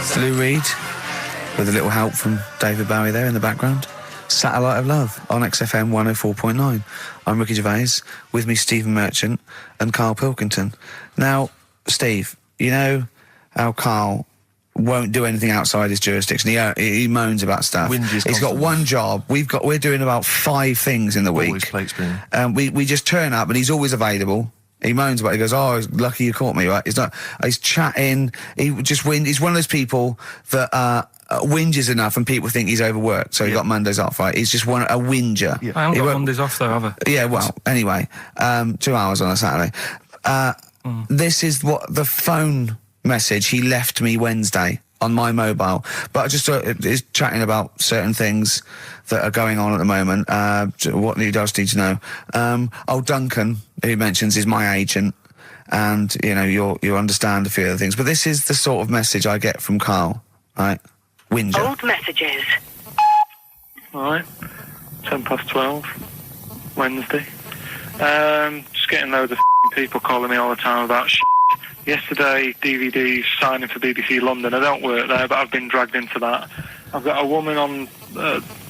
Lou Reed, with a little help from David Bowie there in the background. Satellite of Love on XFM 104.9. I'm Ricky Gervais, with me Stephen Merchant and Karl Pilkington. Now, Steve, you know how Karl won't do anything outside his jurisdiction. He moans about stuff. He's got one job. We're doing about 5 things in the week. Always plate spinning. We just turn up and he's always available. He moans about it. He goes, "Oh, lucky you caught me," right? He's chatting. He's one of those people that whinges enough and people think he's overworked. So he got Mondays off, right? He's just a whinger. Yeah. I haven't got Mondays off though, have I? Yeah, well, anyway, 2 hours on a Saturday. This is what the phone message he left me Wednesday on my mobile, but I just is chatting about certain things that are going on at the moment. What he does need to know. Duncan, who mentions, is my agent, and you know you understand a few other things. But this is the sort of message I get from Karl, right? Whinger. Old messages. All right, 12:10, Wednesday. Just getting loads of people calling me all the time about shit. Yesterday, DVD's signing for BBC London. I don't work there, but I've been dragged into that. I've got a woman on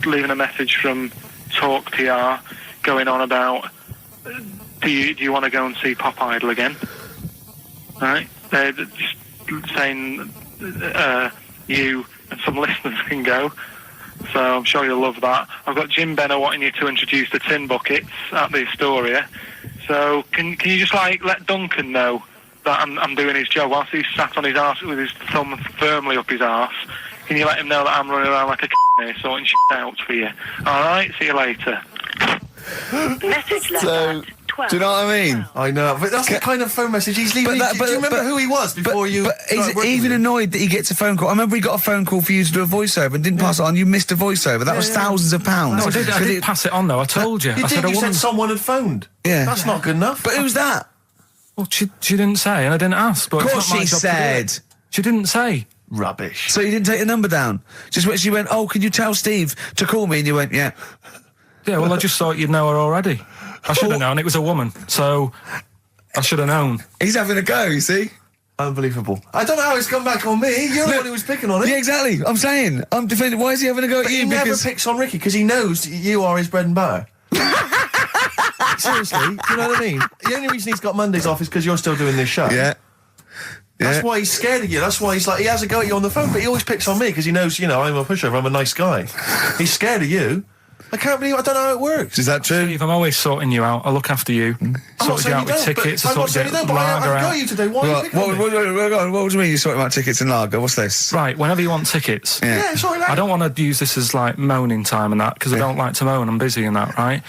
leaving a message from Talk PR going on about, do you want to go and see Pop Idol again? Right? They're just saying you and some listeners can go. So I'm sure you'll love that. I've got Jim Benner wanting you to introduce the tin buckets at the Astoria. So can you just let Duncan know that I'm doing his job whilst he's sat on his arse with his thumb firmly up his arse? Can you let him know that I'm running around like a here sorting shit out for you? Alright, see you later. Message left at 12. Do you know what I mean? I know, but that's the kind of phone message he's leaving. Do you remember who he was before you... But he's even annoyed that he gets a phone call. I remember he got a phone call for you to do a voiceover and didn't pass it on. You missed a voiceover. That was thousands of pounds. No, I did pass it on, though. I told you. You said someone had phoned. Yeah. That's not good enough. But who's that? Well, she didn't say, and I didn't ask. But Of course she said. She didn't say. Rubbish. So you didn't take the number down? Just when she went, "Oh, can you tell Steve to call me?" And you went, "Yeah." Yeah, well, I just thought you'd know her already. I should have known. It was a woman, so I should have known. He's having a go, you see? Unbelievable. I don't know how it's come back on me. You're the one who was picking on it. Yeah, exactly. I'm saying. I'm defending. Why is he having a go at But you? he never picks on Ricky because he knows you are his bread and butter. Seriously, do you know what I mean? The only reason he's got Mondays off is because you're still doing this show. Yeah. That's why he's scared of you. That's why he has a go at you on the phone, but he always picks on me because he knows, I'm a pushover, I'm a nice guy. He's scared of you. I don't know how it works. Is that true? Steve, I'm always sorting you out. I look after you. Sorted you out with tickets. I'm not saying you don't, but I've got you today. Why are you picking on me? What do you mean you're sorting about tickets and lager? What's this? Right, whenever you want tickets. Yeah, sorry, I don't want to use this as, moaning time and that, because I don't like to moan. I'm busy and that, right?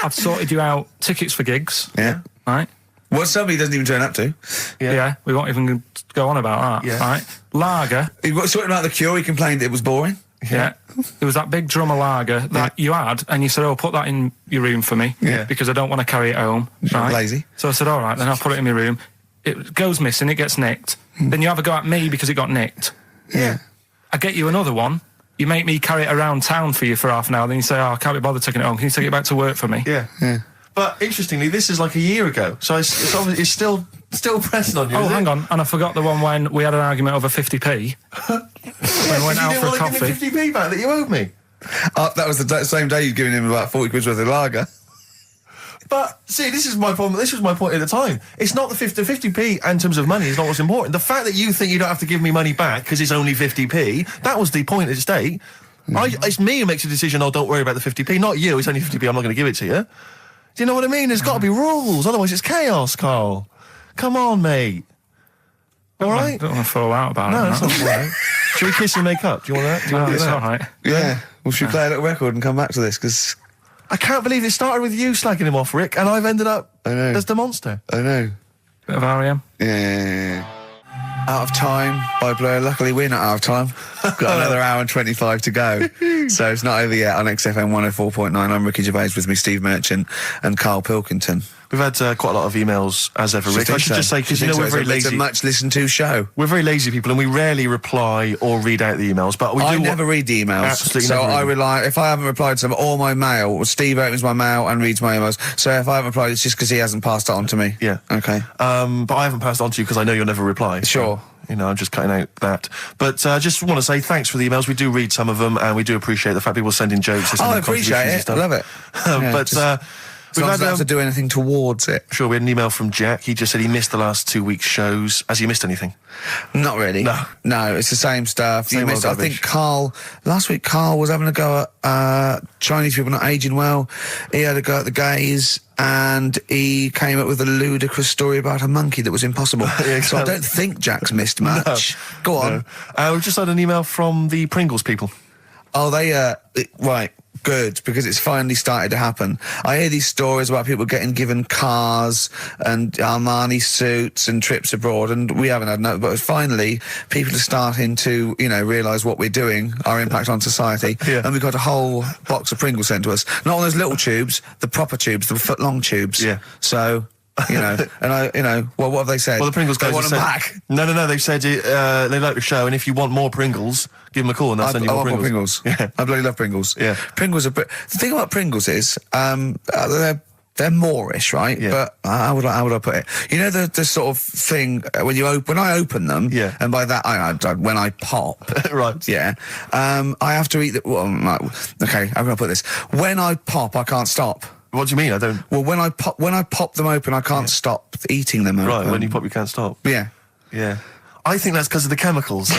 I've sorted you out tickets for gigs. Yeah. Right? What somebody doesn't even turn up to. Yeah, we won't even go on about that, right? Lager. He got sorting out the Cure, he complained it was boring. Yeah. There was that big drum of lager that you had, and you said, "Oh, put that in your room for me, because I don't want to carry it home." Right? Lazy. So I said, "All right, then I'll put it in my room." It goes missing, it gets nicked. Then you have a go at me because it got nicked. Yeah. I get you another one. You make me carry it around town for you for half an hour. Then you say, "Oh, I can't be bothered taking it home. Can you take it back to work for me?" Yeah. But interestingly, this is like a year ago, so it's obviously still pressing on you. Oh, hang on, and I forgot the one when we had an argument over 50p. When we went out for a coffee. You didn't want to give the 50p back that you owed me. That was the same day you'd given him about 40 quid worth of lager. But, see, this is my problem. This was my point at the time. It's not the 50p in terms of money is not what's important. The fact that you think you don't have to give me money back because it's only 50p, that was the point at stake. It's me who makes a decision, don't worry about the 50p, not you. It's only 50p, I'm not going to give it to you. Do you know what I mean? There's got to be rules, otherwise it's chaos, Karl. Come on, mate. All right? I don't want to fall out about it. No, that's not all right. Should we kiss and make up? Do you want that? Do you want to do that? All right. Yeah. Well, should we play a little record and come back to this? Because I can't believe it started with you slagging him off, Rick, and I've ended up as the monster. I know. Bit of R.E.M. Yeah. Out of Time by Blur. Luckily, we're not out of time. Got another hour and 25 to go. So it's not over yet on XFM 104.9. I'm Ricky Gervais, with me Steve Merchant and Karl Pilkington. We've had quite a lot of emails, as ever, Rick. I should just say, because we're very lazy. It's a much listened to show. We're very lazy people, and we rarely reply or read out the emails. But I never read the emails. Absolutely. So I rely, if I haven't replied to them, or my mail, Steve opens my mail and reads my emails. So if I haven't replied, it's just because he hasn't passed it on to me. Yeah. Okay. But I haven't passed it on to you because I know you'll never reply. Sure. I'm just cutting out that. But I just want to say thanks for the emails. We do read some of them, and we do appreciate the fact people send in jokes. I appreciate it. I love it. But as long as I don't have to do anything towards it. Sure, we had an email from Jack. He just said he missed the last 2 weeks' shows. Has he missed anything? Not really. No, it's the same stuff. Same old I rubbish. think last week Carl was having a go at Chinese people not aging well. He had a go at the gays, and he came up with a ludicrous story about a monkey that was impossible. Yeah, So I don't think Jack's missed much. Go on. We've just had an email from the Pringles people. Oh, right. Good, because it's finally started to happen. I hear these stories about people getting given cars and Armani suits and trips abroad, and we haven't had no. But finally, people are starting to, realise what we're doing, our impact on society, and we got a whole box of Pringles sent to us. Not on those little tubes, the proper tubes, the foot-long tubes. Yeah. So. And what have they said? Well, the Pringles guys they want have them said, back. No, they've said they like the show, and if you want more Pringles, give them a call and they'll send you more Pringles. Yeah. I bloody love Pringles. Yeah. Pringles are... The thing about Pringles is, they're Moorish, right? Yeah. But how would I put it? You know the sort of thing, when I open them, and by that, when I pop... Right. Yeah. I have to eat the... Well, okay, how can I put this? When I pop, I can't stop. What do you mean? I don't... Well, when I pop them open, I can't stop eating them open. Right, when you pop, you can't stop. Yeah. Yeah. I think that's because of the chemicals.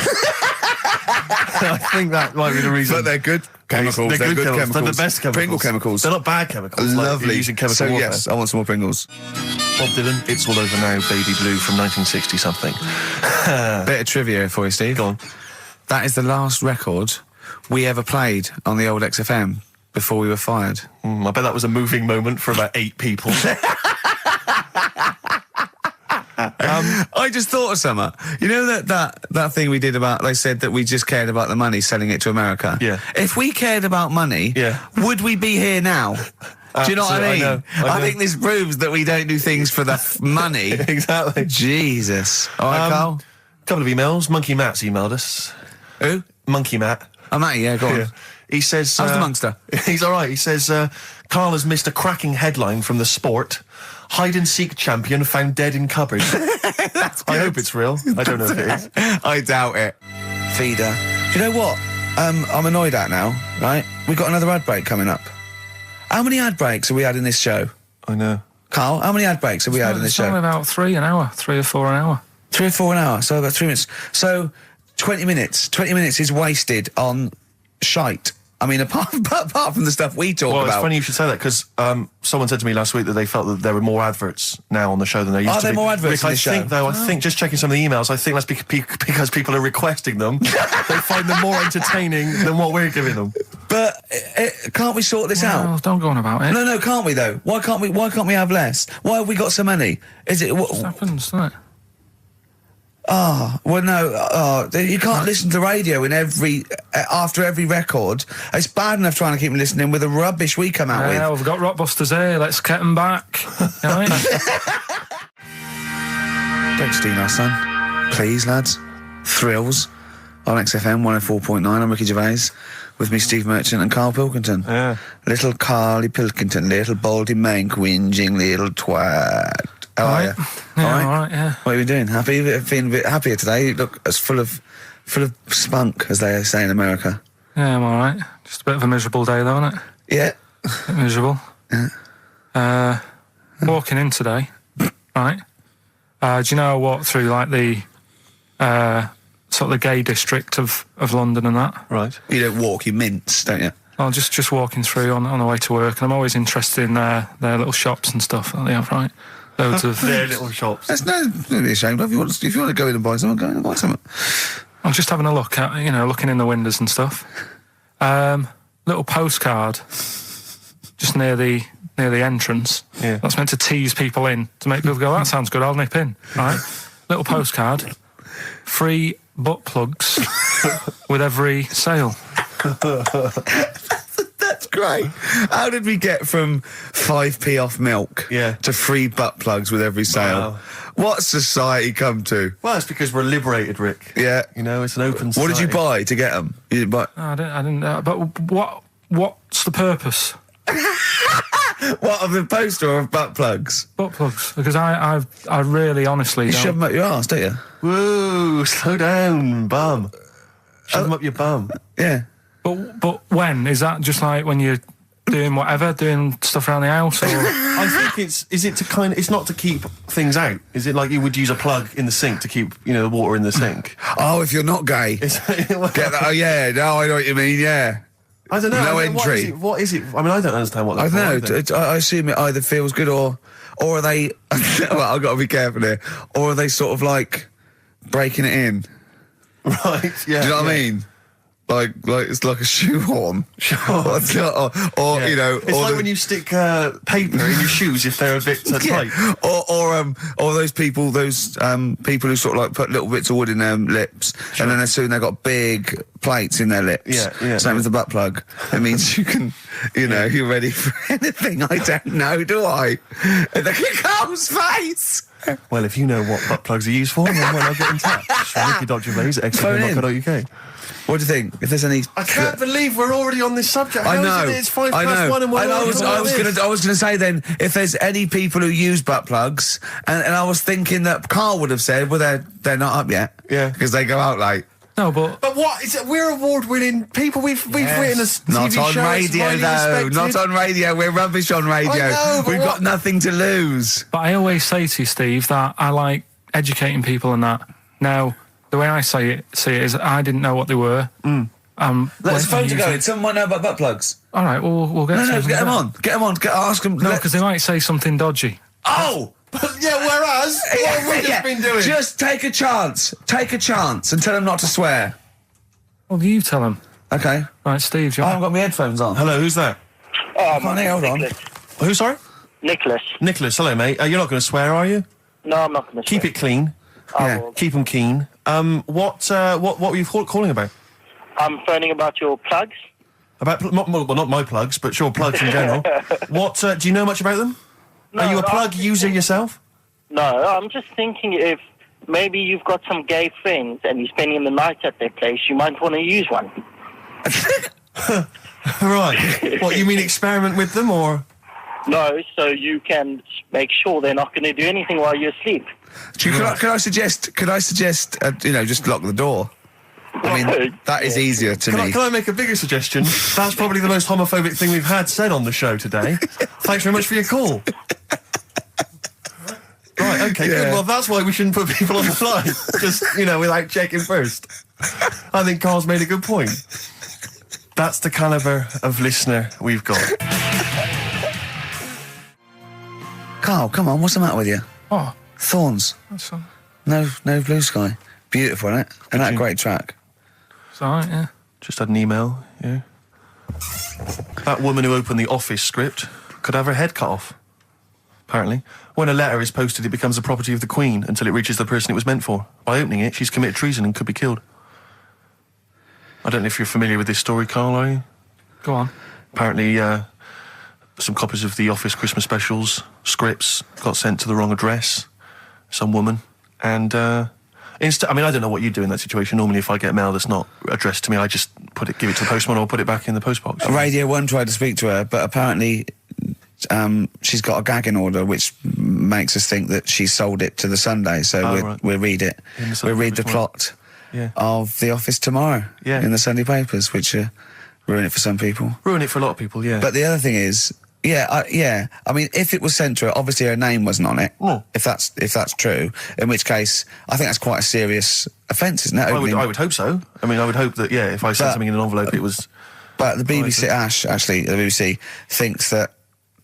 I think that might be the reason. But they're good chemicals. They're good chemicals. They're the best chemicals. Pringle chemicals. They're not bad chemicals. Lovely. Like using chemical so warfare. yes, I want some more Pringles. Bob Dylan, It's All Over Now, Baby Blue from 1960-something. Bit of trivia for you, Steve. Go on. That is the last record we ever played on the old XFM before we were fired. I bet that was a moving moment for about 8 people. I just thought of something. You know that thing we did about, they said that we just cared about the money, selling it to America? Yeah. If we cared about money, would we be here now? Do you know what I mean? I know. I think this proves that we don't do things for the money. Exactly. Jesus. All right, Carl? Couple of emails. Monkey Matt's emailed us. Who? Monkey Matt. Oh, Matty, yeah, go on. Yeah. He says... How's the Monkster? He's all right. He says, Carl has missed a cracking headline from The Sport. Hide-and-seek champion found dead in cupboard. I hope it's real. I don't know if it is. I doubt it. Feeder. Do you know what? I'm annoyed at now, right? We've got another ad break coming up. How many ad breaks have we had in this show? I know. Carl, how many ad breaks have we had in this It's show? only about 3 an hour, 3 or 4 an hour. 3 or 4 an hour, so about 3 minutes. So 20 minutes. 20 minutes is wasted on shite. I mean, apart from the stuff we talk Well, about. it's funny you should say that, because someone said to me last week that they felt that there were more adverts now on the show than there used to be. Are there more adverts Rick, in this show? I think, just checking some of the emails, I think that's because people are requesting them. They find them more entertaining than what we're giving them. But can't we sort this Well, out? don't go on about it. No, can't we though? Why can't we have less? Why have we got so many? Is it? It happens, doesn't it? Well, no, you can't listen to radio in after every record. It's bad enough trying to keep them listening with the rubbish we come out Yeah, with. we've got Rockbusters here. Let's get them back. You know what Don't steal our son. Please, lads. Thrills on XFM 104.9. I'm Ricky Gervais. With me, Steve Merchant and Karl Pilkington. Yeah. Little Carly Pilkington, little baldy mank, whinging little twat. How are you? Yeah, all right, yeah. What are you doing? Happy? Feeling a bit happier today? You look as full of spunk, as they say in America. Yeah, I'm all right. Just a bit of a miserable day, though, isn't it? Yeah. A bit miserable. Yeah. Walking in today, right? Do you know I walked through, like, the sort of the gay district of London and that? Right. You don't walk, you mince, don't you? Well, just walking through on the way to work, and I'm always interested in their little shops and stuff that they have, right? Loads of... Their little shops. That's don't be ashamed of. If you want to go in and buy something, go in and buy something. I'm just having a look at, looking in the windows and stuff. Little postcard just near the entrance. Yeah. That's meant to tease people in, to make people go, that sounds good, I'll nip in. Right? Little postcard. Free butt plugs with every sale. That's great. How did we get from 5p off milk to free butt plugs with every sale? Wow. What's society come to? Well, it's because we're liberated, Rick. Yeah. It's an open society. What did you buy to get them? You didn't buy... No, I didn't. But what's the purpose? What, of the poster or of butt plugs? Butt plugs, because I really honestly You don't. shove them up your arse, don't you? Whoa, slow down, bum. Shove them up your bum. Yeah. But when is that? Just like when you're doing whatever, doing stuff around the house, or I think it's not to keep things out. Is it like you would use a plug in the sink to keep, the water in the sink? Oh, if you're not gay. Get that? Oh, yeah. No, I know what you mean, yeah. I don't know. No entry. What is it? I mean, I don't understand what I that's don't know. I assume it either feels good or are they... well, I've got to be careful here. Or are they sort of like breaking it in? Right, yeah. Do you know what I mean? Like it's like a shoehorn. Sure. or It's like when you stick paper in your shoes if they're a bit tight. Or those people who sort of like put little bits of wood in their lips, and then as soon they've got big plates in their lips. Yeah. Same as the butt plug. It means you can, you're ready for anything. I don't know, do I? Look at Carl's face. Well, if you know what butt plugs are used for, then why not get in touch? Ricky.Gervais at XFM.co.uk. What do you think? If there's any, I can't believe we're already on this subject. I know. How is it it's 1 and we're I already on this? was gonna say then, if there's any people who use butt plugs, and I was thinking that Carl would have said, well, they're not up yet, Yeah. because they go out late. no, but But what is it? We're award-winning people. We've written a TV Not on show. It's radio highly though. respected. Not on radio. We're rubbish on radio. I know, but We've got nothing to lose. I always say to you, Steve, that I like educating people and that. Now, the way I see it is I didn't know what they were. Let's phone to go. Someone might know about butt plugs. All right, we'll get. No, to get them on. Get them on. Ask them. No, because they might say something dodgy. Oh. Yeah, whereas, what have we just been doing? Just take a chance. Take a chance and tell them not to swear. Well, you tell them. Okay. Right, Steve. I haven't got my headphones on. Hello, who's that? Come on, hold on. Who, sorry? Nicholas. Nicholas, hello, mate. You're not going to swear, are you? No, I'm not going to Keep it clean. Yeah. Keep them keen. What were you calling about? I'm phoning about your plugs. About, not my plugs, but sure, plugs in general. What, do you know much about them? No, Are you a plug user yourself? No, I'm just thinking if maybe you've got some gay friends and you're spending the night at their place, you might want to use one. Right. What, you mean experiment with them, or...? No, so you can make sure they're not going to do anything while you're asleep. Could I suggest? Just lock the door. I mean, that is easier to me. Can I make a bigger suggestion? That's probably the most homophobic thing we've had said on the show today. Thanks very much for your call. Right, okay, good. Well, that's why we shouldn't put people on the line. Just, without checking first. I think Carl's made a good point. That's the calibre of listener we've got. Carl, come on, what's the matter with you? Oh, Thorns. that's all. No blue sky. Beautiful, isn't it? And that great track. It's all right, yeah. Just had an email, yeah. That woman who opened the Office script could have her head cut off. Apparently. When a letter is posted, it becomes the property of the Queen until it reaches the person it was meant for. By opening it, she's committed treason and could be killed. I don't know if you're familiar with this story, Carl, are you? Go on. Apparently, some copies of the Office Christmas specials, scripts, got sent to the wrong address. Some woman. And, I don't know what you do in that situation. Normally, if I get mail that's not addressed to me, I just give it to the postman or put it back in the postbox. Radio 1 tried to speak to her, but apparently she's got a gagging order, which makes us think that she sold it to the Sunday. So we'll read it. We'll read the plot of The Office tomorrow in the Sunday papers, which ruin it for some people. Ruin it for a lot of people, yeah. But the other thing is, I mean, if it was sent to her, obviously her name wasn't on it. Oh. If that's true, in which case, I think that's quite a serious offence, isn't it? I would hope so. I mean, I would hope that, if I sent something in an envelope, it was... But the BBC, the BBC thinks that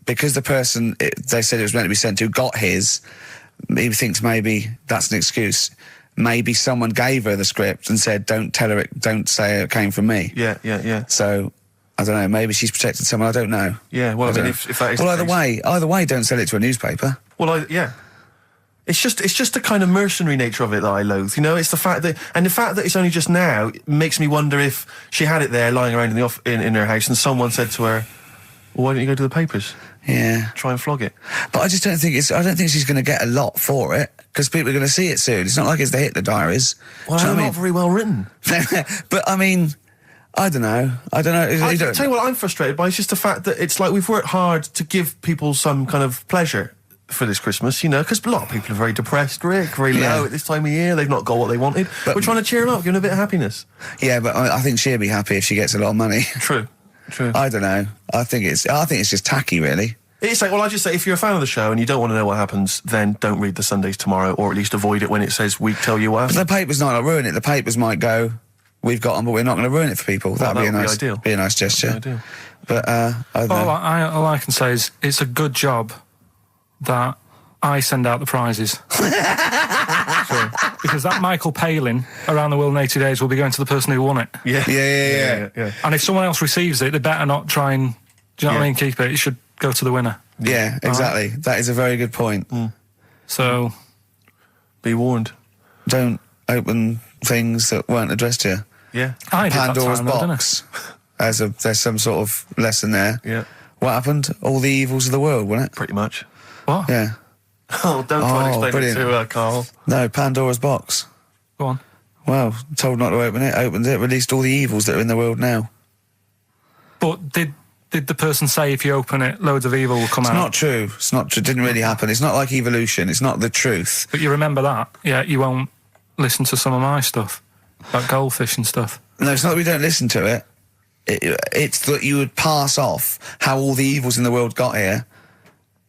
because the person they said it was meant to be sent to got his, he thinks maybe that's an excuse. Maybe someone gave her the script and said, don't say it came from me. Yeah. So... I don't know, maybe she's protected someone, I don't know. Yeah, well, if that is well, the case... either way, don't sell it to a newspaper. Well, It's just the kind of mercenary nature of it that I loathe, It's the fact that it's only just now makes me wonder if she had it there lying around in her house and someone said to her, well, why don't you go to the papers? Yeah. Try and flog it. But I just don't think she's going to get a lot for it, because people are going to see it soon. It's not like it's the Hitler Diaries. Well, they're not very well written. But, I mean... I don't know. I tell you what I'm frustrated by is just the fact that it's like we've worked hard to give people some kind of pleasure for this Christmas, you know, because a lot of people are very depressed, Rick, very low at this time of year. They've not got what they wanted. But we're trying to cheer them up, give them a bit of happiness. Yeah, but I think she'll be happy if she gets a lot of money. True. I don't know. I think it's just tacky, really. It's like, well, I just say, if you're a fan of the show and you don't want to know what happens, then don't read the Sundays tomorrow, or at least avoid it when it says we tell you what But happened. the papers might not ruin it. The papers might go, we've got them, but we're not going to ruin it for people. That'd be a nice, ideal. Be a nice gesture. Ideal. But I don't know. All I can say is it's a good job that I send out the prizes. Because that Michael Palin around the world in 80 days will be going to the person who won it. Yeah. And if someone else receives it, they better not try and, do you know what I mean, keep it. It should go to the winner. Yeah, exactly. Right. That is a very good point. So, be warned. Don't open things that weren't addressed to you. Yeah. I did Pandora's that time, though, box. There's some sort of lesson there. Yeah. What happened? All the evils of the world, wasn't it? Pretty much. What? Yeah. Oh, don't try and explain brilliant. it to Carl. No, Pandora's box. Go on. Well, told not to open it, opened it, released all the evils that are in the world now. But did the person say if you open it, loads of evil will come out? It's not true. It's not true. It didn't really happen. It's not like evolution. It's not the truth. But you remember that? Yeah, you won't listen to some of my stuff, like goldfish and stuff. No, it's not that we don't listen to it. It's that you would pass off how all the evils in the world got here.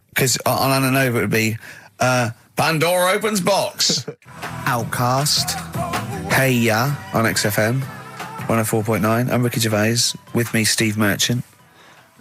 Because on Anna Nova it would be, Pandora opens box. Outcast. Hey Ya on XFM 104.9. I'm Ricky Gervais. With me, Steve Merchant.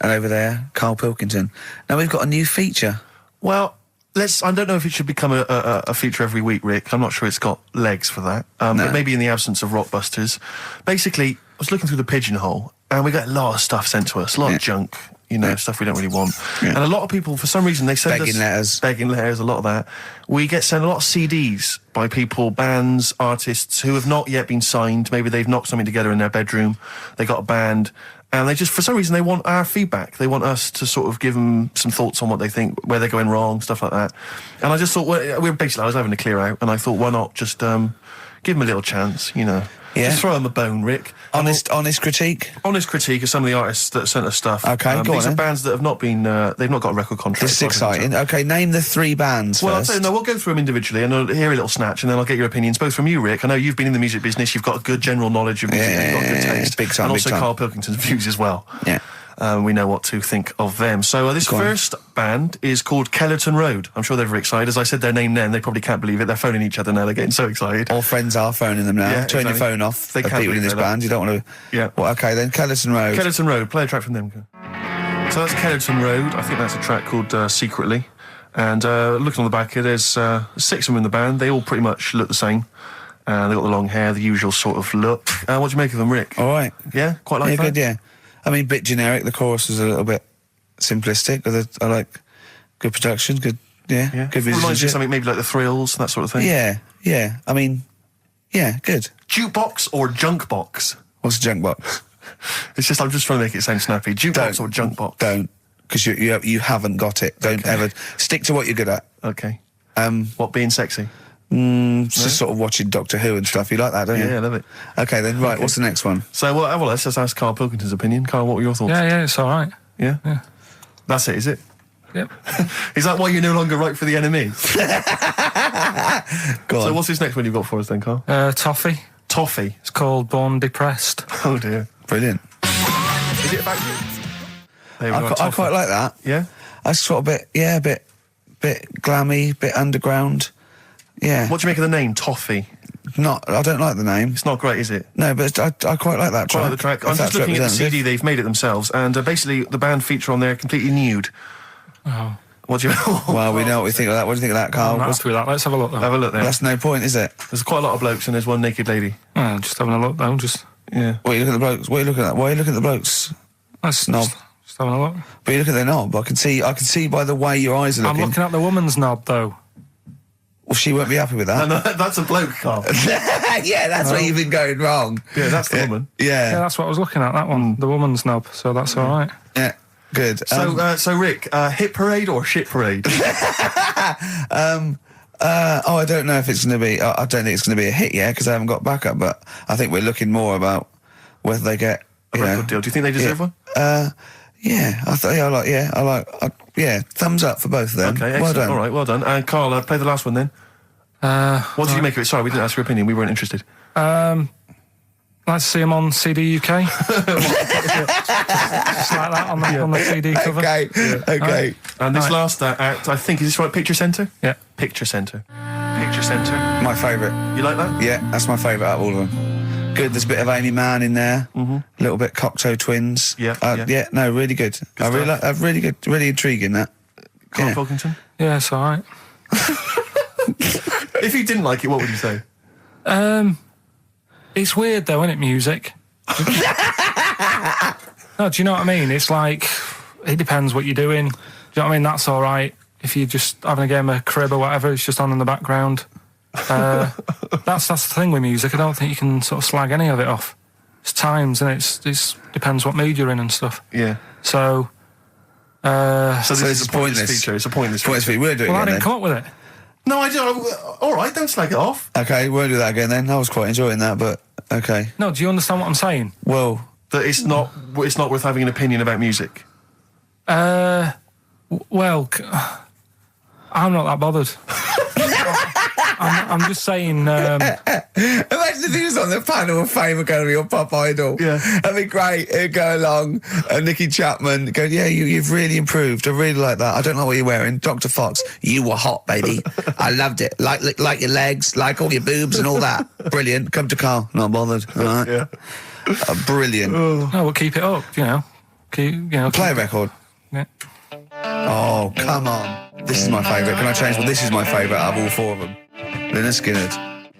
And over there, Karl Pilkington. Now we've got a new feature. Well, I don't know if it should become a feature every week, Rick. I'm not sure it's got legs for that. No. But maybe in the absence of Rockbusters. Basically, I was looking through the pigeonhole, and we got a lot of stuff sent to us, a lot of junk, you know, stuff we don't really want. Yeah. And a lot of people, for some reason, they send us... Begging letters, a lot of that. We get sent a lot of CDs by people, bands, artists, who have not yet been signed. Maybe they've knocked something together in their bedroom. They got a band... And they just, for some reason, they want our feedback. They want us to sort of give them some thoughts on what they think, where they're going wrong, stuff like that. And I just thought, I was having a clear out, and I thought, why not just give them a little chance, you know? Yeah. Just throw them a bone, Rick. Honest critique? Honest critique of some of the artists that sent us stuff. Okay, go on These are then. bands that have not been, they've not got a record contract. This is exciting. Okay, name the 3 bands Well, first. we'll go through them individually, and I'll hear a little snatch, and then I'll get your opinions, both from you, Rick. I know you've been in the music business, you've got a good general knowledge of music, you've got good taste. Big time, and big also time. Karl Pilkington's views as well. Yeah. We know what to think of them. So this Go on. first band is called Kellerton Road. I'm sure they're very excited. As I said their name then, they probably can't believe it. They're phoning each other now. They're getting so excited. All friends are phoning them now. Yeah, Turn your exactly. phone off. They of can't people in believe this they're band. You don't want to... Yeah. Well, okay, then. Kellerton Road. Kellerton Road. Play a track from them. So that's Kellerton Road. I think that's a track called Secretly. And looking on the back here, there's 6 of them in the band. They all pretty much look the same. They've got the long hair, the usual sort of look. What do you make of them, Rick? All right. Yeah? Quite like Yeah, that? good, yeah. I mean, bit generic. The chorus is a little bit simplistic. But I like good production, good Yeah. good Reminds you of musicianship. something maybe like the Thrills, that sort of thing. Yeah. I mean, yeah, good. Jukebox or junk box? What's a junk box? It's just, I'm just trying to make it sound snappy. Jukebox or junk box? Don't, because you haven't got it. Don't ever stick to what you're good at. Okay. Um, What, being sexy? Just sort of watching Doctor Who and stuff. You like that, don't you? Yeah, I love it. Okay, then. Right. What's the next one? So, well, let's just ask Karl Pilkington's opinion. Karl, what were your thoughts? Yeah, it's all right. Yeah? Yeah. That's it, is it? Yep. Is that why you're no longer right for the enemy? Go on. So what's this next one you've got for us then, Karl? Toffee. Toffee. It's called Born Depressed. Oh, dear. Brilliant. Is it about you? There we go, I Toffee. quite like that. Yeah? I sort of a bit glammy, bit underground. Yeah. What do you make of the name, Toffee? I don't like the name. It's not great, is it? No, but I quite like that track. Quite like the track. if I'm just that's looking at the representative. CD, they've made it themselves, and basically the band feature on there completely nude. Oh. What do you... Well, we know what we think of that. What do you think of that, Carl? I'm not happy with that. Let's have a look, though. Have a look there. That's no point, is it? There's quite a lot of blokes and there's one naked lady. Just having a look, though. Just... Yeah. What are you looking at the blokes? What are you looking at? Why are you looking at the blokes? That's Knob. Just having a look. But you look at their knob. I can see by the way your eyes are I'm looking. looking at the woman's knob, though. Well, she won't be happy with that. No, that's a bloke, Karl. Yeah, that's where you've been going wrong. Yeah, that's the woman. Yeah, Yeah, that's what I was looking at, that one. The woman's knob, so that's all right. yeah, good. So Rick, hit parade or shit parade? I don't know if it's going to be. I don't think it's going to be a hit yet because I haven't got backup. But I think we're looking more about whether they get a record deal. Do you think they deserve one? Yeah, thumbs up for both of them. Okay, excellent. Well done. All right, well done. And Carl, play the last one then. What did you make of it? Sorry, we didn't ask your opinion. We weren't interested. Like to see him on CD UK. Just like that on the CD cover. Okay. And this last act, I think, is this right? Picture Centre? Yeah. Picture Centre. Picture Centre. My favourite. You like that? Yeah, that's my favourite out of all of them. Good, there's a bit of Amy Mann in there. A little bit Cocteau Twins. Yeah. No, really good. Really good, really intriguing, that. Karl Pilkington? Yeah, it's all right. If you didn't like it, what would you say? It's weird though, isn't it, music? No, do you know what I mean? It's like, it depends what you're doing. Do you know what I mean? That's all right. If you're just having a game of crib or whatever, it's just on in the background. That's the thing with music. I don't think you can sort of slag any of it off. It's times, and it's depends what mood you're in and stuff. Yeah. So this is a pointless pointless. feature. It's a pointless feature. We'll do it I again didn't come up with it. No, I don't. All right, don't slag it off. Okay, we'll do that again then. I was quite enjoying that, but okay. No, do you understand what I'm saying? Well, That it's not worth having an opinion about music. Well, I'm not that bothered. I'm just saying. imagine if he was on the panel of Fame Academy or Pop Idol. Yeah. That'd be great. He'd go along, and Nicky Chapman go, yeah, you've really improved. I really like that. I don't know what you're wearing. Dr. Fox, you were hot, baby. I loved it. Like your legs, like all your boobs and all that. Brilliant. Come to Carl. Not bothered. All right. Yeah. Brilliant. No, we'll keep it up. Play a record. Yeah. Oh, come on. This is my favourite. Can I change? Well, this is my favourite out of all four of them. Lynyrd Skynyrd.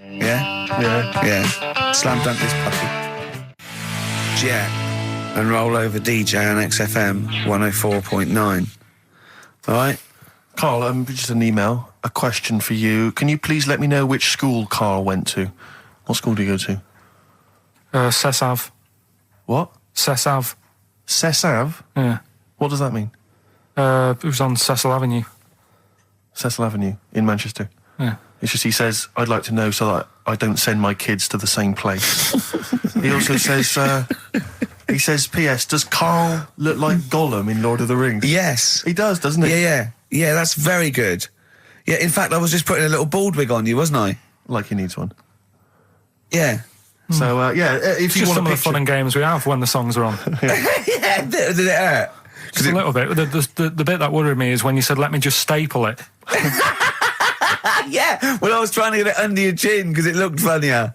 Yeah? Yeah. Yeah. Slam dunk this puppy. Jet and roll over DJ on XFM 104.9. All right? Carl, just an email. A question for you. Can you please let me know which school Carl went to? What school do you go to? Cessav. What? Cessav. Cessav? Yeah. What does that mean? It was on Cecil Avenue. Cecil Avenue in Manchester. Yeah. It's just he says, I'd like to know so that I don't send my kids to the same place. He also says, P.S., does Carl look like Gollum in Lord of the Rings? Yes. He does, doesn't he? Yeah. Yeah, that's very good. Yeah, in fact, I was just putting a little bald wig on you, wasn't I? Like he needs one. Yeah. So, if you Just want some a of the fun and games we have when the songs are on. Yeah, did it hurt? Just a little bit. The bit that worried me is when you said, let me just staple it. Yeah, well, I was trying to get it under your chin because it looked funnier,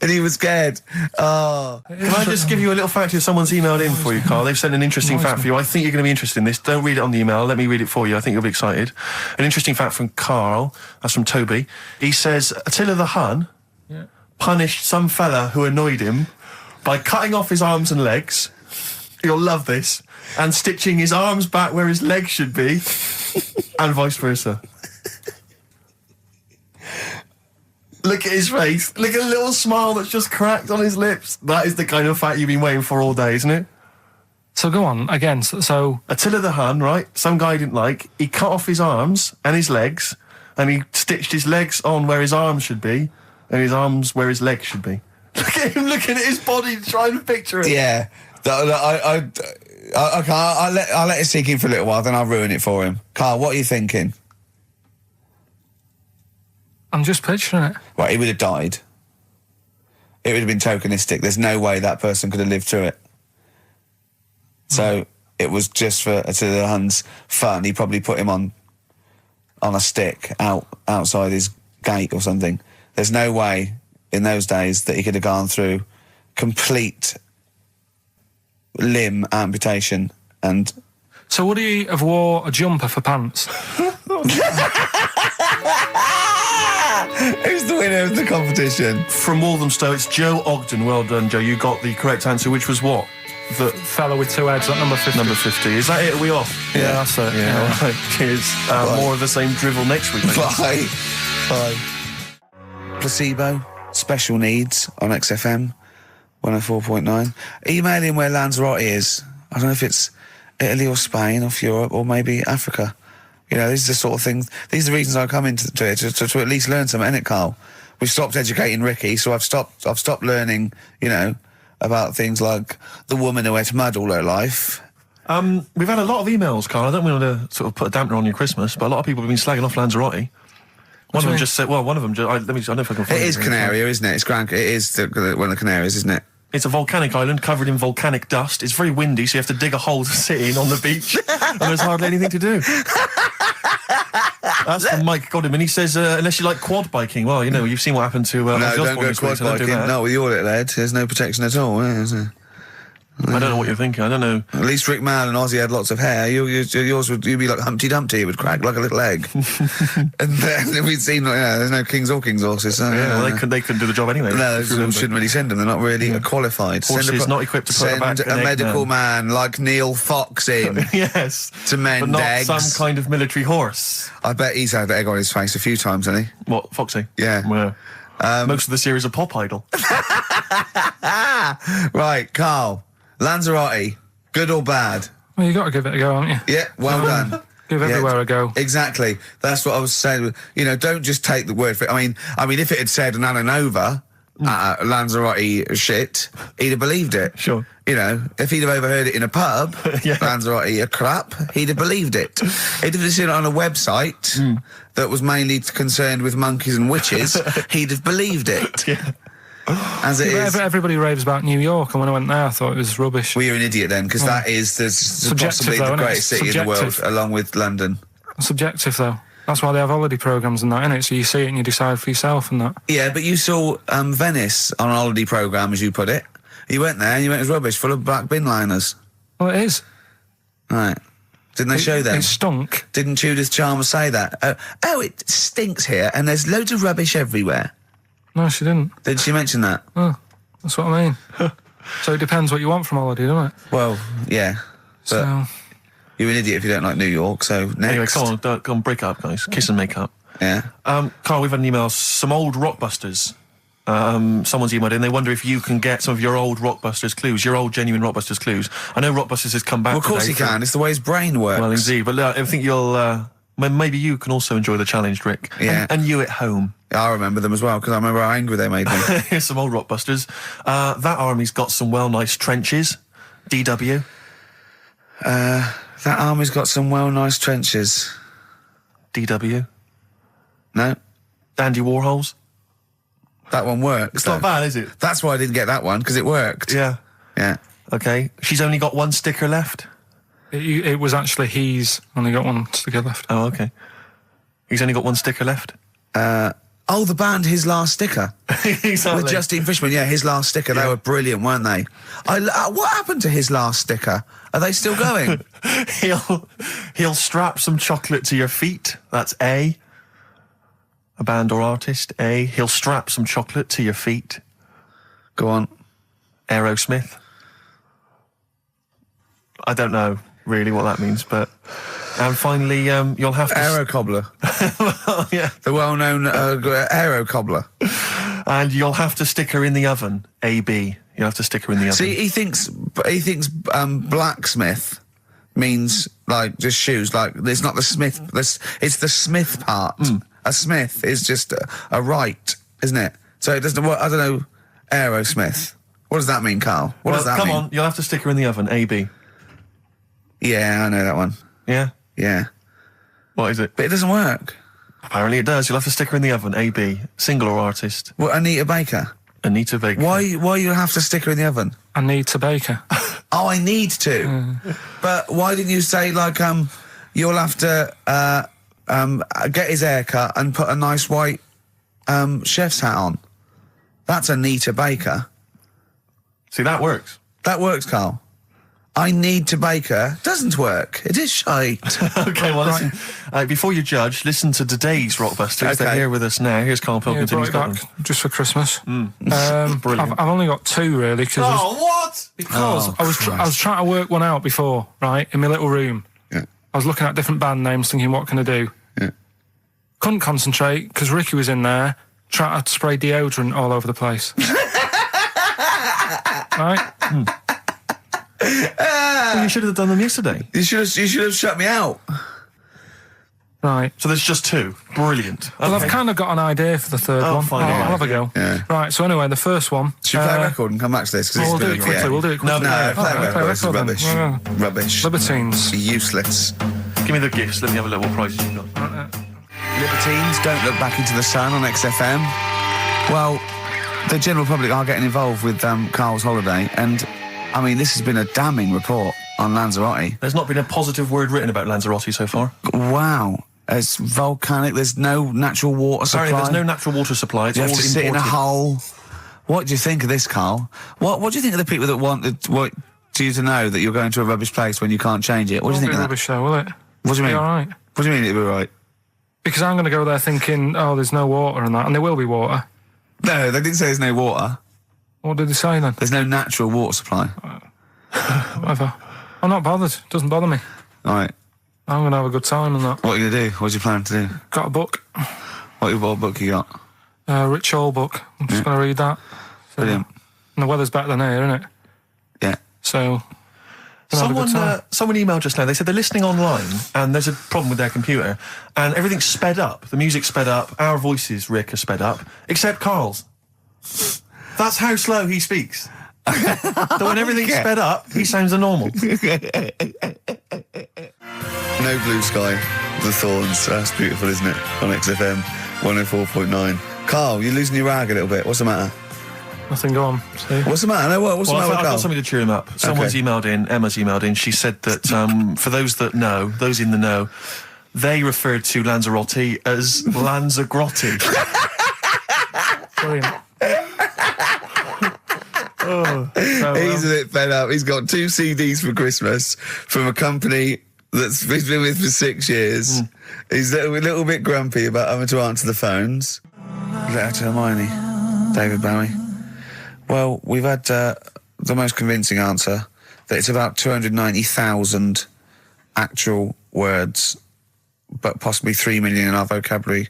and he was scared. Oh, Can I just give you a little fact here? Someone's emailed in for you, Carl. They've sent an interesting fact for you. I think you're going to be interested in this. Don't read it on the email. Let me read it for you. I think you'll be excited. An interesting fact from Carl. That's from Toby. He says, Attila the Hun punished some fella who annoyed him by cutting off his arms and legs. You'll love this. And stitching his arms back where his legs should be, and vice versa. Look at his face. Look at a little smile that's just cracked on his lips. That is the kind of fact you've been waiting for all day, isn't it? So go on, again, so... Attila the Hun, right? Some guy he didn't like. He cut off his arms and his legs, and he stitched his legs on where his arms should be, and his arms where his legs should be. Look at him looking at his body, trying to picture it. yeah. I'll let it sink in for a little while, then I'll ruin it for him. Carl, what are you thinking? I'm just picturing it. Well, he would have died. It would have been tokenistic. There's no way that person could have lived through it. So it was just for Attila the Hun's fun. He probably put him on a stick outside his gate or something. There's no way in those days that he could have gone through complete limb amputation and... So would he have wore a jumper for pants? Who's the winner of the competition? From Walthamstow, it's Joe Ogden. Well done, Joe. You got the correct answer, which was what? The fella with two heads at number 50. number 50. Is that it? Are we off? Yeah, that's it. Yeah. All right. Cheers. More of the same drivel next week. Bye. Placebo, Special Needs on XFM 104.9. Email in where Lanzarote is. I don't know if it's Italy or Spain or Europe or maybe Africa. You know, these are the sort of things, these are the reasons I come into it, to at least learn something, innit, Carl? We've stopped educating Ricky, so I've stopped learning, you know, about things like the woman who ate mud all her life. We've had a lot of emails, Carl. I don't want to sort of put a dampener on your Christmas, but a lot of people have been slagging off Lanzarote. One of them just said, well, one of them, I don't know if I can find it. It is Canaria, isn't it? It's It is one of the Canaries, isn't it? It's a volcanic island covered in volcanic dust. It's very windy, so you have to dig a hole to sit in on the beach, and there's hardly anything to do. That's from Mike Godham, he says, unless you like quad biking, well, you know, you've seen what happened to No, Ozzy don't Osbourne go this week, quad so don't do biking. that. Not with your little head. There's no protection at all, is there? I don't know what you're thinking. I don't know. At least Rick Mann and Ozzy had lots of hair. Yours would, you'd be like Humpty Dumpty. It would crack like a little egg. And then we'd seen, there's no kings or king's horses. So, Yeah, well, they couldn't do the job anyway. No, shouldn't really send them. They're not really qualified. Horses not equipped to put back Send a medical man like Neil Fox in Yes. to mend but not eggs. some kind of military horse. I bet he's had egg on his face a few times, hasn't he? What, Foxy? Yeah. Well, most of the series are Pop Idol. Right, Carl. Lanzarote, good or bad? Well, you got to give it a go, haven't you? Yeah, well done. Give everywhere a go. Exactly. That's what I was saying. You know, don't just take the word for it. I mean, if it had said an Ananova, Lanzarote shit, he'd have believed it. Sure. You know, if he'd have overheard it in a pub, Yeah. Lanzarote a crap, he'd have believed it. He'd have seen it on a website that was mainly concerned with monkeys and witches, he'd have believed it. Yeah. As it is. Everybody raves about New York, and when I went there, I thought it was rubbish. Well, you're an idiot then, because that is possibly though, the isn't it? greatest city in the world, Subjective. along with London. Subjective, though. That's why they have holiday programmes and that, innit? So you see it and you decide for yourself and that. Yeah, but you saw Venice on a holiday programme, as you put it. You went there and you went, it was rubbish, full of black bin liners. Well, it is. Right. Didn't they show them? It stunk. Didn't Judith Chalmers say that? Oh, it stinks here and there's loads of rubbish everywhere. No, she didn't. Did she mention that? Oh, that's what I mean. So it depends what you want from holiday, doesn't it? Well, yeah. But So, you're an idiot if you don't like New York, so next. Anyway, come on, break up, guys. Kiss and make up. Yeah. Carl, we've had an email. Some old Rockbusters. Someone's emailed in. They wonder if you can get some of your old Rockbusters clues, your old genuine Rockbusters clues. I know Rockbusters has come back. Well, of course he today can. It's the way his brain works. Well, indeed. But I think you'll. Maybe you can also enjoy the challenge, Rick. Yeah. And you at home. I remember them as well, because I remember how angry they made me. Here's some old Rockbusters. That army's got some nice trenches. DW. That army's got some nice trenches. DW. No? Dandy Warhols. That one works. It's not bad, is it? That's why I didn't get that one, because it worked. Yeah. Yeah. Okay. She's only got one sticker left. it was actually he's only got one sticker left. Oh, okay. He's only got one sticker left. Oh, the band His Last Sticker. Exactly. With Justine Fishman, yeah, His Last Sticker. They were brilliant, weren't they? What happened to His Last Sticker? Are they still going? He'll strap some chocolate to your feet. That's A. A band or artist. A. He'll strap some chocolate to your feet. Go on. Aerosmith. I don't know really what that means, but... And finally, you'll have to... Aero Cobbler. Yeah. The well-known Aero Cobbler. And you'll have to stick her in the oven. AB. You'll have to stick her in the oven. See, he thinks blacksmith means, like, just shoes. Like, it's not the smith. It's the smith part. A smith is just a right, isn't it? So it doesn't... I don't know, Aerosmith. What does that mean, Carl? What does that mean? Come on, you'll have to stick her in the oven. AB. Yeah, I know that one. Yeah? Yeah. What is it? But it doesn't work. Apparently it does. You'll have to stick her in the oven. AB. Single or artist. What, Anita Baker? Anita Baker. Why you have to stick her in the oven? I need to bake her. Oh, I need to. But why didn't you say, like, you'll have to get his hair cut and put a nice white chef's hat on? That's Anita Baker. See, that works. That works, Carl. I need to bake her. Doesn't work. It is shite. Okay, well, listen. Before you judge, listen to today's Rockbusters. They're Okay. here with us now. Here's Karl Yeah, Pilkington. brought He's it got back them. just for Christmas. Brilliant. I've only got two really because what? I was trying to work one out before, right, in my little room. Yeah. I was looking at different band names, thinking, what can I do? Yeah. Couldn't concentrate because Ricky was in there trying to spray deodorant all over the place. Right? Well, you should have done them yesterday. You should have shut me out. Right. So there's just 2. Brilliant. Well, Okay. I've kind of got an idea for the third Oh, one. fine, I'll yeah. have a go. Yeah. Right, so anyway, the first one. Should we play a record and come back to this? 'Cause We'll it's do been it a- quickly, yeah. we'll do it quickly. No, Oh, play a okay, record. This is record then. rubbish. Yeah. Rubbish. Libertines. Useless. Give me the gifts. Let me have a look what prizes you got. Libertines, Don't Look Back Into the Sun on XFM. Well, the general public are getting involved with Karl's holiday, and, I mean, this has been a damning report on Lanzarote. There's not been a positive word written about Lanzarote so far. Wow. It's volcanic, there's no natural water supply. Apparently there's no natural water supply. It's You all have to sit in a imported. hole. What do you think of this, Karl? What do you think of the people that want you to know that you're going to a rubbish place when you can't change it? What do you think of that? Rubbish though, will it? What do you mean? Be all right. What do you mean it'll be right? Because I'm going to go there thinking, oh, there's no water and that, and there will be water. No, they didn't say there's no water. What did they say then? There's no natural water supply. Whatever. I'm not bothered. Doesn't bother me. All right. I'm going to have a good time and that. What are you going to do? What's your plan to do? Got a book. What book you got? Rich Hall book. I'm just going to read that. So, Brilliant. and the weather's better than here, isn't it? Yeah. So, gonna have a good time. Someone emailed just now. They said they're listening online and there's a problem with their computer and everything's sped up. The music's sped up. Our voices, Rick, are sped up, except Karl's. That's how slow he speaks. So when everything's sped up, he sounds normal. No Blue Sky, The Thorns. That's beautiful, isn't it? On XFM 104.9. Karl, you're losing your rag a little bit. What's the matter? Nothing, go on. See? What's the matter? No, what's the Well, matter with I've Karl? got something to cheer him up. Someone's emailed in, Emma's emailed in, she said that for those that know, those in the know, they referred to Lanzarote as Lanzagrotte. Brilliant. He's a bit fed up. He's got 2 CDs for Christmas from a company that's he's been with for 6 years. He's a little bit grumpy about having to answer the phones. Letter to Hermione, David Bowie. Well, we've had the most convincing answer that it's about 290,000 actual words, but possibly 3 million in our vocabulary,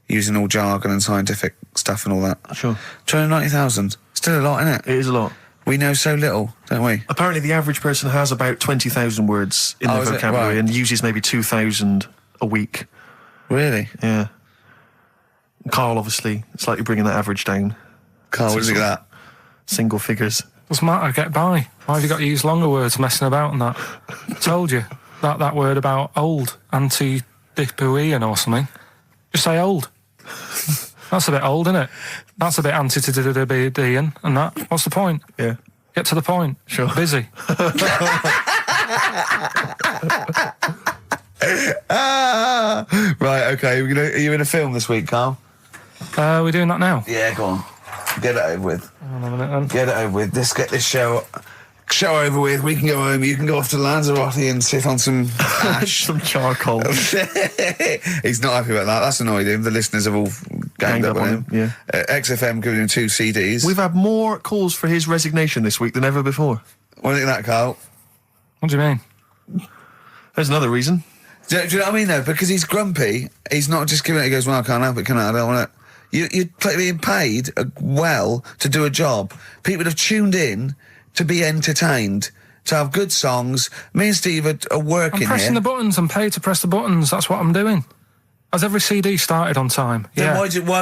using all jargon and scientific stuff and all that. Sure. 290,000. Still a lot, isn't it? It is a lot. We know so little, don't we? Apparently the average person has about 20,000 words in their is it? vocabulary Right. and uses maybe 2,000 a week. Really? Yeah. Karl, obviously, slightly bringing that average down. Karl, what do you think of that? Single figures. Doesn't matter, get by. Why have you got to use longer words messing about and that? Told you. That word about old, anti-dipuian or something. Just say old. That's a bit old, isn't it? That's a bit anti-dipuian and that. What's the point? Yeah. Get to the point. Sure. Busy. Right, okay. Are you in a film this week, Karl? We're doing that now. Yeah, go on. Get it over with. Hang on a minute then. Get it over with. Let's get this show over with. We can go home. You can go off to Lanzarote and sit on some ash. Some charcoal. He's not happy about that. That's annoyed him. The listeners have all ganged up on him. Yeah. XFM giving him 2 CDs. We've had more calls for his resignation this week than ever before. What do you think of that, Karl? What do you mean? There's another reason. Do you know what I mean, though? Because he's grumpy, he's not just giving it, he goes, well, I can't help it, can I? I don't want it. You're being paid well to do a job. People have tuned in to be entertained, to have good songs. Me and Steve are working I'm pressing here. the buttons. I'm paid to press the buttons. That's what I'm doing. Has every CD started on time? Then Yeah.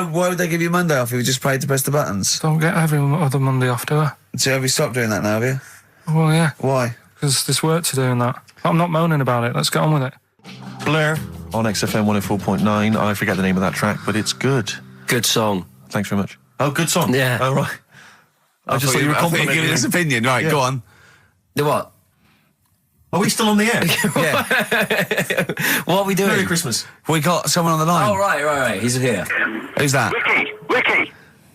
why would they give you Monday off if you just paid to press the buttons? Don't get every other Monday off, do I? So have you stopped doing that now, have you? Well, yeah. Why? Because there's work to do in that. I'm not moaning about it. Let's get on with it. Blur on XFM 104.9. I forget the name of that track, but it's good. Good song. Thanks very much. Oh, good song. Yeah. Oh, right. I just thought you were complimenting giving him. his opinion. Right, Yeah. go on. The what? Are we still on the air? Yeah. What are we doing? Merry Christmas. We got someone on the line. Oh, right. He's here. Who's that? Ricky,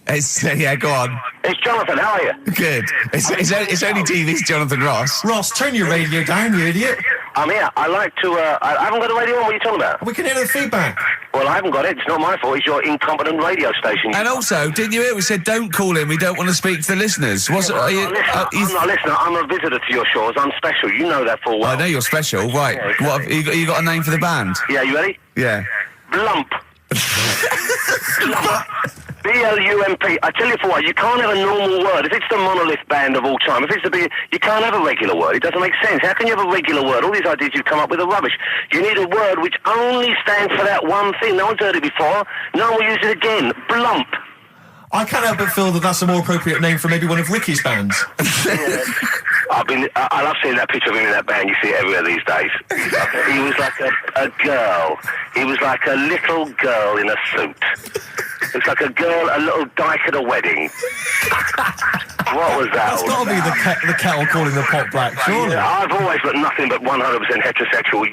It's, yeah, go on. it's Jonathan. How are you? Good. It's only TV's Jonathan Ross. Ross, turn your radio down, you idiot. I'm here. I like to. I haven't got a radio on. What are you talking about? We can hear the feedback. Well, I haven't got it. It's not my fault. It's your incompetent radio station. And also, didn't you hear we said don't call in, we don't want to speak to the listeners? What's I'm not a listener. I'm a visitor to your shores. I'm special. You know that full well. I know you're special, right. Yeah, exactly. What, you got a name for the band? Yeah, you ready? Yeah. Blump. B-L-U-M-P. I tell you for what, you can't have a normal word. If it's the monolith band of all time, if it's the big, you can't have a regular word. It doesn't make sense. How can you have a regular word? All these ideas you've come up with are rubbish. You need a word which only stands for that one thing. No one's heard it before. No one will use it again. Blump. I can't help but feel that that's a more appropriate name for maybe one of Ricky's bands. I love seeing that picture of him in that band. You see it everywhere these days. He was like a girl. He was like a little girl in a suit. It's like a girl, a little dyke at a wedding. What was that? That's got to be the kettle calling the pot black, surely. Yeah, I've always got nothing but 100% heterosexual.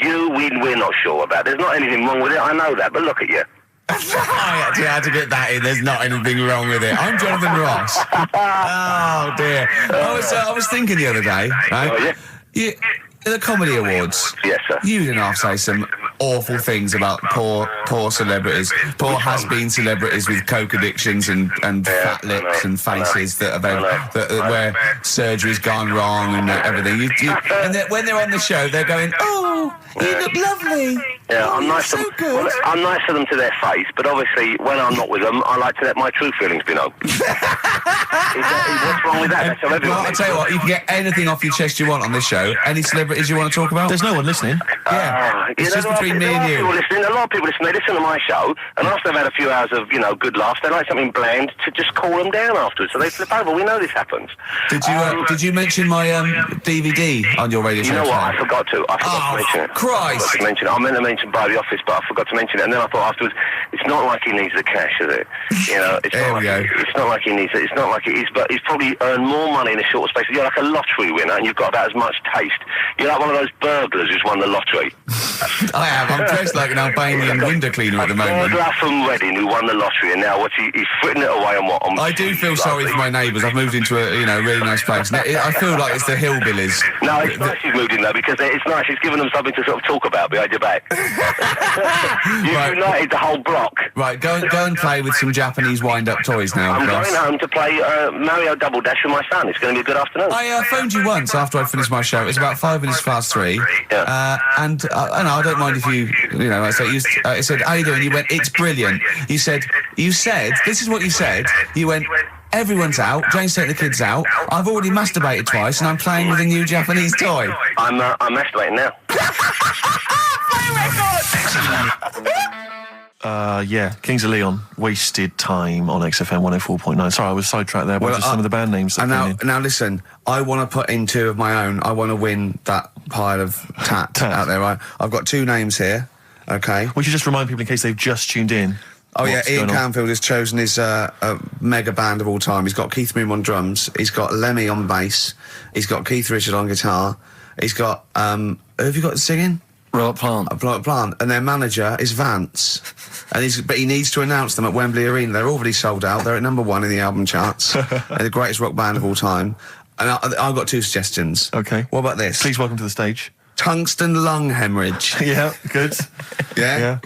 We're not sure about. There's not anything wrong with it. I know that, but look at you. I actually had to get that in. There's not anything wrong with it. I'm Jonathan Ross. Oh dear. I was thinking the other day, right? Oh, yeah? The Comedy Awards. Yes, sir. You didn't have to say some awful things about poor celebrities, poor has-been celebrities with coke addictions and fat lips and faces that where surgery's gone wrong and everything. And when they're on the show, they're going, "Oh, you look lovely." Yeah, I'm nice so to good. Well, I'm nice to them to their face, but obviously when I'm not with them, I like to let my true feelings be known. What's wrong with that? That's how everyone Well, I'll tell you what, you can get anything off your chest you want on this show. Any celebrities you want to talk about? There's no one listening. It's just between me and you. A lot of people listen. They listen to my show, and after they've had a few hours of, good laughs, they like something bland to just cool them down afterwards. So they flip over. We know this happens. Did you mention my DVD on your radio show? You know what? I forgot to mention it. Christ! I meant to mention by the office, but I forgot to mention it. And then I thought afterwards, it's not like he needs the cash, is it? It's not like he needs it. It's not like it is, but he's probably earned more money in a short space. You're like a lottery winner, and you've got about as much taste. You're like one of those burglars who's won the lottery. I am. I'm dressed like an Albanian window cleaner at the moment. Burglar from Reading who won the lottery, and now he's fritting it away on what? I do feel sorry for my neighbours. I've moved into a really nice place. I feel like it's the hillbillies. No, it's nice you've moved in though, because it's nice. It's given them something to sort of talk about behind your back. You've united the whole block. Right, go and play with some Japanese wind-up toys now. I'm going home to play Mario Double Dash with my son. It's going to be a good afternoon. I phoned you once after I finished my show. It was about 5 minutes past 3. Yeah. And I don't mind if I said, "How you doing?" You went, "It's brilliant." You said, this is what you said. You went, "Everyone's out. Jane's taking the kids out. I've already masturbated twice, and I'm playing with a new Japanese toy." I'm masturbating now. Kings of Leon, Wasted Time on XFM 104.9. Sorry, I was sidetracked there by just some of the band names. Now listen, I want to put in 2 of my own. I want to win that pile of tat out there, right? I've got 2 names here, okay? We should just remind people in case they've just tuned in. Oh yeah, Ian Canfield has chosen his mega band of all time. He's got Keith Moon on drums, he's got Lemmy on bass, he's got Keith Richards on guitar, he's got, who have you got singing? Robert Plant. Robert Plant. And their manager is Vance. But he needs to announce them at Wembley Arena. They're already sold out. They're at number 1 in the album charts. They're the greatest rock band of all time. And I've got 2 suggestions. Okay. What about this? Please welcome to the stage. Tungsten lung hemorrhage. Yeah, good. Yeah?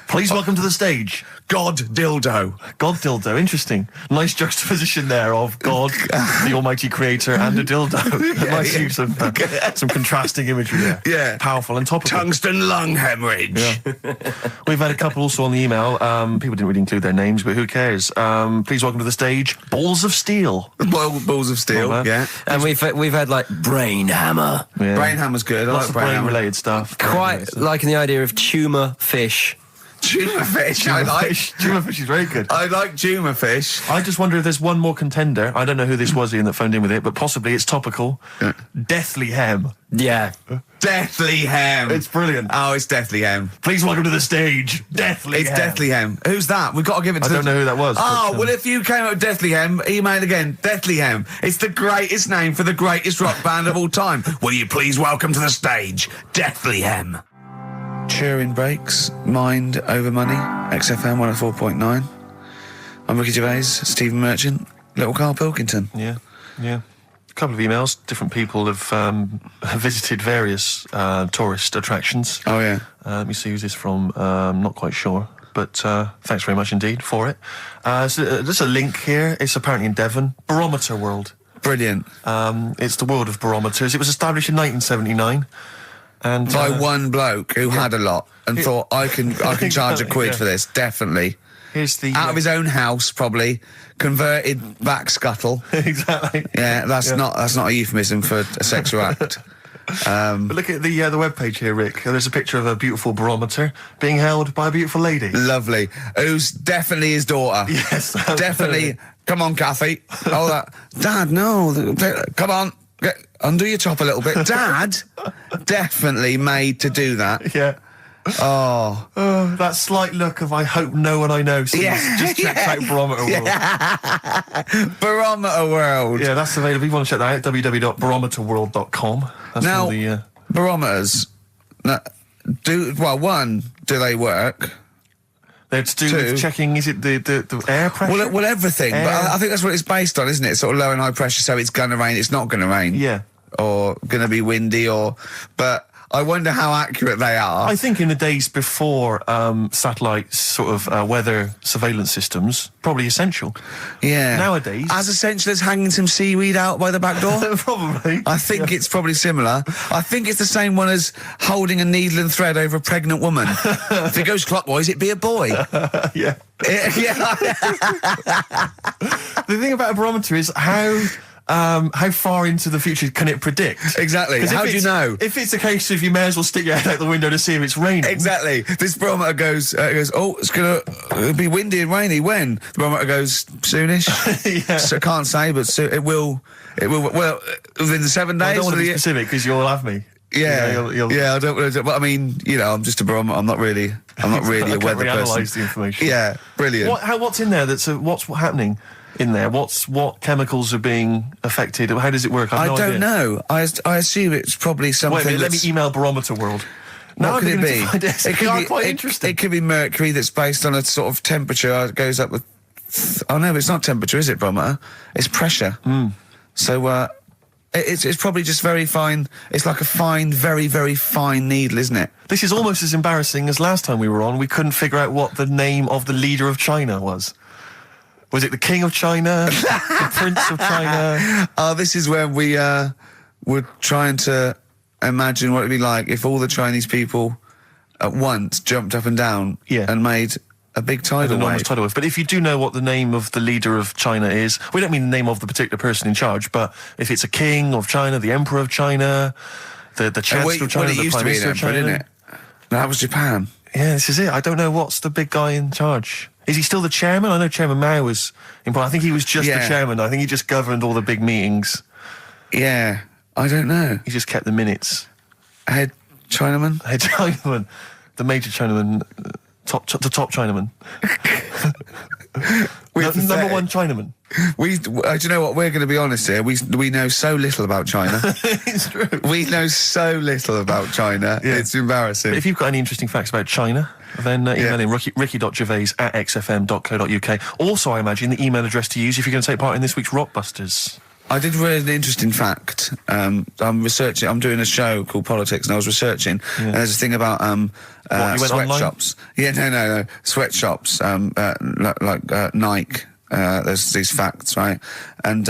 Please welcome to the stage. God dildo. God dildo, interesting. Nice juxtaposition there of God, the almighty creator, and a dildo. Nice use of some contrasting imagery there. Yeah. Powerful and topical. Tungsten lung hemorrhage. Yeah. We've had a couple also on the email. People didn't really include their names, but who cares? Please welcome to the stage, Balls of Steel. Balls of Steel, yeah. And we've had like Brain Hammer. Yeah. Brain Hammer's good. I Lots like of Brain Hammer. brain-related stuff. Quite liking the idea of tumour fish. Tuna fish, I like. Tuna fish is very good. I like tuna fish. I just wonder if there's one more contender. I don't know who this was, Ian, that phoned in with it, but possibly it's topical. Deathly Hem. Yeah. Deathly Hem. It's brilliant. Oh, it's Deathly Hem. Please welcome to the stage, Deathly It's Hem. Deathly Hem. Who's that? We've got to give it to I don't know who that was. Oh, but, well, if you came up with Deathly Hem, email again. Deathly Hem. It's the greatest name for the greatest rock band of all time. Will you please welcome to the stage, Deathly Hem. Turing Breaks, Mind Over Money, XFM 104.9. I'm Ricky Gervais, Stephen Merchant, little Karl Pilkington. Yeah. A couple of emails. Different people have visited various tourist attractions. Oh, yeah. Let me see who's this from. Not quite sure. But thanks very much indeed for it. So, there's a link here. It's apparently in Devon. Barometer World. Brilliant. It's the world of barometers. It was established in 1979. And by one bloke who had a lot and thought, I can charge a quid yeah. for this, definitely. Here's the out of his own house, probably converted back scuttle. exactly. Yeah, that's not a euphemism for a sexual act. But look at the webpage here, Rick. There's a picture of a beautiful barometer being held by a beautiful lady. Lovely. Who's definitely his daughter. Yes, Definitely. Come on, Kathy. Oh, that. Dad, no. Come on. Undo your top a little bit. Dad, definitely made to do that. Yeah. Oh. That slight look of I hope no one I know sees. Yeah, Just check out Barometer World. Barometer World. Yeah, that's available. If you want to check that out, www.barometerworld.com. That's Now, all the... barometers, one, do they work? They're to do with checking, is it the air pressure? Well, everything. But I think that's what it's based on, isn't it? Sort of low and high pressure, so it's going to rain, it's not going to rain. Yeah. Or going to be windy, but I wonder how accurate they are. I think in the days before satellite sort of weather surveillance systems, probably essential. Yeah. Nowadays... As essential as hanging some seaweed out by the back door? Probably. I think it's probably similar. I think it's the same one as holding a needle and thread over a pregnant woman. If it goes clockwise, it'd be a boy. Yeah. Yeah. The thing about a barometer is how far into the future can it predict? Exactly. 'Cause How do you know? If it's a case of you may as well stick your head out the window to see if it's raining. Exactly. This barometer goes, oh, it's going to be windy and rainy. When? The barometer goes, soonish. Yeah. So I can't say, but it will, well, within the 7 days. I don't want to be of the- specific because you'll have me. Yeah, You'll yeah. I don't. But I mean, I'm just a barometer. I'm not really a weather person. Analyse the information. Yeah, brilliant. What's in there? What's happening in there? What chemicals are being affected? How does it work? I no don't idea. know. I assume it's probably something. Wait a minute, let me that's- email Barometer World. What could it be? It could be quite interesting. It could be mercury that's based on a sort of temperature. It goes up with. Oh no, it's not temperature, is it, barometer? It's pressure. So it's probably just very fine. It's like a fine, very, very fine needle, isn't it? This is almost as embarrassing as last time we were on. We couldn't figure out what the name of the leader of China was. Was it the King of China? The Prince of China? Oh, this is where we were trying to imagine what it'd be like if all the Chinese people at once jumped up and down and made a big tidal enormous wave. tidal wave. But if you do know what the name of the leader of China is, we don't mean the name of the particular person in charge, but if it's a king of China, the emperor of China, the chancellor of China, it the used prime to be an minister of emperor, China. didn't it? No, that was Japan. Yeah, this is it. I don't know what's the big guy in charge. Is he still the chairman? I know Chairman Mao was important. I think he was just the chairman. I think he just governed all the big meetings. Yeah, I don't know. He just kept the minutes. Head Chinaman? Head Chinaman. The major Chinaman. The top Chinaman. Number one Chinaman. Do you know what? We're going to be honest here. We know so little about China. It's true. We know so little about China. Yeah. It's embarrassing. But if you've got any interesting facts about China, then email in ricky.gervais@xfm.co.uk. Also, I imagine the email address to use if you're going to take part in this week's Rockbusters. I did read an interesting fact. I'm researching. I'm doing a show called Politics, and I was researching. And there's a thing about you went online? sweatshops. Yeah, no, sweatshops. Like Nike. There's these facts, right? And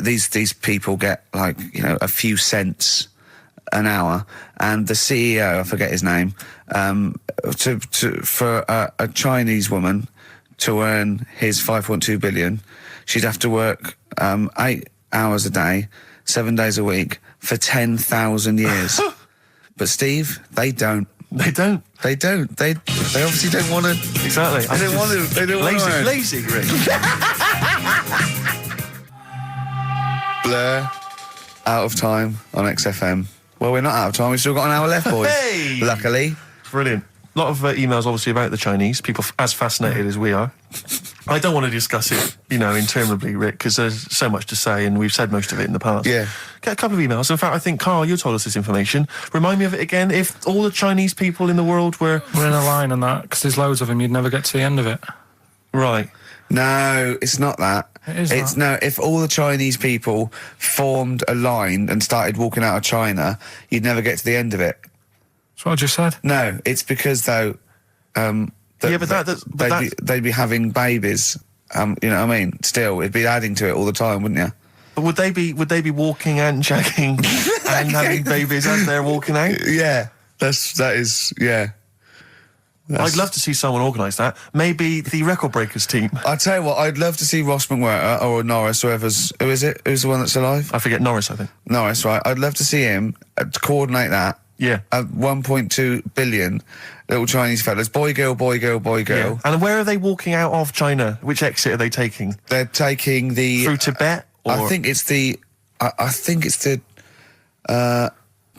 these people get a few cents an hour, and the CEO, I forget his name, for a Chinese woman to earn his 5.2 billion, she'd have to work 8 hours a day, 7 days a week for 10,000 years. But Steve, they don't. They don't. They don't. They obviously don't want to. Exactly. They don't want to. They don't want to. Lazy, Rick. Blur. Out of time on XFM. Well, we're not out of time. We've still got an hour left, boys. Hey! Luckily. Brilliant. A lot of emails, obviously, about the Chinese. People as fascinated as we are. I don't want to discuss it, interminably, Rick, because there's so much to say, and we've said most of it in the past. Yeah. Get a couple of emails. In fact, I think, Carl, you told us this information. Remind me of it again. If all the Chinese people in the world were... We're in a line on that, because there's loads of them, you'd never get to the end of it. Right. No, it's not that. It's no. If all the Chinese people formed a line and started walking out of China, you'd never get to the end of it. That's what I just said. No, it's because though. They'd be having babies. You know what I mean? Still, it'd be adding to it all the time, wouldn't you? But would they be walking and shagging and having babies as they're walking out? Yeah, that is. Yeah. I'd love to see someone organise that. Maybe the Record Breakers team. I tell you what, I'd love to see Ross McWhirter or Norris, who is it? Who's the one that's alive? I forget Norris, I think. Norris, right? I'd love to see him to coordinate that. Yeah. 1.2 billion little Chinese fellas. Boy, girl, boy, girl, boy, girl. Yeah. And where are they walking out of China? Which exit are they taking? They're taking the... Through Tibet? Or? I think it's the... I think it's the...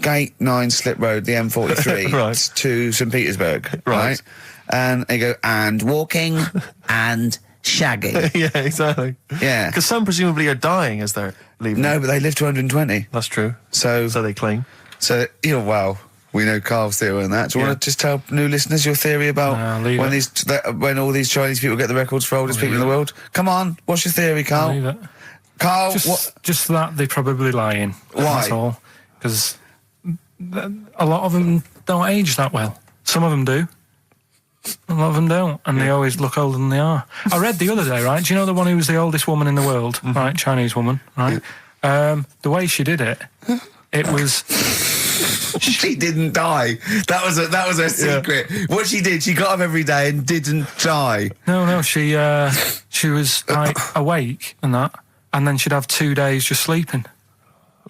Gate 9 Slip Road, the M43, Right. to St. Petersburg, Right. And they go, and walking, and shagging. Yeah, exactly. Yeah. Because some presumably are dying as they're leaving. No, but they live to 120. That's true. So they claim. So, well, we know Carl's theory on that. Do you want to just tell new listeners your theory about when all these Chinese people get the records for oldest people in the world? Come on, what's your theory, Carl? Leave it. Carl, just that they're probably lying. Why? That's all. Because a lot of them don't age that well. Some of them do. A lot of them don't, and they always look older than they are. I read the other day, right? Do you know the one who was the oldest woman in the world, right? Chinese woman, right? The way she did it, it was... She didn't die. That was her secret. Yeah. What she did, she got up every day and didn't die. No, she was like awake and that, and then she'd have 2 days just sleeping.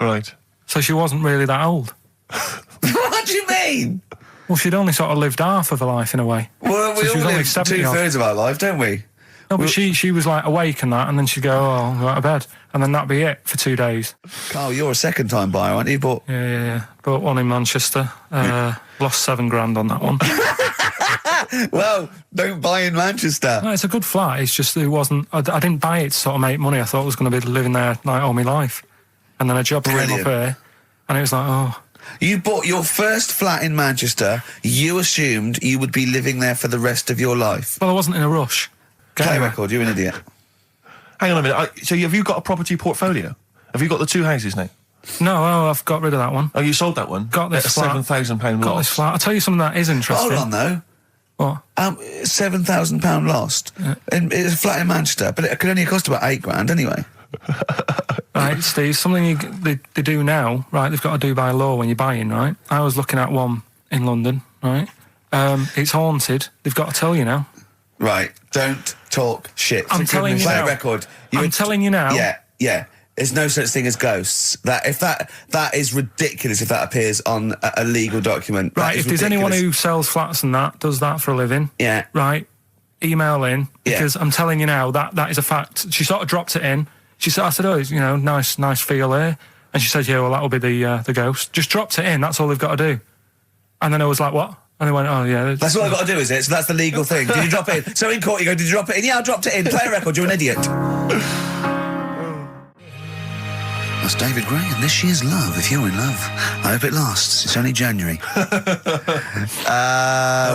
Right. So she wasn't really that old. What do you mean? Well, she'd only sort of lived half of her life in a way. Well, we so all live 2/3 of our life, don't we? No, but she was like awake and that, and then she'd go, I'll go to bed, and then that'd be it for 2 days. Carl, you're a second-time buyer, aren't you? Yeah. Bought one in Manchester. Lost $7,000 on that one. Well, don't buy in Manchester. No, it's a good flat. It's just it wasn't. I didn't buy it to sort of make money. I thought I was going to be living there like all my life, and then a job came up here, and it was like, oh. You bought your first flat in Manchester. You assumed you would be living there for the rest of your life. Well, I wasn't in a rush. Play record. You're an idiot. Hang on a minute. So have you got a property portfolio? Have you got the two houses now? No, I've got rid of that one. Oh, you sold that one? Got this at flat. £7,000 loss. Got this flat. I'll tell you something that is interesting. Hold on, though. What? £7,000 lost. Yeah. It's a flat in Manchester, but it could only cost about £8,000 anyway. Right, Steve, something they do now, right, they've got to do by law when you're buying, right? I was looking at one in London, right? It's haunted. They've got to tell you now. Right, don't talk shit. I'm telling you now. Play a record. I'm telling you now. Yeah. There's no such thing as ghosts. That is ridiculous if that appears on a legal document. Right, if there's anyone who sells flats and that, does that for a living. Yeah. Right, email in, because I'm telling you now, that is a fact. She sort of dropped it in. I said, oh, nice feel here. And she said, yeah, well, that'll be the ghost. Just dropped it in, that's all they've got to do. And then I was like, what? And they went, oh, yeah. That's all I've got to do, is it? So that's the legal thing. Did you drop it in? So in court you go, did you drop it in? Yeah, I dropped it in. Play a record, you're an idiot. That's David Gray, and this year's Love, if you're in love. I hope it lasts. It's only January.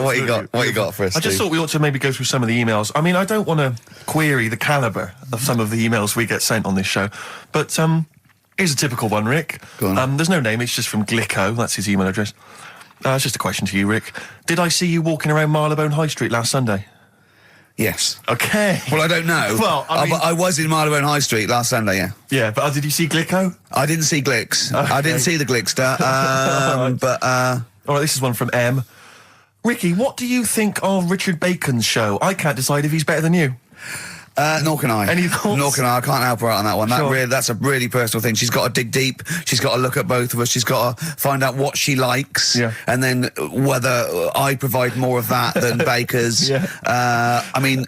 What you got for us, I just Steve? thought we ought to maybe go through some of the emails. I mean, I don't want to query the calibre of some of the emails we get sent on this show, but here's a typical one, Rick. Go on. There's no name, it's just from Glicko, that's his email address. It's just a question to you, Rick. Did I see you walking around Marylebone High Street last Sunday? Yes. Okay. Well, I don't know. Well, I mean- I was in Marylebone High Street last Sunday, yeah. Yeah, but did you see Glicko? I didn't see Glicks. Okay. I didn't see the Glickster. But All right, this is one from M. Ricky, what do you think of Richard Bacon's show? I can't decide if he's better than you. nor can I. Any thoughts? Nor can I. I can't help her out on that one. Sure. That's a really personal thing. She's got to dig deep. She's got to look at both of us. She's got to find out what she likes, and then whether I provide more of that than Baker's. I mean,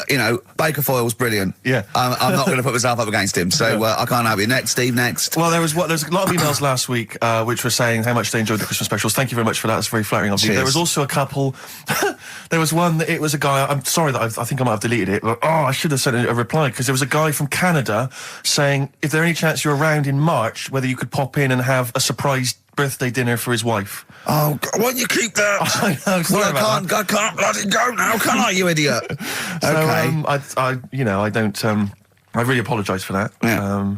you know, Baker Foyle's brilliant. I'm not going to put myself up against him, so I can't help you. Next, Steve, next. Well, there's a lot of emails last week which were saying how much they enjoyed the Christmas specials. Thank you very much for that. That's very flattering of you. There was also a couple. There was one that it was a guy. I'm sorry that I think I might have deleted it. But, I should have sent a reply, because there was a guy from Canada saying if there any chance you're around in March, whether you could pop in and have a surprise birthday dinner for his wife. Oh, why don't you keep that? I know. Sorry I can't let it go now, can I, you idiot? So, okay. I really apologise for that. Yeah.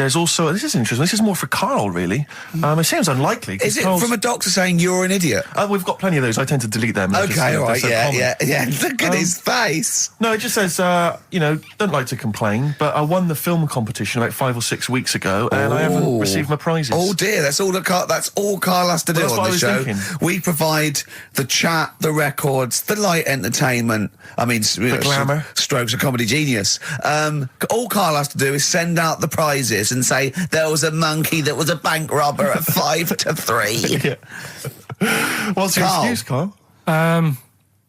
there's also, this is interesting, this is more for Karl, really. It seems unlikely. Is it from a doctor saying you're an idiot? We've got plenty of those. I tend to delete them. Okay, all right, yeah. Look at his face. No, it just says, don't like to complain, but I won the film competition about 5 or 6 weeks ago, and I haven't received my prizes. Oh dear, that's all Karl has to do Well, that's on what I the was show. thinking. We provide the chat, the records, the light entertainment. I mean, the glamour. Strokes of comedy genius. All Karl has to do is send out the prizes and say there was a monkey that was a bank robber at 5 to 3. What's your Karl. excuse, Karl?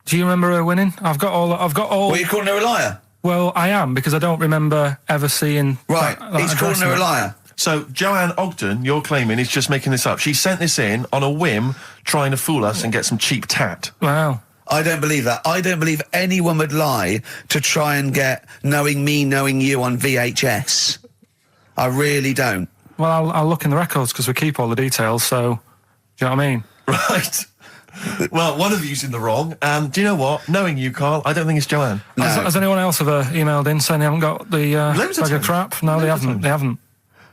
Do you remember her winning? I've got all. Well, you calling her a liar? Well, I am, because I don't remember ever seeing. Right, he's calling her a liar. So, Joanne Ogden, you're claiming, is just making this up. She sent this in on a whim, trying to fool us and get some cheap tat. Wow. I don't believe that. I don't believe anyone would lie to try and get knowing me, knowing you on VHS. I really don't. Well, I'll look in the records because we keep all the details, so... Do you know what I mean? Right. Well, one of you's in the wrong, and do you know what? Knowing you, Karl, I don't think it's Joanne. No. Has anyone else ever emailed in saying they haven't got the Loads of bag of times. crap? No, they Loads of haven't. times. They haven't.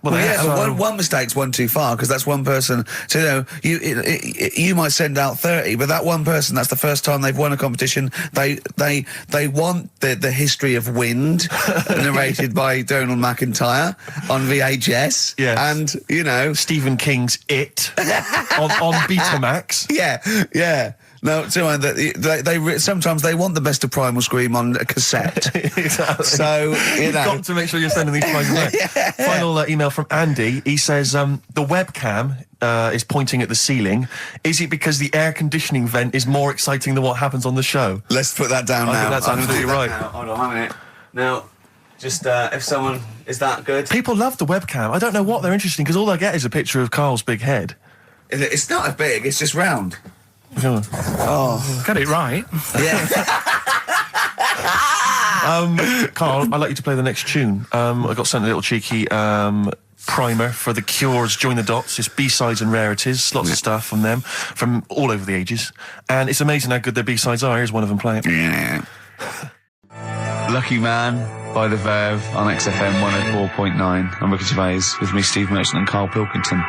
Well, Yeah, so- one mistake's one too far, because that's one person. So you might send out 30, but that one person, that's the first time they've won a competition. They want the history of Wind narrated by Donald McIntyre on VHS. Yes. And Stephen King's It on Betamax. yeah. No, they sometimes they want the best of Primal Scream on a cassette. Exactly. So You've got to make sure you're sending these prizes out. Final email from Andy. He says the webcam is pointing at the ceiling. Is it because the air conditioning vent is more exciting than what happens on the show? Let's put that down I now. think that's I'm gonna absolutely do that right. now. Hold on a minute. Now, just if someone is that good. People love the webcam. I don't know what they're interested in, because all I get is a picture of Karl's big head. It's not as big. It's just round. Oh. Get it right. Yeah. Karl, I'd like you to play the next tune. I got sent a little cheeky primer for The Cure's Join the Dots. It's B-sides and rarities, lots of stuff from them, from all over the ages. And it's amazing how good their B-sides are. Here's one of them playing. Yeah. Lucky Man by The Verve on XFM 104.9. I'm Ricky Gervais, with me Steve Merchant and Karl Pilkington.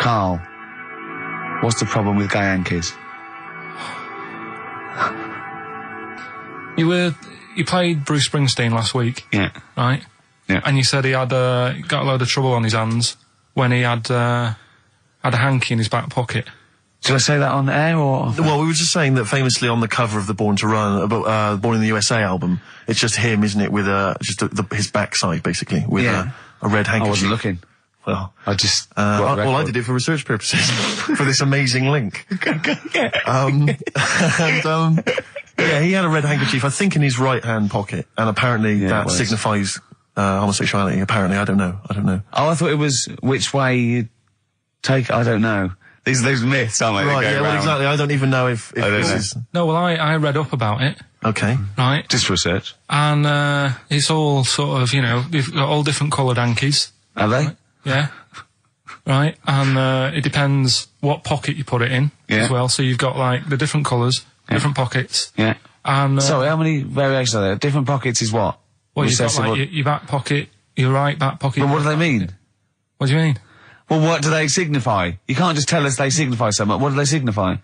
Karl, what's the problem with gay Yankees? You played Bruce Springsteen last week. Yeah. Right? Yeah. And you said he had got a load of trouble on his hands when he had a hanky in his back pocket. Did I say that on air or? Well, we were just saying that famously on the cover of the Born to Run, Born in the USA album, it's just him, isn't it, with his backside, basically, with a red handkerchief. I wasn't looking. Well, I just. I did it for research purposes, for this amazing link. Yeah, he had a red handkerchief, I think, in his right hand pocket, and apparently that signifies homosexuality. Apparently, I don't know. Oh, I thought it was which way you take. I don't know. These myths, aren't they? Right, that go yeah, well, around. exactly. I don't even know if I don't this know. is... No, well, I read up about it. Okay. Right? Just research. And it's all sort of, they've got all different coloured hankies. Are they? Right? Yeah. Right? And it depends what pocket you put it in as well. So you've got, like, the different colours, different pockets. Yeah. And Sorry, how many variations are there? Different pockets is what? well, you've got, Recessive like, your back pocket, your right back pocket. But what do they mean? What do you mean? Well, what do they signify? You can't just tell us they signify so much. What do they signify?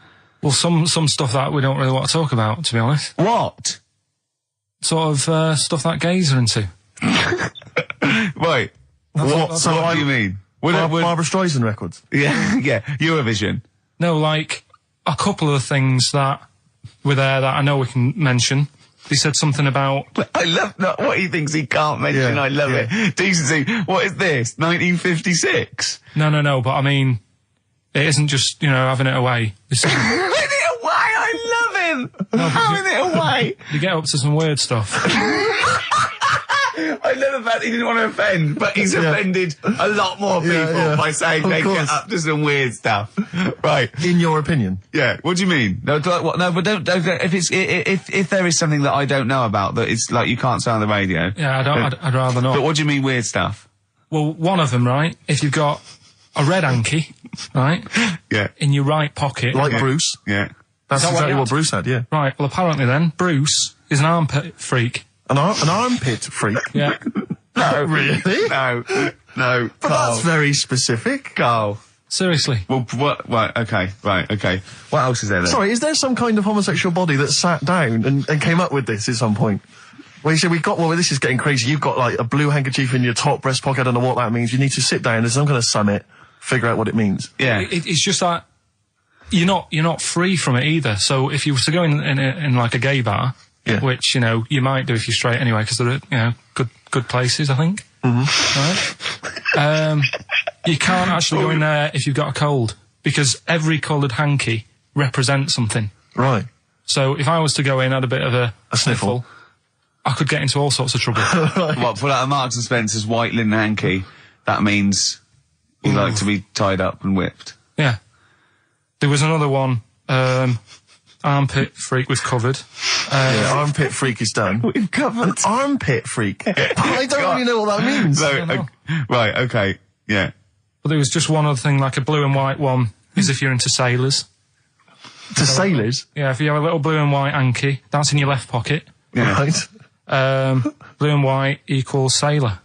Well, some stuff that we don't really want to talk about, to be honest. What? Sort of stuff that gays are into. Wait. What do you mean? Barbara Streisand records. Yeah, Eurovision. No, like, a couple of things that were there that I know we can mention. They said something about... I love what he thinks he can't mention. Yeah, I love it. Decency. What is this? 1956? No, but I mean, it isn't just, having it away. This is, Having it away! I love him! Having it away! you get up to some weird stuff. I love the fact he didn't want to offend, but he's offended a lot more people by saying Of they course. get up to some weird stuff. Right. In your opinion. Yeah. What do you mean? No, but don't. If there is something that I don't know about that it's like you can't say on the radio. Yeah, I'd rather not. But what do you mean weird stuff? Well, one of them, right, if you've got a red hanky, right, Yeah. in your right pocket. Like Bruce. Yeah. That's that what exactly you what had? Bruce had, yeah. Right, well, apparently then, Bruce is an armpit freak. An armpit freak. Yeah. No. Really? No. No, But that's very specific. Carl. Seriously. Well, what? Right, okay. What else is there then? Sorry, is there some kind of homosexual body that sat down and came up with this at some point? Well, you said this is getting crazy. You've got like a blue handkerchief in your top breast pocket. I don't know what that means. You need to sit down. There's some kind of summit, figure out what it means. Yeah. It's just that you're not free from it either. So if you were to go in like a gay bar, which, you know, you might do if you're straight anyway, because they're, you know, good places, I think. Mm-hmm. Right? You can't actually go in there if you've got a cold, because every coloured hanky represents something. Right. So if I was to go in, had a bit of a sniffle, I could get into all sorts of trouble. Right. What, pull out a Marks and Spencer's white linen hanky, that means you like to be tied up and whipped. Yeah. There was another one, armpit freak was covered. Armpit freak is done. We've covered. An armpit freak? I don't really know what that means. No, right, okay, yeah. But there was just one other thing, like a blue and white one, is if you're into sailors. To sailors? Yeah, if you have a little blue and white hanky, that's in your left pocket. Yeah. Right. Blue and white equals sailor.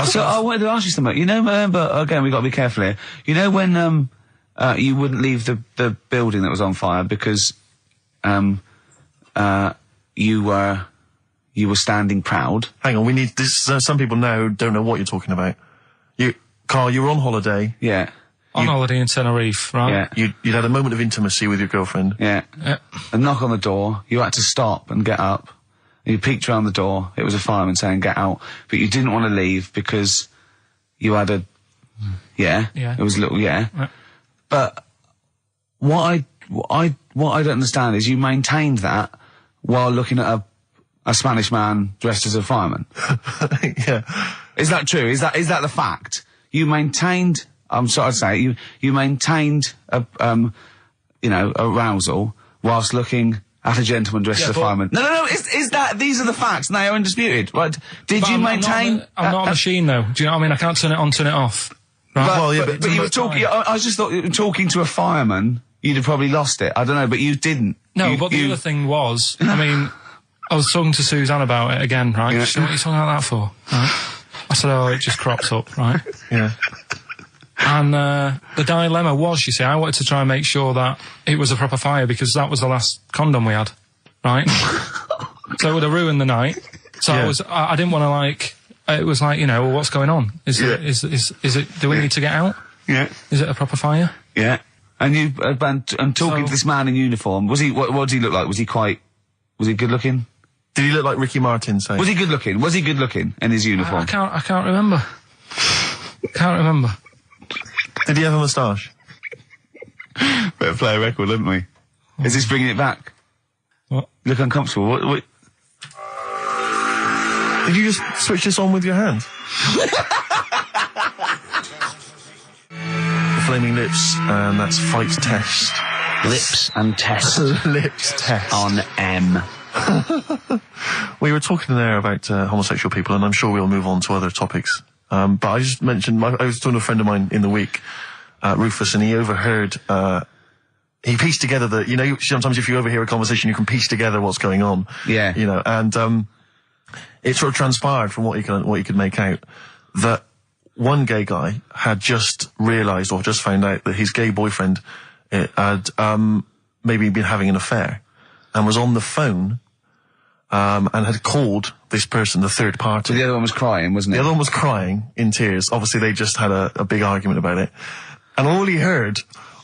So I wanted to ask you something. You know, but again, we've got to be careful here. You know when you wouldn't leave the building that was on fire because you were standing proud. Hang on, we need this. Some people now don't know what you're talking about. Carl, you were on holiday. Yeah. On holiday in Tenerife, right? Yeah. You'd had a moment of intimacy with your girlfriend. Yeah. A knock on the door. You had to stop and get up. And you peeked around the door. It was a fireman saying, "Get out." But you didn't want to leave because you had a... Yeah. It was a little... Yeah. But what I don't understand is you maintained that while looking at a Spanish man dressed as a fireman. Yeah. Is that true? Is that the fact? You maintained... I'm sorry to say, you maintained arousal whilst looking at a gentleman dressed as a fireman. No, these are the facts and they are undisputed, right? Did you maintain... I'm not a machine though, do you know what I mean? I can't turn it on, turn it off. Right? But you were talking... I just thought, talking to a fireman, you'd have probably lost it. I don't know, but you didn't. No, but the other thing was, I mean, I was talking to Suzanne about it again, right? Yeah. She said, what are you talking about that for? Right? I said, oh, it just crops up, right? Yeah. And the dilemma was, you see, I wanted to try and make sure that it was a proper fire because that was the last condom we had, right? So it would have ruined the night. So I didn't want to it was like, you know, well, what's going on? Is it, do we need to get out? Yeah. Is it a proper fire? Yeah. And you, and talking to this man in uniform, was he, what did he look like? Was he good looking? Did he look like Ricky Martin, say? Was he good looking? Was he good looking in his uniform? I can't remember. Can't remember. Did he have a moustache? Better play a record, haven't we? Is this bringing it back? What? You look uncomfortable. What? Did you just switch this on with your hand? The Flaming Lips, and that's Fight Test. Lips and test. Lips Test. On M. We were talking there about homosexual people, and I'm sure we'll move on to other topics. But I just mentioned, I was talking to a friend of mine in the week, Rufus, and he overheard, he pieced together you know, sometimes if you overhear a conversation, you can piece together what's going on. Yeah. You know, and, it sort of transpired from what he could make out that one gay guy had just realised or just found out that his gay boyfriend had, maybe been having an affair and was on the phone, and had called this person, the third party. So the other one was crying, wasn't it? The other one was crying in tears. Obviously, they just had a big argument about it. And all he heard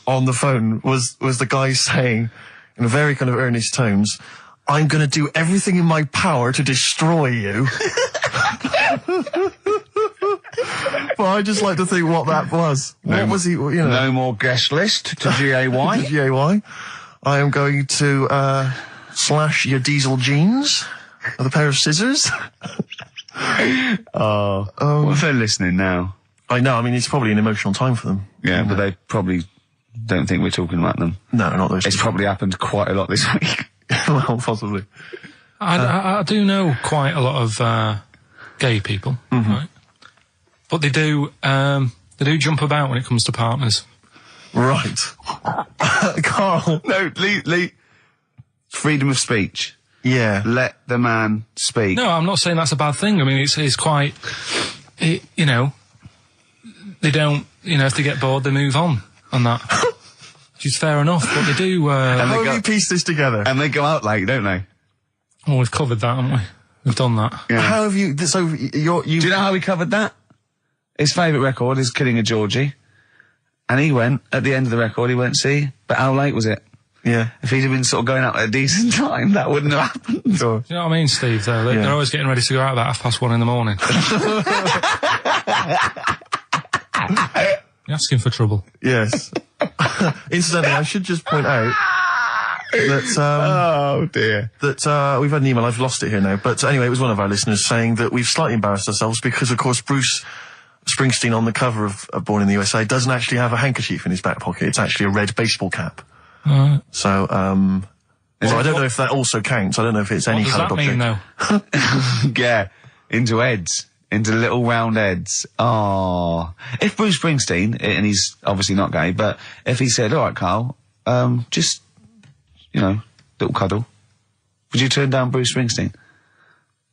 on the phone was the guy saying, in very kind of earnest tones, "I'm going to do everything in my power to destroy you." Well, I just like to think what that was. What was he, you know? No more guest list to GAY. To GAY. I am going to, slash your diesel jeans with a pair of scissors. What if they're listening now? I know, I mean, it's probably an emotional time for them. Yeah, but they probably don't think we're talking about them. No, not those. It's probably happened quite a lot this week. Well, possibly. I do know quite a lot of gay people, right? But they do jump about when it comes to partners. Right. Carl. No, Lee. Freedom of speech. Yeah. Let the man speak. No, I'm not saying that's a bad thing. I mean, it's quite, you know, they don't, if they get bored, they move on that. Which is fair enough, but they do... How have you pieced this together? And they go out late, don't they? Well, we've covered that, haven't we? We've done that. Yeah. How have you... So, you... Do you know how we covered that? His favourite record is Killing a Georgie. And he went, at the end of the record, he went, see, but how late was it? Yeah. If he'd have been sort of going out at a decent time, that wouldn't have happened. Do you know what I mean, Steve, though? They're always getting ready to go out about 1:30 in the morning. You're asking for trouble. Yes. Incidentally, I should just point out that, oh dear. That, we've had an email, I've lost it here now, but anyway, it was one of our listeners saying that we've slightly embarrassed ourselves because, of course, Bruce Springsteen on the cover of Born in the USA doesn't actually have a handkerchief in his back pocket. It's actually a red baseball cap. So, well, I don't know if that also counts. I don't know if it's any kind of object. What does that mean, though? Yeah, into heads. Into little round heads. Oh. If Bruce Springsteen, and he's obviously not gay, but if he said, all right, Carl, just, little cuddle, would you turn down Bruce Springsteen?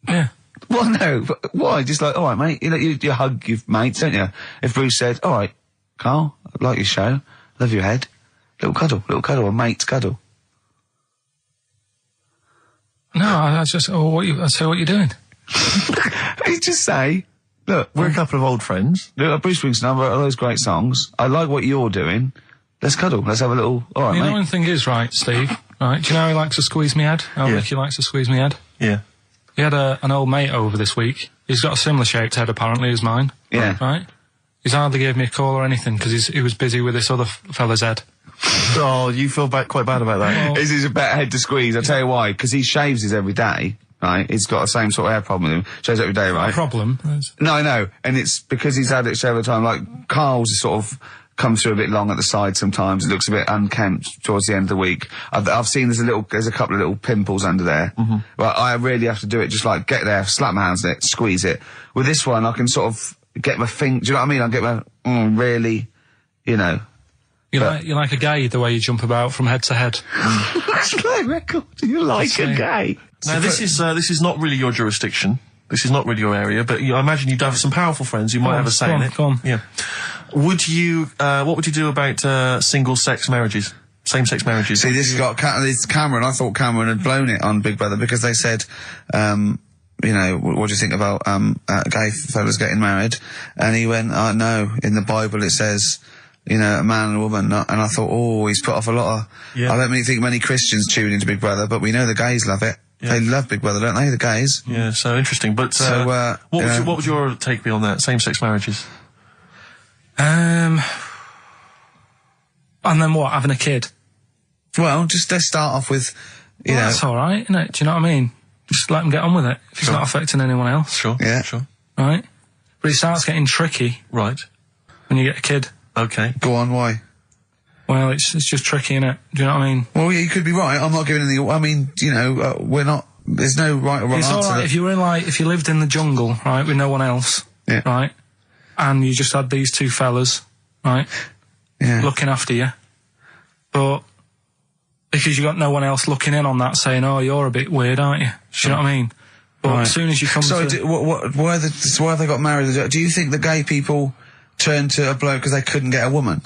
Yeah. Well, no. Why? Just like, all right, mate. You hug your mates, don't you? If Bruce said, all right, Carl, I like your show, love your head, little cuddle, a mate's cuddle. No, I just, I'd say what you're doing. You just say, look, we're a couple of old friends. Look, Bruce Springsteen, I've wrote all those great songs. I like what you're doing. Let's cuddle. Let's have a little, all right, mate. You know one thing is, right, Steve, right? Do you know how he likes to squeeze me head? How Ricky likes to squeeze me head? Yeah. He had an old mate over this week. He's got a similar shaped head, apparently, as mine. Yeah. Right? He's hardly gave me a call or anything, because he was busy with this other fella's head. Oh, you feel quite bad about that. Well, This is a better head to squeeze. I'll tell you why. Because he shaves his every day, right? He's got the same sort of hair problem with him. Shaves every day, right? Problem. No, I know. And it's because he's had it shaved all the time. Like, Carl's is sort of comes through a bit long at the side sometimes. It looks a bit unkempt towards the end of the week. I've seen there's a couple of little pimples under there. But I really have to do it, just like get there, slap my hands on it, squeeze it. With this one, I can sort of get my finger, do you know what I mean? I get my, really, You're like a gay, the way you jump about from head to head. That's my record. You're like a gay. Now, this is not really your jurisdiction. This is not really your area, but I imagine you'd have some powerful friends who might have a say in it. Go on. Yeah. What would you do about single-sex marriages? Same-sex marriages? See, this has got this Cameron. I thought Cameron had blown it on Big Brother because they said, what do you think about gay fellas getting married? And he went, no, in the Bible it says, a man and a woman. And I thought, he's put off a lot of... Yeah. I don't think many Christians tune into Big Brother, but we know the gays love it. Yeah. They love Big Brother, don't they, the gays? Yeah, so interesting. But what would your take be on that, same-sex marriages? And then what, having a kid? Well, just let's start off with, That's all right, isn't it? Do you know what I mean? Just let them get on with it, if it's not affecting anyone else. Sure, yeah. Sure. Right? But it starts getting tricky. Right. When you get a kid. Okay. Go on, why? Well, it's just tricky, innit? Do you know what I mean? Well, yeah, you could be right. I'm not giving any... I mean, we're not... There's no right or wrong answer. It's all right if you were if you lived in the jungle, right, with no one else, right, and you just had these two fellas, right, looking after you, but because you got no one else looking in on that, saying, "Oh, you're a bit weird, aren't you?" Do you know what I mean? But as soon as you come why have they got married? Do you think the gay people turned to a bloke because they couldn't get a woman?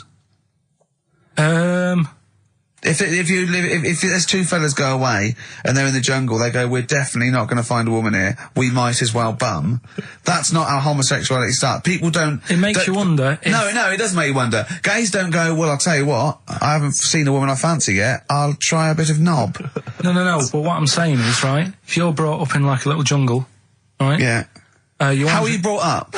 If there's two fellas go away and they're in the jungle, they go, we're definitely not going to find a woman here. We might as well bum. That's not how homosexuality starts. People don't... It makes you wonder. No, it does make you wonder. Gays don't go, well, I'll tell you what, I haven't seen a woman I fancy yet. I'll try a bit of knob. No. But what I'm saying is, right, if you're brought up in like a little jungle, right? Yeah. How are you brought up?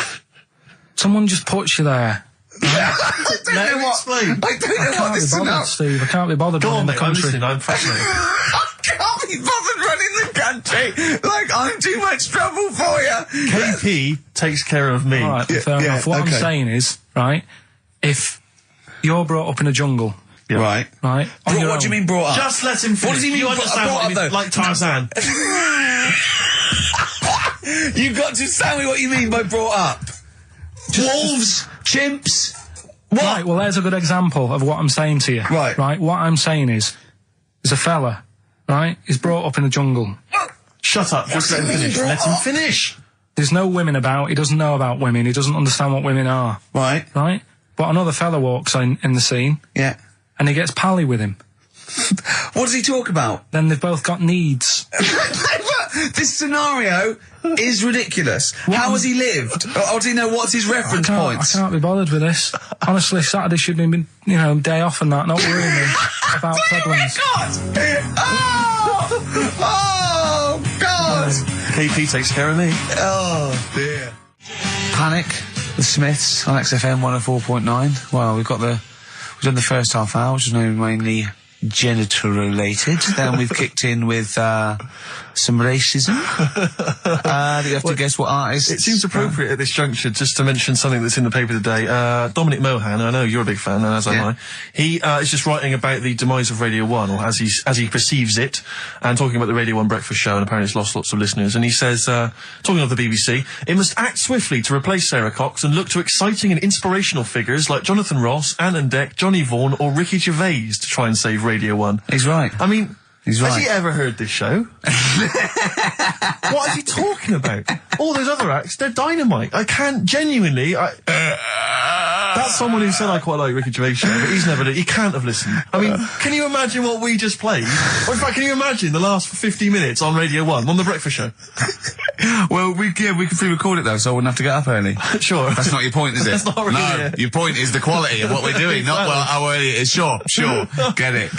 Someone just puts you there. I don't know what this is. Steve, I can't be bothered running the country. I'm fascinated. I can't be bothered running the country. Like, I'm too much trouble for you. KP takes care of me. All right, fair enough. What I'm saying is, right, if you're brought up in a jungle... Yeah. Right. What do you mean brought up? Just let him finish. What does he mean you understand brought what up, though? Like Tarzan. You've got to tell me what you mean by brought up. Wolves, chimps. What? Right, well, there's a good example of what I'm saying to you. Right. Right, what I'm saying is, there's a fella, right, he's brought up in the jungle. Shut up, just let him finish. Let him finish. There's no women about. He doesn't know about women. He doesn't understand what women are. Right. Right? But another fella walks in the scene. Yeah. And he gets pally with him. What does he talk about? Then they've both got needs. This scenario is ridiculous. How has he lived? Or does he know what's his reference points? I can't be bothered with this. Honestly, Saturday should have been, day off and that, not worrying me about problems. Oh, God! Oh, God! KP takes care of me. Oh, dear. Panic, the Smiths on XFM 104.9. Well, we've done the first half hour, which is mainly genital related. Then we've kicked in with some racism. You have to guess what artist. It seems appropriate at this juncture just to mention something that's in the paper today. Dominic Mohan, I know you're a big fan, and as am I. He is just writing about the demise of Radio 1, or as he perceives it, and talking about the Radio 1 breakfast show, and apparently it's lost lots of listeners. And he says, talking of the BBC, it must act swiftly to replace Sarah Cox and look to exciting and inspirational figures like Jonathan Ross, Anne and Dec, Johnny Vaughan, or Ricky Gervais to try and save Radio 1. He's right. I mean, he's right. Has he ever heard this show? What is he talking about? All those other acts, they're dynamite. I can't genuinely. That's someone who said I quite like Ricky Gervais show, but he can't have listened. I mean, can you imagine what we just played? Or in fact, can you imagine the last 50 minutes on Radio 1 on the breakfast show? Well, we can pre-record it though, so I wouldn't have to get up early. Sure. That's not your point, is it? That's not really No, your point is the quality of what we're doing, not how early it is. Sure. Get it.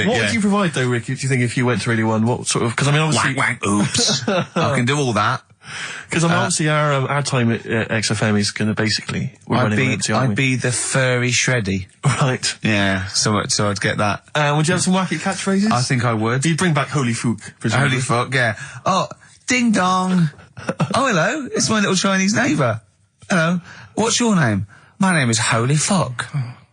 What would you provide though, Ricky, do you think, if you went to Radio 1? What sort of, because I mean, obviously... Wank, oops. I can do all that. Because I mean, obviously our time at XFM is going to basically... I'd be the furry shreddy. Right. Yeah, so I'd get that. Would you have some wacky catchphrases? I think I would. You'd bring back Holy Fook, presumably. Holy fuck, yeah. Oh, ding dong. Oh, hello, it's my little Chinese neighbour. Hello, what's your name? My name is Holy Fuck.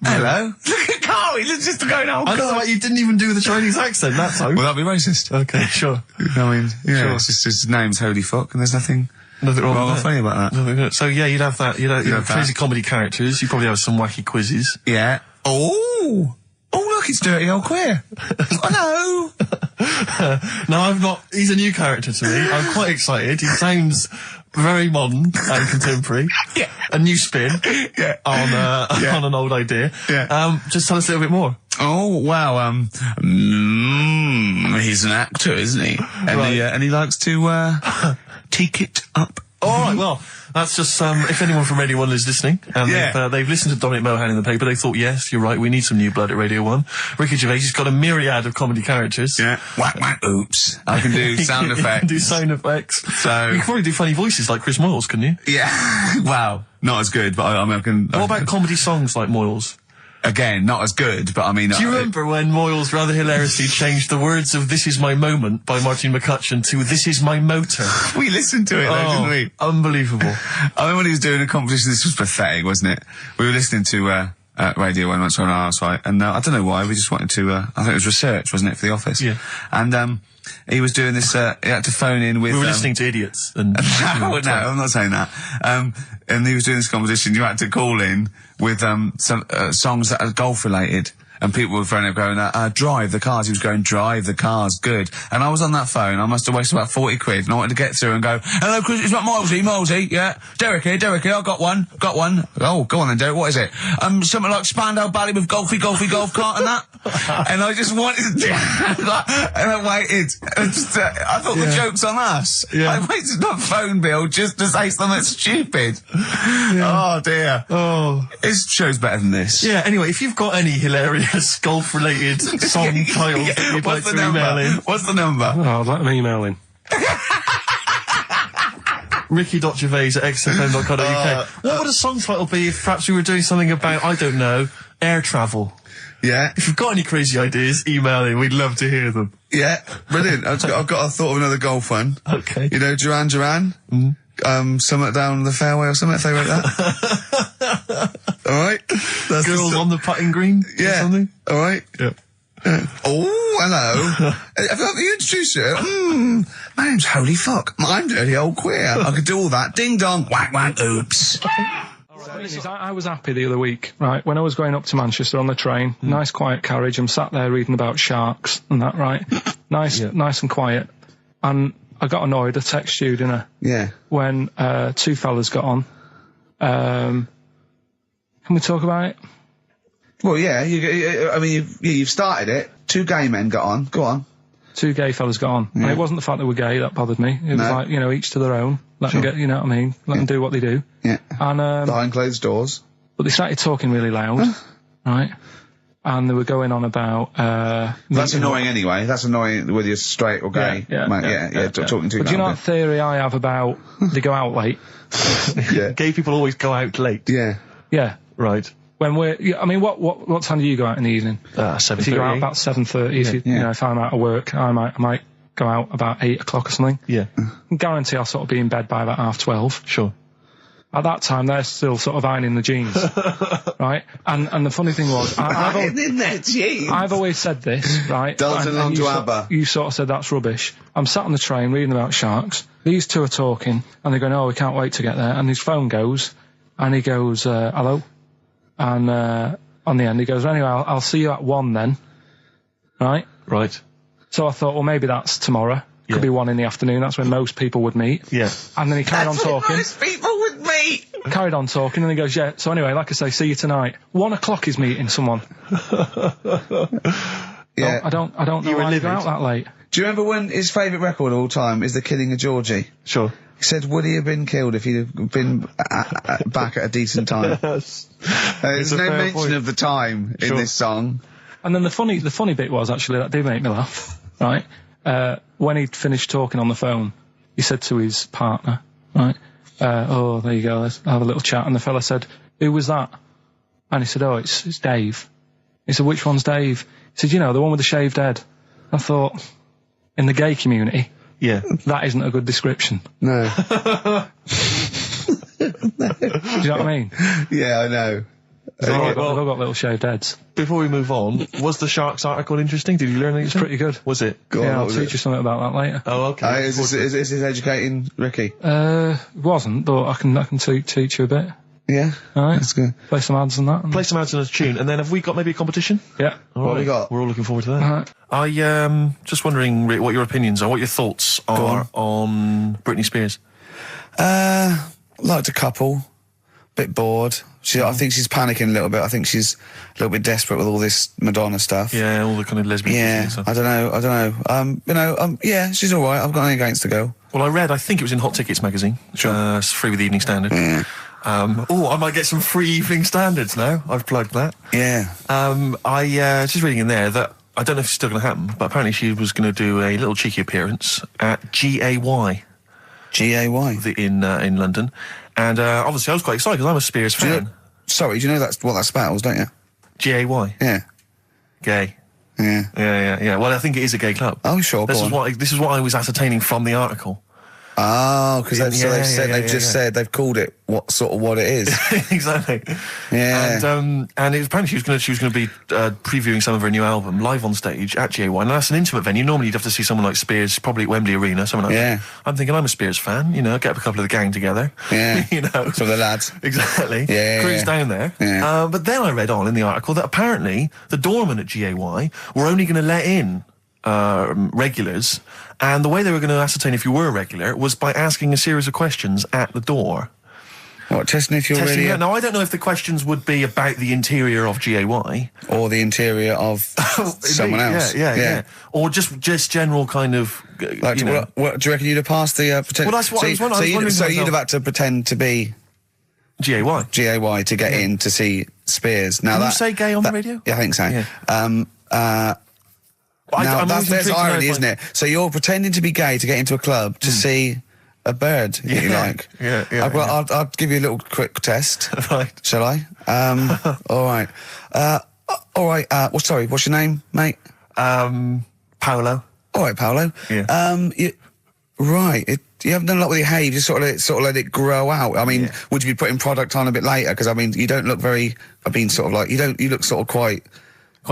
Hello. Look at Carl, he's just going, oh, I don't know why you didn't even do the Chinese accent that time. Well, that'd be racist. Okay, sure. I mean, yeah, Sure. it's just his name's Holy Fuck, and there's nothing wrong or with funny about that. So yeah, you'd have that. You'd have that. crazy comedy characters. You'd probably have some wacky quizzes. Yeah. Oh, look, it's Dirty Old Queer. Hello. No, I'm not. He's a new character to me. I'm quite excited. He sounds very modern and contemporary. Yeah. A new spin. Yeah. On an old idea. Yeah. Just tell us a little bit more. Oh, wow, he's an actor, isn't he? And, Right. and he likes to, take it up. Alright, well, that's just, if anyone from Radio 1 is listening, and they've listened to Dominic Mohan in the paper, they thought, yes, you're right, we need some new blood at Radio 1. Ricky Gervais has got a myriad of comedy characters. Yeah. Whack, oops. I can do sound You effects. can do sound effects. So- you can probably do funny voices like Chris Moyles, couldn't you? Yeah. Wow. Not as good, but I mean, I can... What about comedy songs like Moyles? Again, not as good, but I mean... Do you remember when Moyles rather hilariously changed the words of This Is My Moment by Martin McCutcheon to This Is My Motor? We listened to it though, didn't we? Unbelievable. I mean, when he was doing a competition, this was pathetic, wasn't it? We were listening to Radio 1 once on our house, right? And I don't know why, we just wanted to... I think it was research, wasn't it, for the office? Yeah. And he was doing this... he had to phone in with... We were listening to Idiots. And No, I'm not saying that. And he was doing this competition. You had to call in with some songs that are golf related. And people were phoning up going, drive the cars. He was going, drive the cars, good. And I was on that phone. I must have wasted about 40 quid. And I wanted to get through and go, hello, Chris, it's not Milesy, yeah. Derek here, I got one. Oh, go on then, Derek, what is it? Something like Spandau Ballet with golf cart and that. And I just wanted to and I waited. And just, I thought the joke's on us. Yeah. I waited my phone bill just to say something stupid. Oh, dear. Oh. His show's better than this. Yeah, anyway, if you've got any hilarious golf-related song titles that you'd like to email in... What's the number? Oh, I'd like them email in. ricky.gervais@xfm.co.uk. What would a song title be if perhaps we were doing something about, I don't know, air travel? Yeah. If you've got any crazy ideas, email in. We'd love to hear them. Yeah. Brilliant. I've got a thought of another golf one. Okay. You know, Duran Duran? Something down the fairway or something, if they wrote that. Alright? Girls on the putting green? Yeah. Or something? Alright? Yeah. Oh, hello. Have you introduced you? My name's Holy Fuck. I'm Dirty Old Queer. I could do all that. Ding dong, whack, oops. I was happy the other week, right, when I was going up to Manchester on the train, nice quiet carriage, I'm sat there reading about sharks and that, right, nice and quiet, and I got annoyed. I texted you, didn't I? Yeah. When two fellas got on. Can we talk about it? Well, yeah. You've started it. Two gay men got on. Go on. Two gay fellas got on. And it wasn't the fact they were gay that bothered me. It was like, each to their own. Let them get, you know what I mean? Let them do what they do. Yeah. And behind closed doors. But they started talking really loud, right? And they were going on about. That's annoying anyway. That's annoying whether you're straight or gay. Talking to. But do you know what theory I have about they go out late? Yeah. Gay people always go out late. Yeah. Yeah. Right. When what time do you go out in the evening? 7:30. If you go out about 7:30, if I'm out of work, I might go out about 8 o'clock or something. Yeah. I guarantee I'll sort of be in bed by about 12:30. Sure. At that time, they're still sort of ironing the jeans, right? And the funny thing was, I've always said this, right? Dancing along to ABBA. You sort of said that's rubbish. I'm sat on the train reading about sharks. These two are talking, and they're going, "Oh, we can't wait to get there." And his phone goes, and he goes, "Hello," and on the end he goes, "Anyway, I'll see you at 1 then," right? Right. So I thought, well, maybe that's tomorrow. Could be 1 in the afternoon. That's when most people would meet. Yeah. And then he carried on talking. Most people would meet. Carried on talking, and he goes, "Yeah. So anyway, like I say, see you tonight. 1 o'clock is meeting someone." Yeah. I don't know why you go out that late. Do you remember when his favourite record of all time is The Killing of Georgie? Sure. He said, would he have been killed if he'd have been back at a decent time? Yes. There's no mention of the time in this song. And then the funny bit was, actually, that did make me laugh, right? When he'd finished talking on the phone, he said to his partner, right, "Oh, there you go, let's have a little chat." And the fella said, "Who was that?" And he said, "Oh, it's Dave." He said, "Which one's Dave?" He said, "The one with the shaved head." I thought, in the gay community, that isn't a good description. No. Do you know what I mean? Yeah, I know. They've all got little shaved heads. Before we move on, was the Sharks article interesting? Did you learn anything? It's pretty good. Was it? I'll teach you something about that later. Oh, okay. Is this educating Ricky? It wasn't, but I can teach you a bit. Yeah. All right. That's good. Play some ads and that. Play some ads and a tune, and then have we got maybe a competition? Yeah. All What right. have we got? We're all looking forward to that. All right. I just wondering, Rick, what your opinions are, what your thoughts are on Britney Spears. Liked a couple. Bit bored. I think she's panicking a little bit. I think she's a little bit desperate with all this Madonna stuff. Yeah, all the kind of lesbian Yeah, stuff. I don't know. Yeah, she's all right. I've got nothing against the girl. Well, I think it was in Hot Tickets magazine. Sure. It's free with the Evening Standard. Yeah. I might get some free Evening Standards now. I've plugged that. Yeah. I just reading in there that I don't know if it's still going to happen, but apparently she was going to do a little cheeky appearance at GAY. GAY. In London. And obviously I was quite excited because I'm a Spears fan. Do you know that's what that spells, don't you? GAY. Yeah. Gay. Yeah. Yeah. Well, I think it is a gay club. Oh, sure. This is what I was ascertaining from the article. Oh, because they've called it what it is. Exactly. Yeah. And it was apparently she was going to be previewing some of her new album live on stage at GAY. And that's an intimate venue. Normally you'd have to see someone like Spears, probably at Wembley Arena, someone like that. I'm thinking I'm a Spears fan. Get up a couple of the gang together. Yeah. Some of the lads. Exactly. Yeah. Cruise down there. Yeah. But then I read on in the article that apparently the doorman at GAY were only going to let in regulars, and the way they were going to ascertain if you were a regular was by asking a series of questions at the door. What, testing if you're really... Now, I don't know if the questions would be about the interior of GAY. Or the interior of someone else. Yeah. Or just general kind of... What do you reckon you'd have passed the... Well, that's what I was wondering. So you'd have had to pretend to be... GAY to get in to see Spears. Now Can you say gay on the radio? Yeah, I think so. Yeah. There's irony, isn't it? So you're pretending to be gay to get into a club to see a bird that you like. Yeah. I'll give you a little quick test. Right. Shall I? All right. What's your name, mate? Paolo. All right, Paolo. Yeah. You haven't done a lot with your hair. You just sort of let it grow out. I mean, would you be putting product on a bit later? Because I mean, you don't look very. You look sort of quite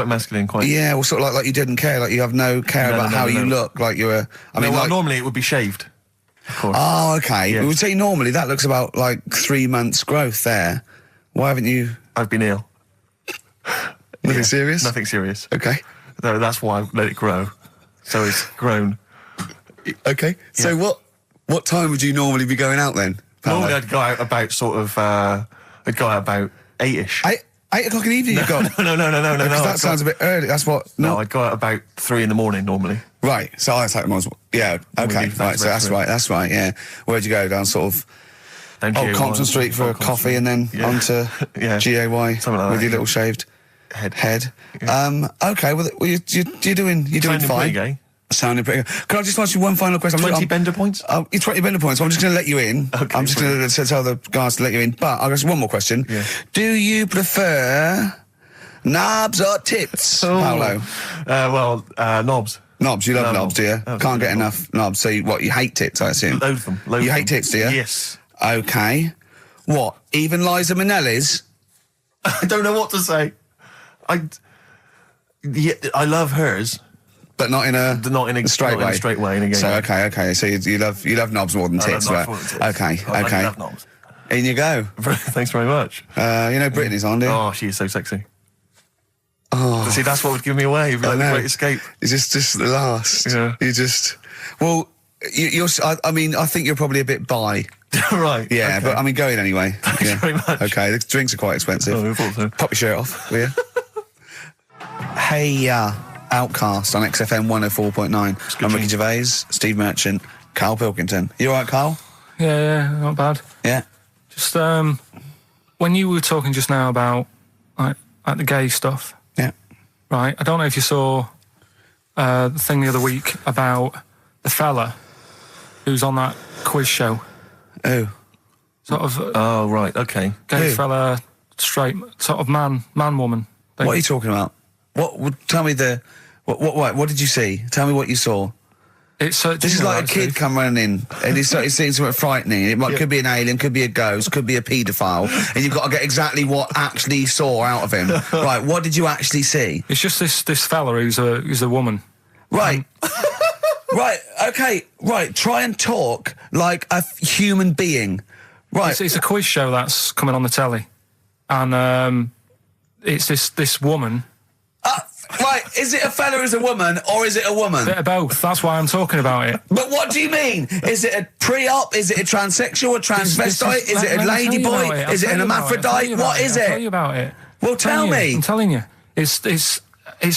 masculine, quite. Yeah, well, sort of like you didn't care. Like you have no care about how you look. Like you're. Normally it would be shaved. Of course. Oh, okay. Yeah. We would say normally that looks about like 3 months growth there. Why haven't you? I've been ill. Nothing serious? Nothing serious. Okay. No, that's why I let it grow. So it's grown. Okay. So what time would you normally be going out then? Paolo? Normally I'd go out about sort of, I'd go out about 8-ish. 8 o'clock in the evening you've got? No. Because that sounds a bit early. That's what... No, I'd go out about 3 in the morning normally. Right, so I take them on... Yeah, okay, right, so that's right, yeah. Where'd you go? Down sort of... Down GAY, Compton Street for a coffee and then onto GAY Something like that, with your little shaved head. Yeah. Okay, well, you're doing Sounding fine. pretty gay. Sounding pretty good. Can I just ask you one final question? 20 bender points? You're 20 bender points. I'm just going to let you in. Okay, I'm just going to tell the guys to let you in. But I've got one more question. Yeah. Do you prefer knobs or tits, Paolo? Knobs. Knobs. You love knobs, do you? Absolutely. Can't get enough knobs. So you hate tits, I assume? Load them. You hate tits, do you? Yes. Okay. What? Even Liza Minnelli's? I don't know what to say. I love hers. But not in a straight way. In a straight way. In a gay So way. okay. So you love knobs more than tits, I love right? knobs more than tits. Okay. I love knobs. In you go. Thanks very much. You know Brittany's on, do you? Oh, she is so sexy. Oh. See, that's what would give me away. It'd be like a great escape. It's just the last. Yeah. You just... Well, you're... I mean, I think you're probably a bit bi. Right. Yeah, okay. but I mean, go in anyway. Thanks very much. Okay, the drinks are quite expensive. Oh, I thought so. Pop your shirt off, will you? Hey, Outcast on XFM 104.9. I'm Ricky Gervais, Steve Merchant, Karl Pilkington. You all right, Karl? Yeah, not bad. Yeah. Just when you were talking just now about like the gay stuff, Yeah. right? I don't know if you saw the thing the other week about the fella who's on that quiz show. Oh. Sort of Oh, right. Okay. gay Who? fella, straight, sort of man, woman thing. What are you talking about? Tell me what did you see? Tell me what you saw. It's This is like a kid come running in and he's seeing something frightening. It could be an alien, could be a ghost, could be a paedophile, and you've got to get exactly what actually you saw out of him. Right, what did you actually see? It's just this fella who's a woman. Right. Right, okay, right, try and talk like a human being. Right. It's a quiz show that's coming on the telly, and it's this woman. Right, is it a fella who's a woman, or is it a woman? Bit of both. That's why I'm talking about it. But what do you mean? Is it a pre-op? Is it a transsexual, a transvestite? Is it a ladyboy? Is it an hermaphrodite? What is I'll tell it? you about it. Well, tell me. I'm telling you. It's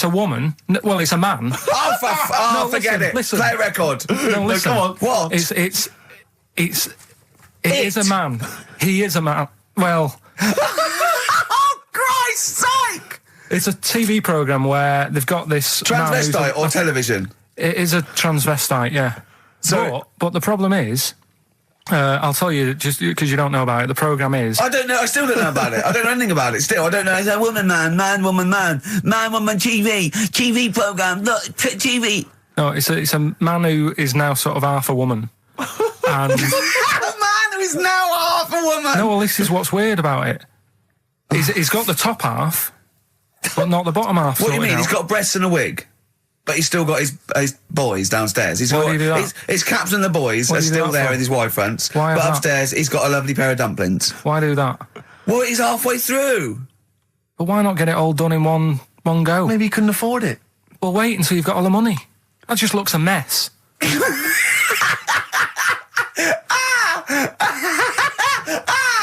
a woman. Well, it's a man. Oh, forget it. Listen. Play a record. No, listen. come on. What? It is a man. He is a man. Well, Oh, Christ's sake! it's a TV program where they've got this man who's Transvestite or television? It is a transvestite, yeah. So- but the problem is, I'll tell you just because you don't know about it. The program is I don't know. I still don't know about it. I don't know anything about it. Still, I don't know. It's a woman, man, woman, man, woman, TV program. Look, TV. no, it's a man who is now sort of half a woman. And A man who is now half a woman. no, well, this is what's weird about it. He's got the top half, but not the bottom half. What do you sorted mean? He's out. got breasts and a wig, but he's still got his boys downstairs. He's Why got do you do that? his caps and the boys What are do you do still that there for? in his wide fronts. Why but is that? upstairs, he's got a lovely pair of dumplings. Why do that? Well, he's halfway through. But why not get it all done in one go? Maybe he couldn't afford it. Well, wait until you've got all the money. That just looks a mess.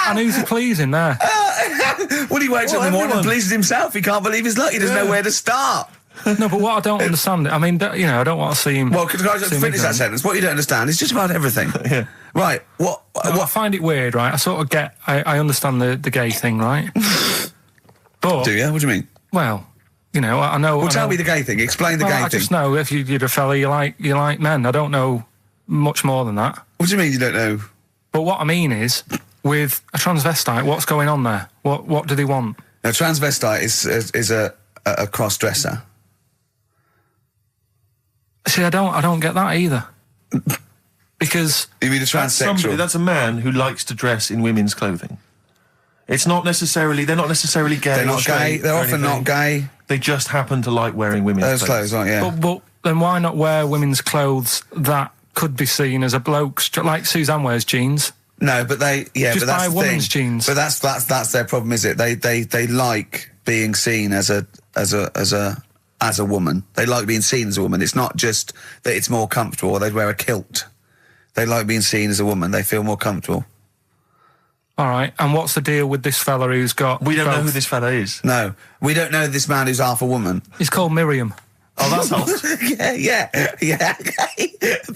And who's he pleasing there? Well, he wakes up in the morning and everyone. pleases himself. He can't believe his luck. He doesn't know where to start. No, but what I don't understand, I mean, I don't want to see him. Well, can I just see him finish that ignorant. sentence? What you don't understand is just about everything. Yeah. Right. What? I find it weird, right? I sort of get, I understand the gay thing, right? But, Do you? What do you mean? well, I know. Well, I tell know- me the gay thing. Explain the Well, gay I thing. just know if you're a fella, you like men. I don't know much more than that. What do you mean you don't know? But what I mean is, with a transvestite, what's going on there? What do they want? A transvestite is a cross dresser. See, I don't get that either. Because You mean a transsexual? That's a man who likes to dress in women's clothing. It's not necessarily, they're not necessarily gay. They're or not gay. straight They're or often anything. not gay. They just happen to like wearing women's Those clothes, aren't yeah. but then why not wear women's clothes that could be seen as a bloke's, like Suzanne wears jeans? No, but Just but that's buy the women's thing. jeans. But that's their problem, is it? They like being seen as a as a woman. They like being seen as a woman. It's not just that it's more comfortable or they'd wear a kilt. They like being seen as a woman. They feel more comfortable. All right, and what's the deal with this fella who's got... We don't know both? who this fella is. No, we don't know this man who's half a woman. He's called Miriam. Oh, that's helps. yeah.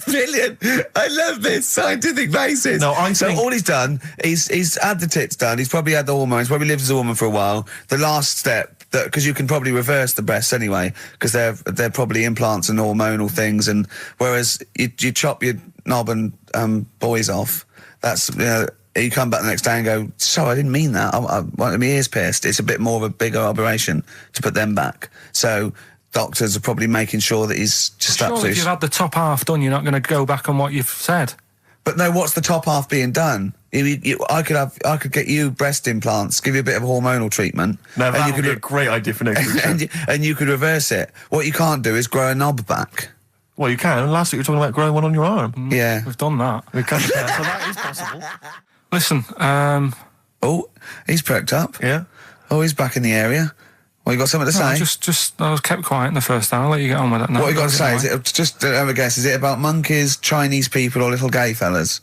Brilliant. I love this scientific basis. No, I so think- all he's done, he's had the tits done. He's probably had the hormones. Probably lived as a woman for a while. The last step, because you can probably reverse the breasts anyway, because they're probably implants and hormonal things. And whereas you chop your knob and boys off, that's you come back the next day and go, so I didn't mean that. I wanted my ears pierced. It's a bit more of a bigger operation to put them back. So doctors are probably making sure that he's just Surely absolutely... if you've had the top half done, you're not going to go back on what you've said. But no, what's the top half being done? I could get you breast implants, give you a bit of hormonal treatment. No, and that you would be a great idea for next week. and you could reverse it. What you can't do is grow a knob back. Well, you can. Last week you were talking about growing one on your arm. Yeah. We've done that. We can, so that is possible. Listen, Oh, he's perked up. Yeah. Oh, he's back in the area. Well, you got something to no, say? I was kept quiet in the first hour. I'll let you get on with it now. What you got to say? Is it just have a guess? Is it about monkeys, Chinese people, or little gay fellas?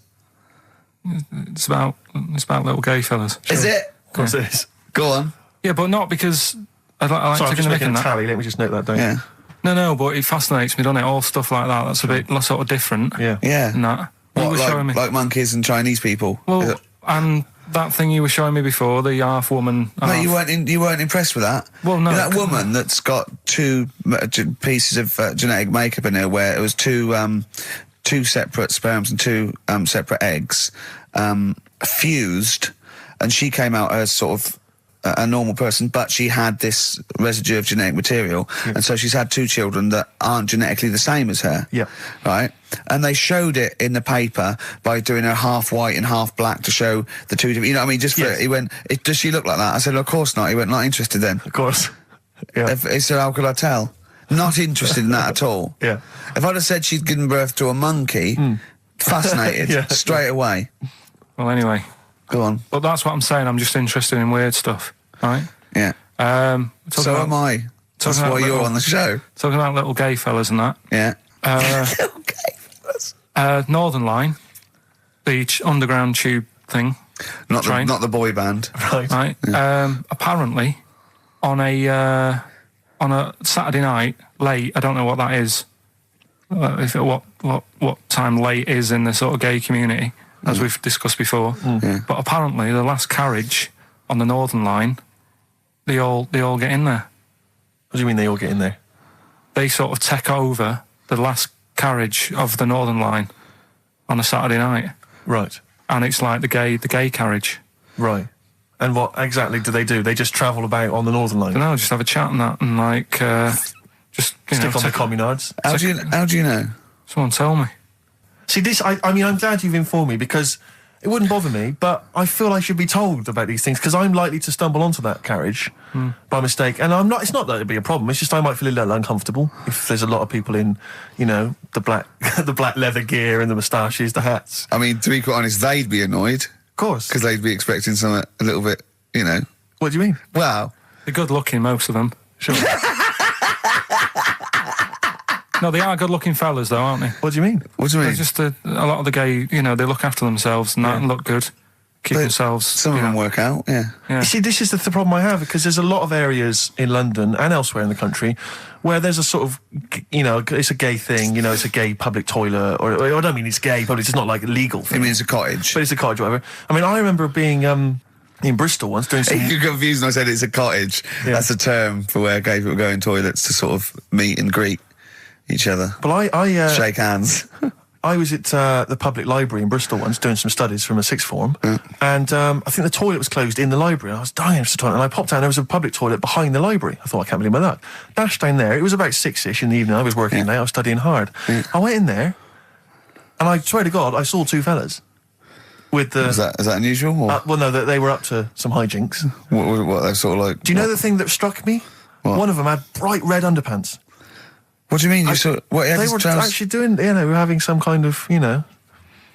It's about little gay fellas. Is it? Of course it is. Go on. Yeah, but not because I like Sorry, I'm taking just the mick making in a that. tally. Let me just note that down. Yeah. No, but it fascinates me, doesn't it? All stuff like that. That's a bit sort of different. Yeah. Yeah. And that. You were showing me. Like monkeys and Chinese people? Well, and that thing you were showing me before, the half woman. No, half. you weren't impressed with that. Well, no, You know that c- woman that's got two pieces of genetic makeup in her, where it was two separate sperms and two separate eggs fused, and she came out as sort of a normal person, but she had this residue of genetic material, and so she's had two children that aren't genetically the same as her. Yeah. Right? And they showed it in the paper by doing her half white and half black to show the two different, you know what I mean? Just for, Yes. he went, does she look like that? I said, of course not. He went, not interested then. Of course. Yeah. He said, how could I tell? Not interested in that at all. Yeah. If I'd have said she'd given birth to a monkey, fascinated, Yeah. straight away. Well, anyway. Go on. But that's what I'm saying. I'm just interested in weird stuff, right? Yeah. Talking So about, am I. That's about why you're little- on the show. Talking about little gay fellas and that. Yeah. Northern Line, the underground tube thing, Not train. the boy band. Right. right? Apparently, on a Saturday night late, I don't know what that is. What time late is in the sort of gay community, as we've discussed before. Yeah. But apparently, the last carriage on the Northern Line, they all get in there. What do you mean they all get in there? They sort of take over the last carriage of the Northern Line on a Saturday night, Right. and it's like the gay carriage. Right. And what exactly do? They just travel about on the Northern Line? I don't know, just have a chat and that, and like just Stick on the communards? How do you know? Someone tell me. See, this, I mean, I'm glad you've informed me, because it wouldn't bother me, but I feel I should be told about these things, because I'm likely to stumble onto that carriage by mistake. And I'm not, it's not that it'd be a problem, it's just I might feel a little uncomfortable if there's a lot of people in, you know, the black the black leather gear and the moustaches, the hats. I mean, to be quite honest, they'd be annoyed, Of course. because they'd be expecting something a little bit, you know. What do you mean? Wow. They're good looking, most of them. Sure. No, they are good looking fellas, though, aren't they? What do you mean? What do you They're mean? just a lot of the gay, you know, they look after themselves and that and look good, keep themselves. Some of you them know. work out, yeah. Yeah. You see, this is the problem I have, because there's a lot of areas in London and elsewhere in the country where there's a sort of, you know, it's a gay thing, you know, it's a gay public toilet, or I don't mean it's gay, but it's not like a legal I thing. mean, it's a cottage. But it's a cottage, whatever. I mean, I remember being in Bristol once doing some... You're confused when I said it's a cottage. Yeah. That's a term for where gay people go in toilets to sort of meet and greet each other. Well, I Shake hands. I was at the public library in Bristol once doing some studies from a sixth form, and I think the toilet was closed in the library. And I was dying for the toilet, and I popped down. There was a public toilet behind the library. I thought, I can't believe my luck. Dashed down there. It was about 6ish in the evening. I was working late. I was studying hard. I went in there, and I swear to God, I saw two fellas with the. Is that unusual? Or well, no, they were up to some hijinks. what they're sort of like? Do you know the thing that struck me? What? One of them had bright red underpants. What do you mean? You saw what? They were actually doing, you know, having some kind of, you know,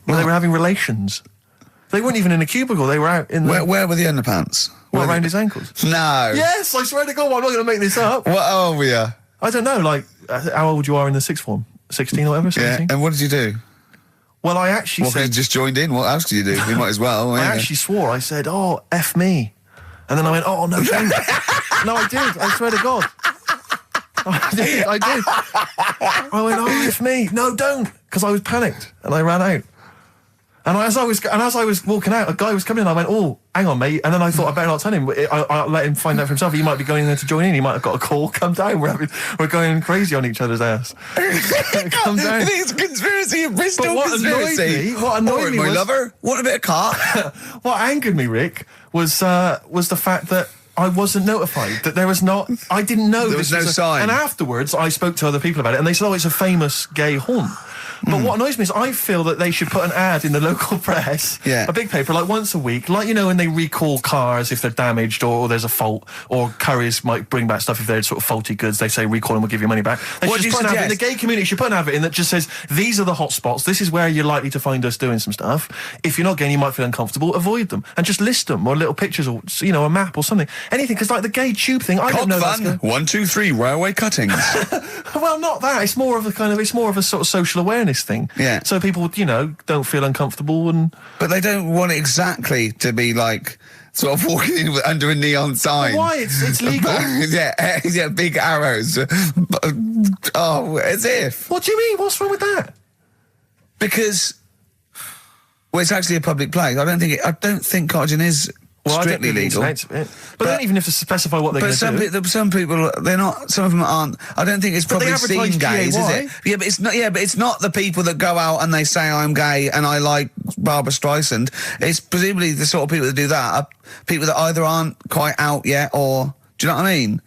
they were having relations. They weren't even in a cubicle. They were out in the... Where were the underpants? What, Were around they- his ankles? No. Yes, I swear to God, I'm not going to make this up. What are we? I don't know, like, how old you are in the sixth form? 16 or whatever, 17? Yeah, and what did you do? Well, I actually Well, you said... just joined in. What else did you do? You might as well. I actually swore. I said, oh, F me. And then I went, oh, no, don't. No, I did. I swear to God. I did. I went, oh, F me. No, don't. Because I was panicked and I ran out. And as I was walking out, a guy was coming in. I went, "Oh, hang on, mate." And then I thought I better not tell him. I let him find out for himself. He might be going there to join in. He might have got a call. Come down. We're going crazy on each other's ass. Come down. It's a conspiracy, a Bristol conspiracy. What annoyed me my was, lover. Want a bit of car? what angered me, Rick, was the fact that I wasn't notified, that there was not... I didn't know there was no sign. And afterwards, I spoke to other people about it, and they said, oh, it's a famous gay haunt. But what annoys me is I feel that they should put an ad in the local press, a big paper, like once a week, like, you know, when they recall cars if they're damaged or there's a fault, or couriers might bring back stuff if they're sort of faulty goods. They say recall and we'll give you money back. They should put an advert in the gay community should put an advert in that just says, these are the hot spots, this is where you're likely to find us doing some stuff. If you're not gay and you might feel uncomfortable, avoid them. And just list them, or little pictures, or, you know, a map or something. Anything, because like the gay tube thing, I don't know. Fun. 1, 2, 3, railway cuttings. Well, not that. It's more of a sort of social awareness thing. Yeah. So people, you know, don't feel uncomfortable and... But they don't want it exactly to be like sort of walking in under a neon sign. Why? It's legal. yeah, big arrows. Oh, as if. What do you mean? What's wrong with that? Because, well, it's actually a public place. I don't think carjacking is strictly legal. But they don't even have to specify what they're going to do. But some people, they're not. Some of them aren't. I don't think it's probably seen gays, is it? Yeah, but it's not. Yeah, but it's not the people that go out and they say I'm gay and I like Barbara Streisand. It's presumably the sort of people that do that are people that either aren't quite out yet, or do you know what I mean?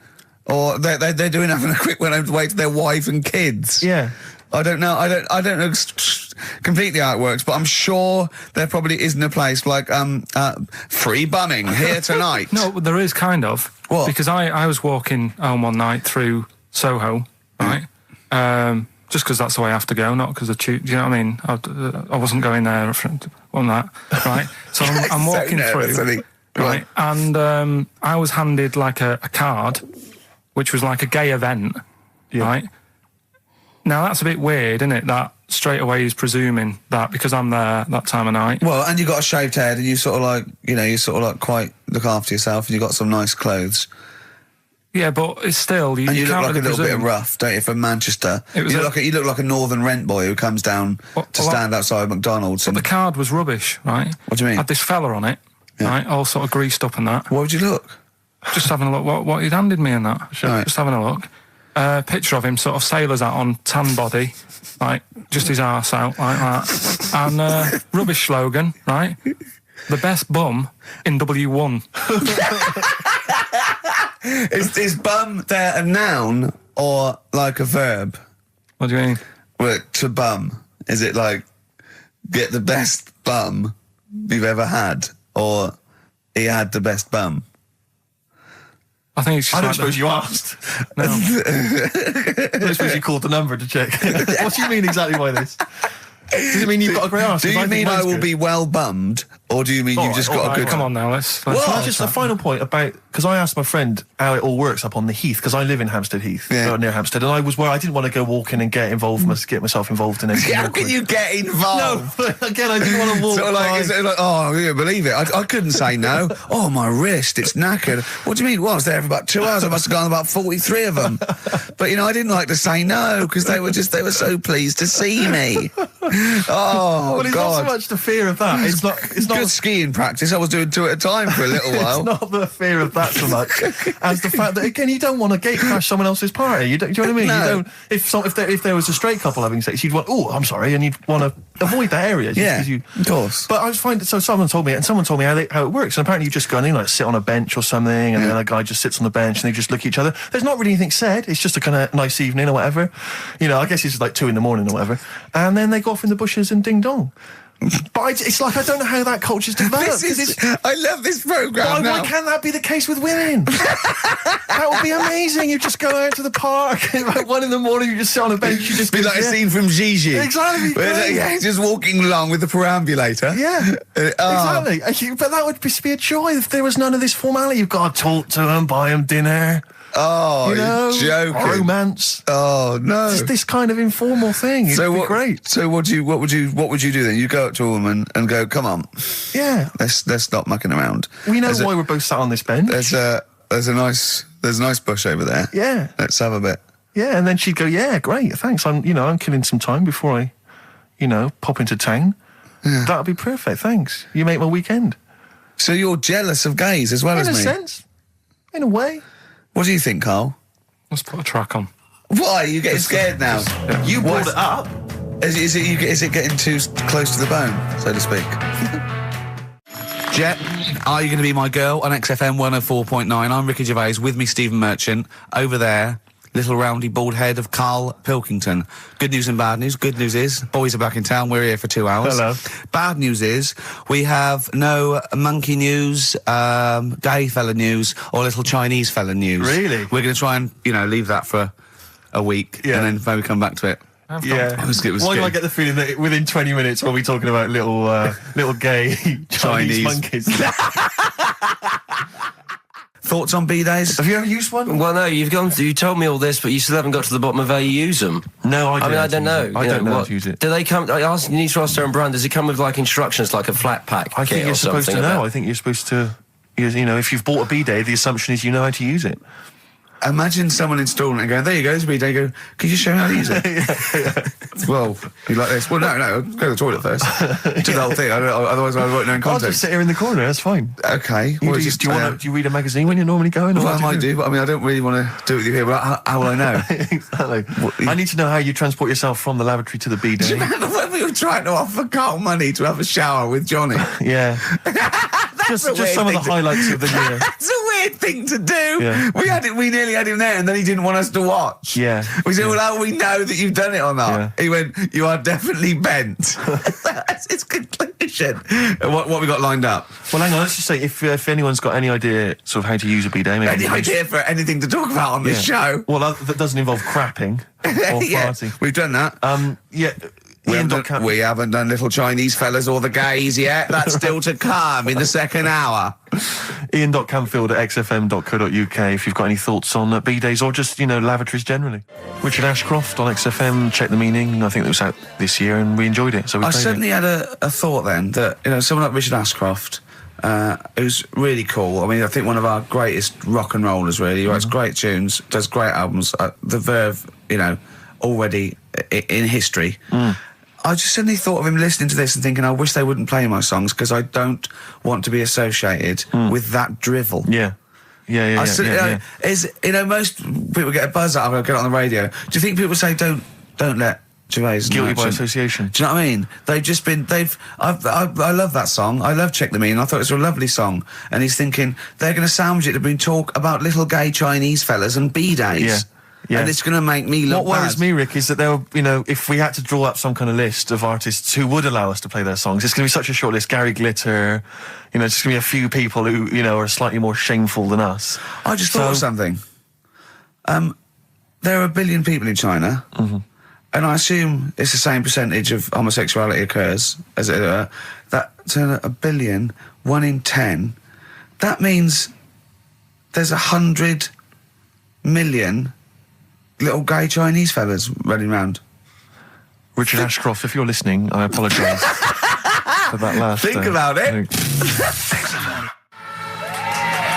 Or they're doing having a quick away to their wife and kids. Yeah. I don't know. I don't know completely how it works, but I'm sure there probably isn't a place like free bumming here tonight. No, there is kind of. What? Because I was walking home one night through Soho, right? Just because that's the way I have to go, not because of do you know what I mean? I wasn't going there on that, right? So I'm walking through, right? And I was handed like a card, which was like a gay event, right? Now, that's a bit weird, isn't it, that straight away he's presuming that because I'm there that time of night. Well, and you got a shaved head and you sort of like, you know, you sort of like quite look after yourself and you got some nice clothes. Yeah, but it's still... And you look can't like really a little presume. bit rough, don't you, from Manchester. You look like a northern rent boy who comes down to stand outside McDonald's. But the card was rubbish, right? What do you mean? Had this fella on it, right, all sort of greased up and that. What would you look? Just having a look what he'd handed me and that. Right. Just having a look. Picture of him, sort of sailor's hat on, tan body, like just his arse out like that, and rubbish slogan, right? The best bum in W1. Is bum there a noun or like a verb? What do you mean? Well, to bum, is it like get the best bum you've ever had, or he had the best bum? I think it's just I don't suppose you asked. No. I don't suppose you called the number to check. What do you mean exactly by this? Does it mean you've got a great arse? Do you mean I will be well bummed, or do you mean you've just got a good... Come on now, let's Just a final point about, because I asked my friend how it all works up on the Heath, because I live in Hampstead Heath, near Hampstead, and I was where I didn't want to go walking and get myself involved in it. How can you get involved? No, again, I didn't want to walk. Sort of like, oh, you believe it? I couldn't say no. Oh, my wrist, it's knackered. What do you mean? Well, I was there for about 2 hours. I must have gone about 43 of them. But, you know, I didn't like to say no, because they were so pleased to see me. Oh, well, it's God. not so much the fear of that. It's not good skiing practice. I was doing 2 at a time for a little while. It's not the fear of that so much as the fact that, again, you don't want to gate crash someone else's party. Do you know what I mean? No. You don't. If there was a straight couple having sex, you'd want, oh, I'm sorry, and you'd want to avoid that area. Of course. But I was finding, so someone told me how it works, and apparently you just go in, like sit on a bench or something, and then a guy just sits on the bench and they just look at each other. There's not really anything said. It's just a kind of nice evening or whatever. You know, I guess it's like 2 a.m. or whatever, and then they go off in the bushes and ding dong. But it's like, I don't know how that culture's developed. I love this programme now. Why can't that be the case with women? How It'd be amazing. You just go out to the park at like 1 a.m. You just sit on a bench. You just Be like a scene from Gigi. Exactly. Yeah, just walking along with the perambulator. Yeah, exactly. But that would be a joy if there was none of this formality. You've got to talk to them, buy them dinner. Oh, You know, you're joking. romance. Oh no! Just this kind of informal thing. It'd be great. So what would you do then? You go up to a woman and go, "Come on, Yeah. let's stop mucking around." We know why we're both sat on this bench. There's a nice bush over there. Yeah. Let's have a bit. Yeah, and then she'd go, "Yeah, great, thanks. I'm killing some time before I, pop into town. Yeah. That'd be perfect. Thanks. You make my weekend." So you're jealous of gays as well as In a me? sense, in a way. What do you think, Carl? Let's put a track on. Why are you getting scared now? You brought it up. Is it getting too close to the bone, so to speak? Jet, are you going to be my girl on XFM 104.9? I'm Ricky Gervais, with me Stephen Merchant. Over there, little roundy bald head of Karl Pilkington. Good news and bad news. Good news is, boys are back in town. We're here for 2 hours. Hello. Bad news is, we have no monkey news, gay fella news, or little Chinese fella news. Really? We're going to try and, leave that for a week, Yeah. and then maybe come back to it. Yeah. Why do I get the feeling that within 20 minutes we'll be talking about little gay Chinese monkeys? Thoughts on B-days? Have you ever used one? Well, no, you told me all this, but you still haven't got to the bottom of how you use them. No, I don't. I don't know. I don't know how to use it. Do they come? You need to ask their own brand. Does it come with like instructions, like a flat pack? I think you're supposed to know. I think you're supposed to. If you've bought a B-day, the assumption is you know how to use it. Imagine someone installing it and going, "There you go, it's a B-day." Go, "Could you show me how to use it?" Well, you like this? Well, no, go to the toilet first. Do the whole thing. Otherwise, I won't know in I'll context. just sit here in the corner. That's fine. Okay. Do you read a magazine when you're normally going? Well, I might do, but I don't really want to do it with you here. But how will I know? Exactly. I need to know how you transport yourself from the lavatory to the Do you B-day. remember when we were trying to offer Carl money to have a shower with Johnny? Yeah. just a weird some of the thing to- highlights of the year. That's a weird thing to do. Yeah. We nearly had him there, and then he didn't want us to watch. Yeah. We said, Yeah. "Well, how will we know that you've done it or not?" Yeah. He went, "You are definitely bent." That's its conclusion. What we got lined up? Well, hang on. Let's just say if anyone's got any idea sort of how to use a B-day, maybe Any idea for anything to talk about on this show? Well, that doesn't involve crapping or Yeah, farting. we've done that. Yeah. We haven't done little Chinese fellas or the gays yet. That's still to come in the second hour. Ian.Canfield@xfm.co.uk if you've got any thoughts on B-days or just, lavatories generally. Richard Ashcroft on XFM, Check the Meaning. I think it was out this year and we enjoyed it. So we I played suddenly had a thought then that, someone like Richard Ashcroft, who's really cool. I mean, I think one of our greatest rock and rollers, really. He writes great tunes, does great albums. The Verve, already in history. I just suddenly thought of him listening to this and thinking, I wish they wouldn't play my songs because I don't want to be associated with that drivel. Yeah. Yeah. Most people get a buzz out of it, get it on the radio. Do you think people say, don't let Gervais and Guilty by Merchant-" association. Do you know what I mean? I love that song. I love Check the Meaning. I thought it was a lovely song. And he's thinking, they're going to sandwich it to bring talk about little gay Chinese fellas and B-days. Yeah. Yeah. And it's going to make me look What worries bad. me, Rick, is that there were, if we had to draw up some kind of list of artists who would allow us to play their songs, it's going to be such a short list. Gary Glitter, it's just going to be a few people who, are slightly more shameful than us. I just thought of something. There are 1 billion people in China, and I assume it's the same percentage of homosexuality occurs as that to 1 billion, 1 in 10. That means there's 100 million little gay Chinese fellas running around. Richard Ashcroft, if you're listening, I apologise for that last... Think about it.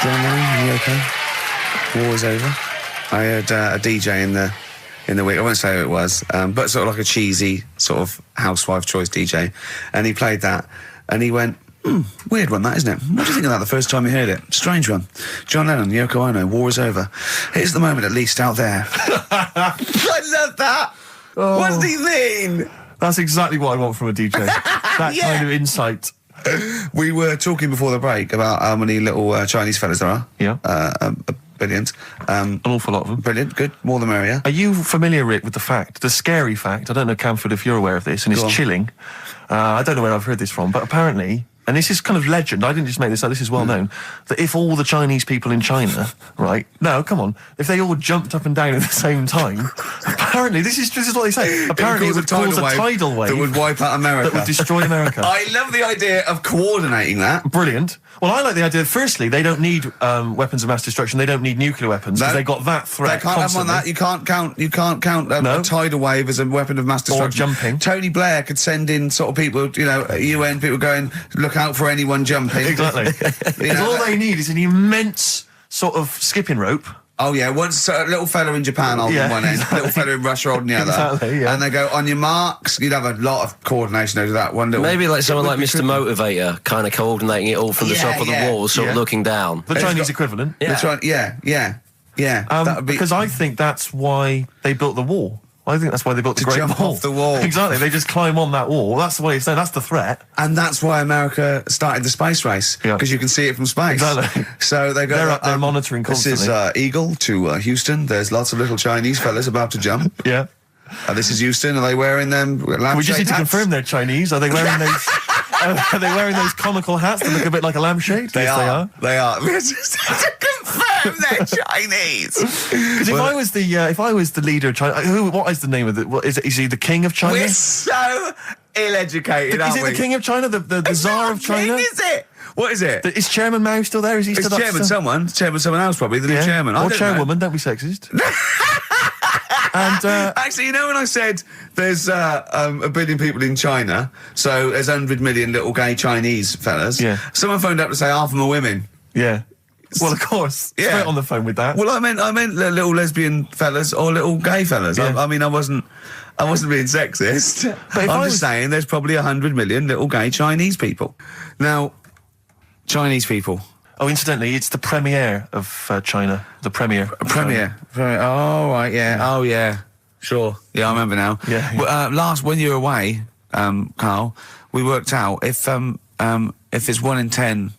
John Lennon, are you okay? War is over. I heard a DJ in the week. I won't say who it was, but sort of like a cheesy sort of housewife choice DJ, and he played that, and he went, weird one, that, isn't it? What do you think of that the first time you heard it? Strange one. John Lennon, Yoko Ono, war is over. Here's the moment, at least, out there. I love that. Oh. What does he mean? That's exactly what I want from a DJ. That Yeah. kind of insight. We were talking before the break about how many little Chinese fellas there are. Yeah. Billions. An awful lot of them. Brilliant, good, more the merrier. Are you familiar, Rick, with the scary fact, I don't know, Camford, if you're aware of this, and Go it's on. chilling. I don't know where I've heard this from, but apparently and this is kind of legend, I didn't just make this up, this is well known, that if all the Chinese people in China, right, no, come on, if they all jumped up and down at the same time, apparently, this is what they say, apparently it would cause a tidal wave that would wipe out America. that would destroy America. I love the idea of coordinating that. Brilliant. Well, I like the idea, firstly, they don't need weapons of mass destruction, they don't need nuclear weapons, because they got that threat They can't constantly. have on that. You can't count a tidal wave as a weapon of mass destruction. Or jumping. Tony Blair could send in sort of people, UN people going, look out for anyone jumping. Exactly. Because all they need is an immense sort of skipping rope. Oh yeah, once a little fella in Japan holding one end, little fella in Russia holding the other. Exactly, yeah. And they go, on your marks, you'd have a lot of coordination over that one little... Maybe like someone like Mr. Motivator, kind of coordinating it all from the top of the wall, sort of looking down. The Chinese equivalent. Yeah. That would be... Because I think that's why they built the wall. I think that's why they built the Great jump Wall. off the wall. Exactly, they just climb on that wall. That's the way it's done. That's the threat. And that's why America started the space race, because you can see it from space. Exactly. So they go... They're up there monitoring constantly. This is Eagle to Houston. There's lots of little Chinese fellas about to jump. Yeah. This is Houston. Are they wearing them lampshade We just need to hats? confirm they're Chinese. Are they wearing those... are they wearing those comical hats that look a bit like a lampshade? They Yes, are. They are. We just have to confirm they're Chinese. Because if I was the leader of China, what is the name of it? Is he the king of China? We're so ill-educated, aren't Is we? it the king of China? The czar of China? King, is it? What is it? Is Chairman Mao still there? Is he It's still chairman someone else probably, the new Yeah. chairman. I Or don't chairwoman, know. don't be sexist. And Actually, when I said there's a billion people in China, so there's 100 million little gay Chinese fellas, someone phoned up to say half of them are women. yeah. Well, of course. Yeah. Straight on the phone with that. Well, I meant little lesbian fellas or little gay fellas. Yeah. I mean, I wasn't being sexist. But if I'm I just was- saying there's probably 100 million little gay Chinese people. Now, Chinese people. Oh, incidentally, it's the premiere of China. The premiere. Premier. Oh, right, yeah. Oh, yeah. Sure. Yeah, I remember now. Yeah, yeah. Well, when you were away, Carl, we worked out if it's 1 in 10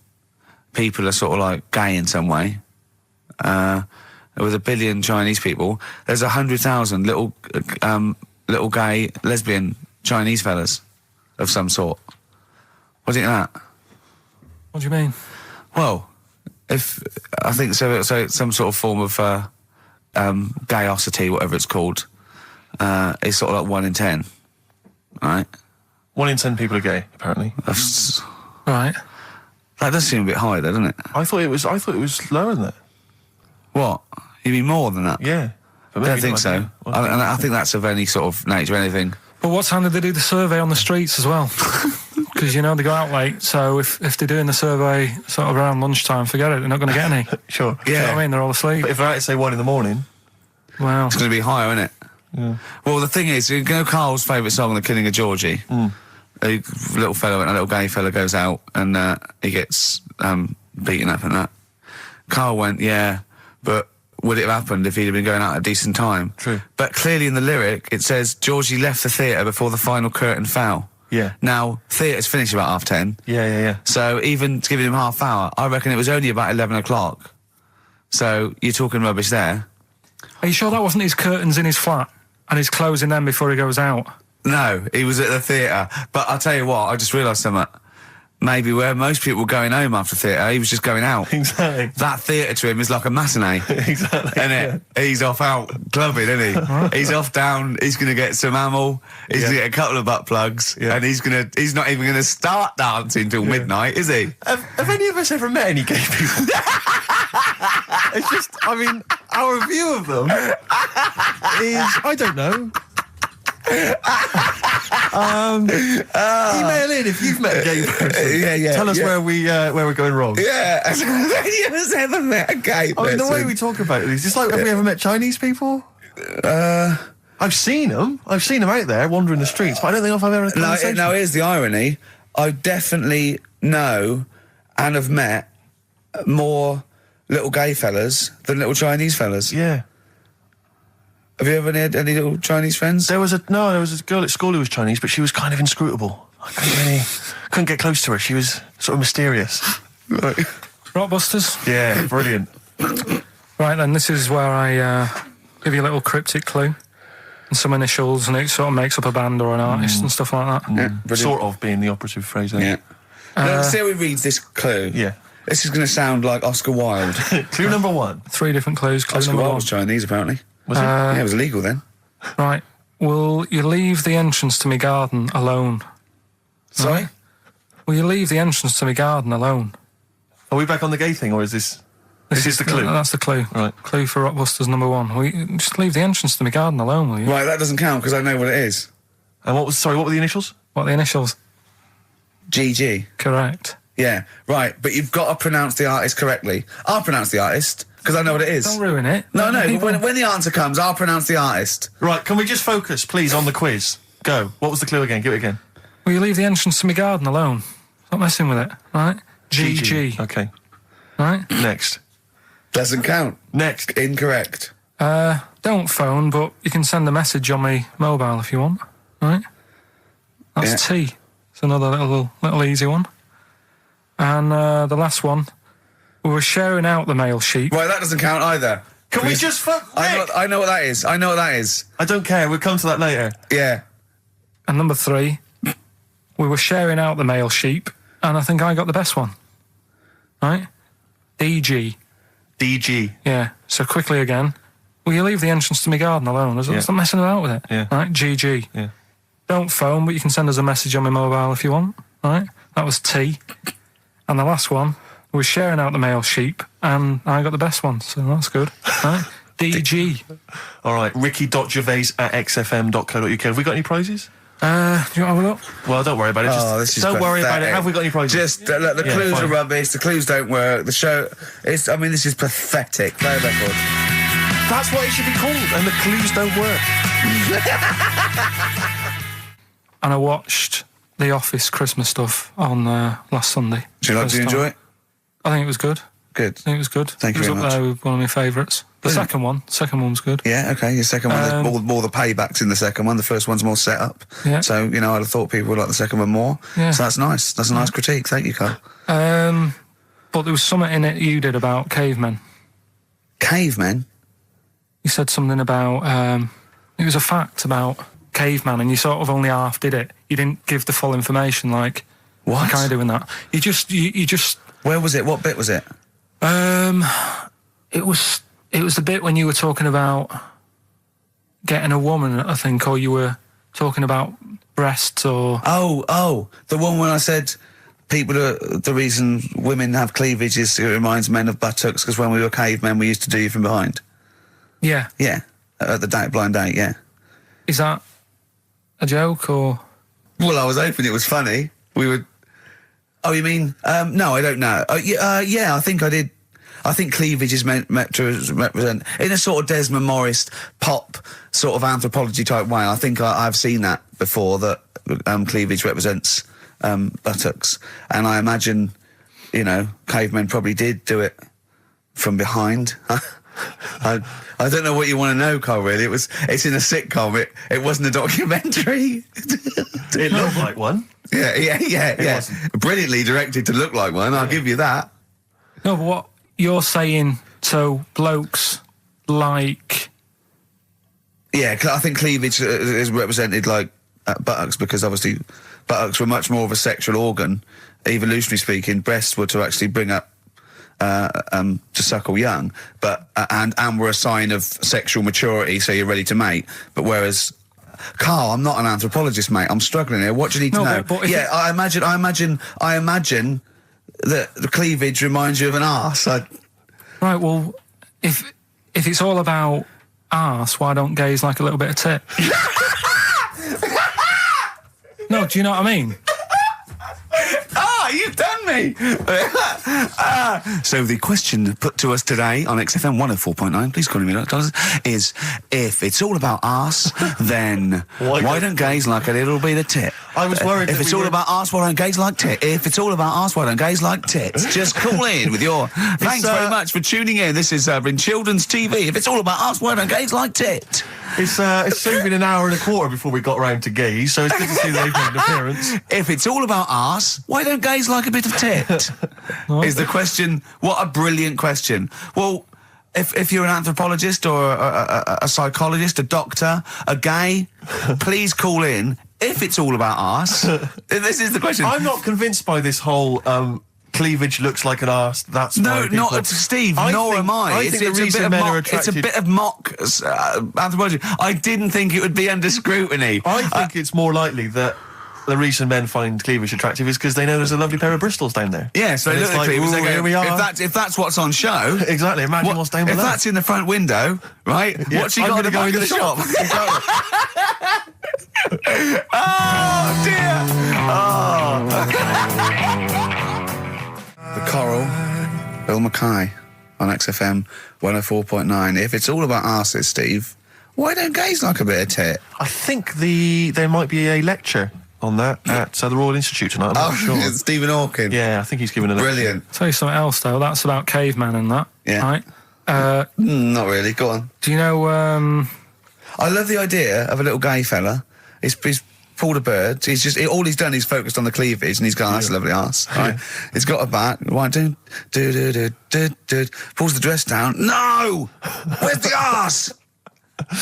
people are sort of like gay in some way, with 1 billion Chinese people, there's 100,000 little gay lesbian Chinese fellas of some sort. What do you think of that? What do you mean? Well, if I think so it's some sort of form of gayosity, whatever it's called, is sort of like 1 in 10, right? 1 in 10 people are gay, apparently. That's, Right. that does seem a bit high, though, doesn't it? I thought it was lower than that. What? You mean more than that? Yeah. But I don't maybe think not. so. And I think that's of any sort of nature, anything. But what time did they do the survey on the streets as well? Because, they go out late, so if they're doing the survey sort of around lunchtime, forget it, they're not going to get any. Sure. You know what I mean? They're all asleep. But if they're out at, say, 1 in the morning... Wow. It's going to be higher, isn't it? Yeah. Well, the thing is, Carl's favourite song, The Killing of Georgie. A little gay fella goes out and he gets beaten up and that. Carl went, yeah, but would it have happened if he'd have been going out at a decent time? True. But clearly in the lyric, it says, Georgie left the theatre before the final curtain fell. Yeah. Now, theatre's finished about 10:30. Yeah. So even giving him half hour, I reckon it was only about 11 o'clock. So you're talking rubbish there. Are you sure that wasn't his curtains in his flat and he's closing them before he goes out? No, he was at the theatre. But I'll tell you what, I just realised something. Maybe where most people were going home after theatre, he was just going out. Exactly. That theatre to him is like a matinee. Exactly. Isn't it? He's off out clubbing, isn't he? He's off down, he's going to get some ammo, he's going to get a couple of butt plugs, and he's not even going to start dancing till midnight, is he? Have any of us ever met any gay people? It's just, I mean, our view of them is, I don't know. Email in if you've met a gay person. Tell us where we're going wrong. Yeah. Have any of us ever met a gay person? I mean, the way we talk about it is just like, have we ever met Chinese people? I've seen them. I've seen them out there wandering the streets, but I don't think I've ever had a conversation. No, here's the irony. I definitely know and have met more little gay fellas than little Chinese fellas. Yeah. Have you ever had any little Chinese friends? There was a girl at school who was Chinese, but she was kind of inscrutable. I couldn't get close to her. She was sort of mysterious. Right. Rockbusters? Yeah, brilliant. Right then, this is where I give you a little cryptic clue and some initials, and it sort of makes up a band or an artist and stuff like that. Yeah, brilliant. Sort of being the operative phrase there. Yeah. Let's see how he reads this clue. Yeah. This is going to sound like Oscar Wilde. Clue number 1. 3 different clues. Clue Oscar number Wilde 1. was Chinese, apparently. Was it? Yeah, it was illegal then. Right. Will you leave the entrance to my garden alone? Sorry? Right. Will you leave the entrance to my garden alone? Are we back on the gay thing, or is this... This is the clue? That's the clue. Right. Clue for Rockbusters number 1. Will you just leave the entrance to my garden alone, will you? Right, that doesn't count because I know what it is. And what were the initials? What are the initials? GG. Correct. Yeah, right, but you've got to pronounce the artist correctly. I'll pronounce the artist because I know what it is. Don't ruin it. No, People- when the answer comes, I'll pronounce the artist. Right, can we just focus, please, on the quiz? Go. What was the clue again? Give it again. Will you leave the entrance to my garden alone? Stop messing with it, right? GG. Okay. Right? Next. Doesn't count. Next. Incorrect. Don't phone, but you can send a message on my mobile if you want, right? That's Yeah. T. It's another little easy one. And the last one, we were sharing out the mail sheet. Right, that doesn't count either. Can we just fuck... I know what that is. I know what that is. I don't care. We'll come to that later. Yeah. And number 3, we were sharing out the mail sheet, and I think I got the best one. Right? DG. DG. Yeah. So quickly again, will you leave the entrance to my garden alone? Stop messing about with it. Yeah. Right? GG. Yeah. Don't phone, but you can send us a message on my mobile if you want. Right? That was T. And the last one, we were sharing out the mail sheet, and I got the best one, so that's good. Right? DG. All right, ricky.gervais@xfm.co.uk. Have we got any prizes? Do you want to have a look? Well, don't worry about it. Just, This is don't worry about it. pathetic. Have we got any prizes? Just, look, the Yeah, clues fine. are rubbish, the clues don't work, the show... this is pathetic. Play a record. That's what it should be called, and the clues don't work. And I watched The Office Christmas stuff on last Sunday. Do you enjoy it? I think it was good. Good. I think it was good. Thank you it very was much. up there with one of my favourites. The second one was good. Yeah, okay, your second one, there's more the paybacks in the second one. The first one's more set up. Yeah. So, I'd have thought people would like the second one more. Yeah. So that's nice. That's a nice critique. Thank you, Carl. But there was something in it you did about cavemen. Cavemen? You said something about, it was a fact about caveman, and you sort of only half did it. You didn't give the full information, like I do in that. You just... Where was it? What bit was it? It was the bit when you were talking about getting a woman, I think, or you were talking about breasts or... Oh, the one when I said the reason women have cleavage is it reminds men of buttocks because when we were cavemen we used to do you from behind. Yeah. Yeah, at the blind date, yeah. Is that a joke or...? Well, I was hoping it was funny. We would... Oh, you mean... no, I don't know. Yeah, I think I did. I think cleavage is meant to represent, in a sort of Desmond Morris pop sort of anthropology type way. I think I've seen that before, that cleavage represents buttocks. And I imagine, cavemen probably did do it from behind. I don't know what you want to know, Carl, really. It's in a sitcom. It wasn't a documentary. It looked like one. Yeah. Brilliantly directed to look like one, I'll give you that. No, but what you're saying, so blokes like... Yeah, I think cleavage is represented like buttocks, because obviously buttocks were much more of a sexual organ, evolutionary speaking. Breasts were to actually bring up to suckle young, but and were a sign of sexual maturity, so you're ready to mate. But whereas, Carl, I'm not an anthropologist, mate. I'm struggling here. What do you need to know? But yeah, I imagine that the cleavage reminds you of an arse. Right. Well, if it's all about arse, why don't gays like a little bit of tit? No, do you know what I mean? You've done me! So the question put to us today on XFM 104.9, please call me $, is if it's all about arse, then why don't gays like a little bit of tit? I was worried if it's all about arse, why don't gays like tit? If it's all about arse, why don't gays like tits? Just call in with your... Thanks very much for tuning in. This is in Children's TV. If it's all about arse, why don't gays like tit? It's soon been an hour and a quarter before we got round to gays, so it's good to see they've made an appearance. If it's all about arse, why don't gays like a bit of tit? Is the question. What a brilliant question. Well, if you're an anthropologist or a psychologist, a doctor, a gay, please call in if it's all about arse, this is the question. I'm not convinced by this whole cleavage looks like an arse. That's No, why people... not Steve. Nor am I. I think the reason men are attracted... It's a bit of mock anthropology. I didn't think it would be under scrutiny. I think it's more likely that the reason men find cleavage attractive is because they know there's a lovely pair of Bristols down there. Yeah, so they look at the cleavage. They go, here we are. If that's what's on show, exactly. Imagine what's down below. If that's in the front window, right? Yeah, What's she got to go in the shop? Exactly. Oh dear! The Coral, Bill Mackay on XFM 104.9. If it's all about arses, Steve, why don't gays like a bit of tit? I think there might be a lecture on that at the Royal Institute tonight. I'm not sure. Stephen Hawking. Yeah, I think he's giving a lecture. Brilliant. Tell you something else though. That's about cavemen and that. Yeah. Right. Not really. Go on. Do you know? I love the idea of a little gay fella. He's pulled a bird. He's just all he's done is focused on the cleavage, and he's gone, "That's a lovely arse." Right? He's got a bat. Right, pulls the dress down. No, where's the arse?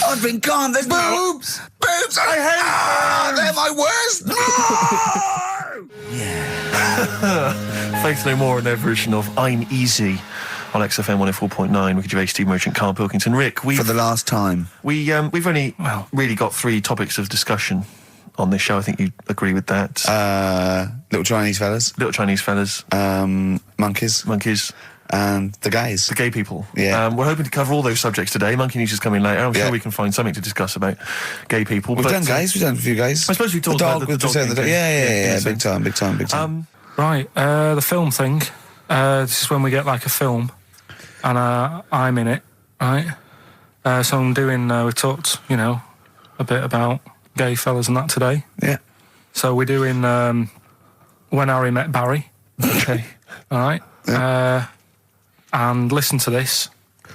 I've been gone. There's boobs. Boobs. I hate. They're my worst. No. Yeah. Faith No More and their version of "I'm Easy" on XFM 104.9 with Gervais, Steve Merchant, Karl Pilkington. Rick, for the last time, we've only really got 3 topics of discussion on this show. I think you agree with that. Little Chinese fellas, monkeys, and the gays, the gay people. Yeah, we're hoping to cover all those subjects today. Monkey News is coming later. I'm sure we can find something to discuss about gay people. We've done gays. We've done a few gays. I suppose we talked about the dog. Yeah. Big time. Right, the film thing. This is when we get like a film, and I'm in it, right? So I'm doing. We talked, a bit about gay fellas and that today. Yeah. So we're doing When Harry Met Barry. Okay. All right. Yeah. And listen to this,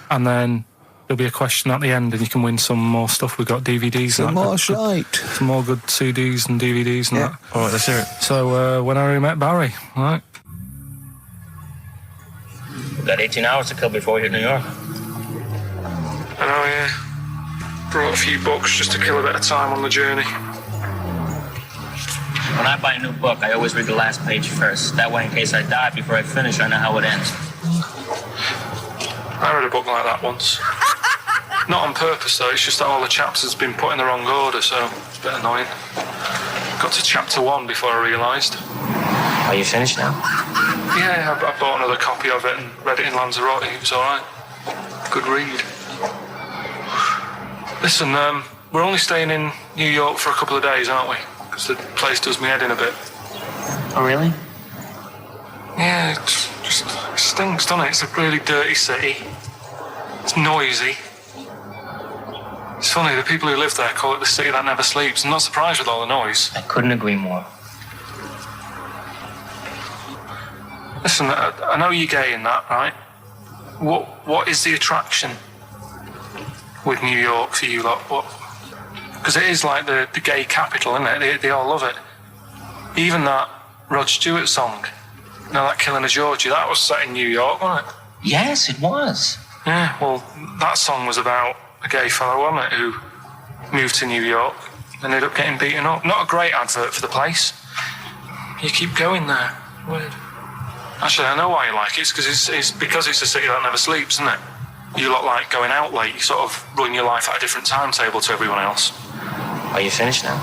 and then there'll be a question at the end, and you can win some more stuff. We've got DVDs. Some more shite. Some more good CDs and DVDs and that. All right, let's hear it. So When Harry Met Barry. All right. We've got 18 hours to kill before we hit New York. I know, yeah. Brought a few books just to kill a bit of time on the journey. When I buy a new book, I always read the last page first. That way, in case I die before I finish, I know how it ends. I read a book like that once. Not on purpose, though. It's just that all the chapters have been put in the wrong order, so it's a bit annoying. Got to chapter 1 before I realised. Are you finished now? Yeah, I bought another copy of it and read it in Lanzarote. It was all right. Good read. Listen, we're only staying in New York for a couple of days, aren't we? Because the place does me head in a bit. Oh, really? Yeah, it stinks, doesn't it? It's a really dirty city. It's noisy. It's funny, the people who live there call it the city that never sleeps. I'm not surprised with all the noise. I couldn't agree more. Listen, I know you're gay in that, right? What is the attraction with New York for you lot? Because it is like the gay capital, isn't it? They all love it. Even that Rod Stewart song, that Killing of Georgie, that was set in New York, wasn't it? Yes, it was. Yeah, well, that song was about a gay fellow, wasn't it, who moved to New York and ended up getting beaten up. Not a great advert for the place. You keep going there. Weird. Actually, I know why you like it. It's because it's a city that never sleeps, isn't it? You lot like going out late. You sort of run your life at a different timetable to everyone else. Are you finished now?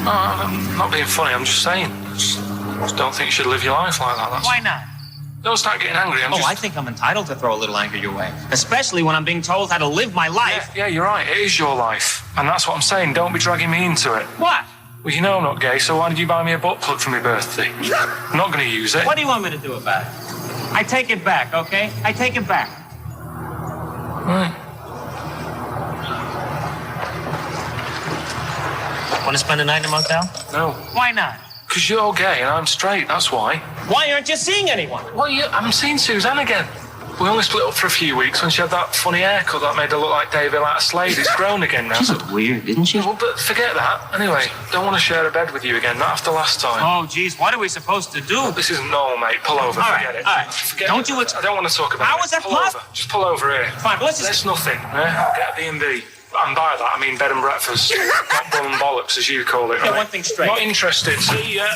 No, I'm not being funny. I'm just saying. I just don't think you should live your life like that. Why not? Don't start getting angry. I think I'm entitled to throw a little anger your way. Especially when I'm being told how to live my life. Yeah, you're right. It is your life. And that's what I'm saying. Don't be dragging me into it. What? Well, you know I'm not gay, so why did you buy me a butt plug for my birthday? I'm not going to use it. What do you want me to do about it? I take it back, okay? I take it back. Right. Want to spend the night in a motel? No. Why not? Because you're gay and I'm straight, that's why. Why aren't you seeing anyone? Well, I'm seeing Suzanne again. We only split up for a few weeks when she had that funny haircut that made her look like David out of Slade. It's grown again now. She looked weird, didn't she? Well, but forget that. Anyway, don't want to share a bed with you again, not after last time. Oh, geez, what are we supposed to do? Well, this isn't normal, mate. Pull over, forget it. All right, Forget don't it. you... I don't want to talk about it. How is that possible? Just pull over here. Fine, but let's just... That's nothing, I'll get a B&B. And by that, I mean bed and breakfast. Not bum and bollocks, as you call it. Yeah, one thing straight. Not interested. See ya.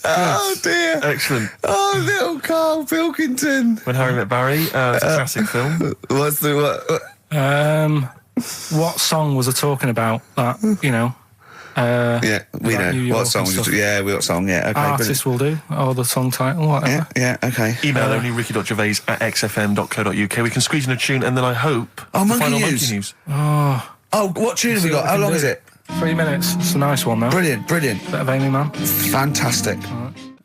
Oh dear. Excellent. Oh, little Karl Pilkington. When Harry Met Barry, it's a classic film. What's the what? What song was I talking about? That, you know. Yeah, we about New know. York What song? and stuff. Yeah, what song? Yeah, okay. Artist will do, or the song title, whatever. Yeah, okay. Email only ricky.gervais@xfm.co.uk. We can squeeze in a tune, and then I hope Oh, the Monkey final News. Monkey News. Oh, what tune have we See what got? How can long do. is it? 3 minutes. It's a nice one, though. Brilliant. Bit of Amy Man. Fantastic.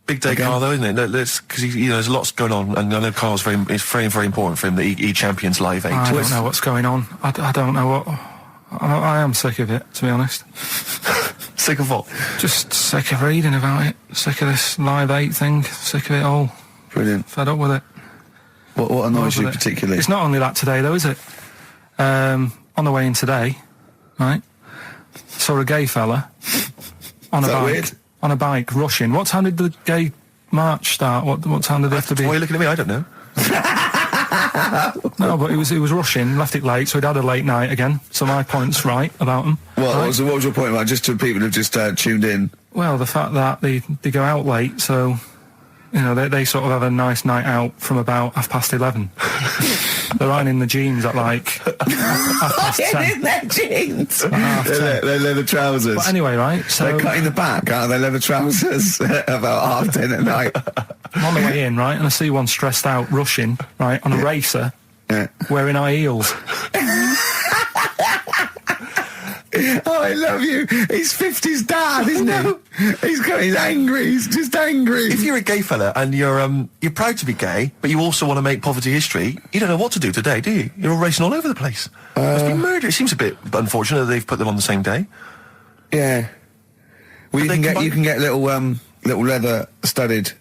Big day, Carl, though, isn't it? Because there's lots going on, and I know Carl's it's very, very important for him that he champions Live 8. I don't know what's going on. I don't know what... I am sick of it, to be honest. Sick of what? Just sick of reading about it. Sick of this Live 8 thing. Sick of it all. Brilliant. Fed up with it. What annoys you With it. particularly? It's not only that today, though, is it? On the way in today, right, saw a gay fella on a Is that bike. weird? On a bike, rushing. What time did the gay march start? What time did they have to be? Why are you looking at me? I don't know. No, but he was rushing, left it late, so he'd had a late night again. So my point's right about him. What right? was your point about just to people who've just tuned in? Well, the fact that they go out late, so you know they sort of have a nice night out from about 11:30. They're ironing the jeans at like half past 10. In their jeans. At half 10. Their leather trousers. But anyway, right? So They're cutting the back out of their leather trousers about 10:30 at night. I'm on the way in, right, and I see one stressed out, rushing, right, on a racer, wearing high heels. Oh, I love you. He's 50's dad, isn't he? He's angry. He's just angry. If you're a gay fella and you're proud to be gay, but you also want to make poverty history, you don't know what to do today, do you? You're racing all over the place. Must be murder. It seems a bit unfortunate that they've put them on the same day. Yeah. Well, But you can get little leather studded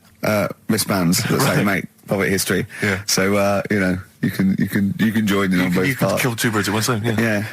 wristbands that say "Make Poverty History." Yeah. So you know you can join in on both You could parts. kill two birds at one stone. Yeah. Yeah.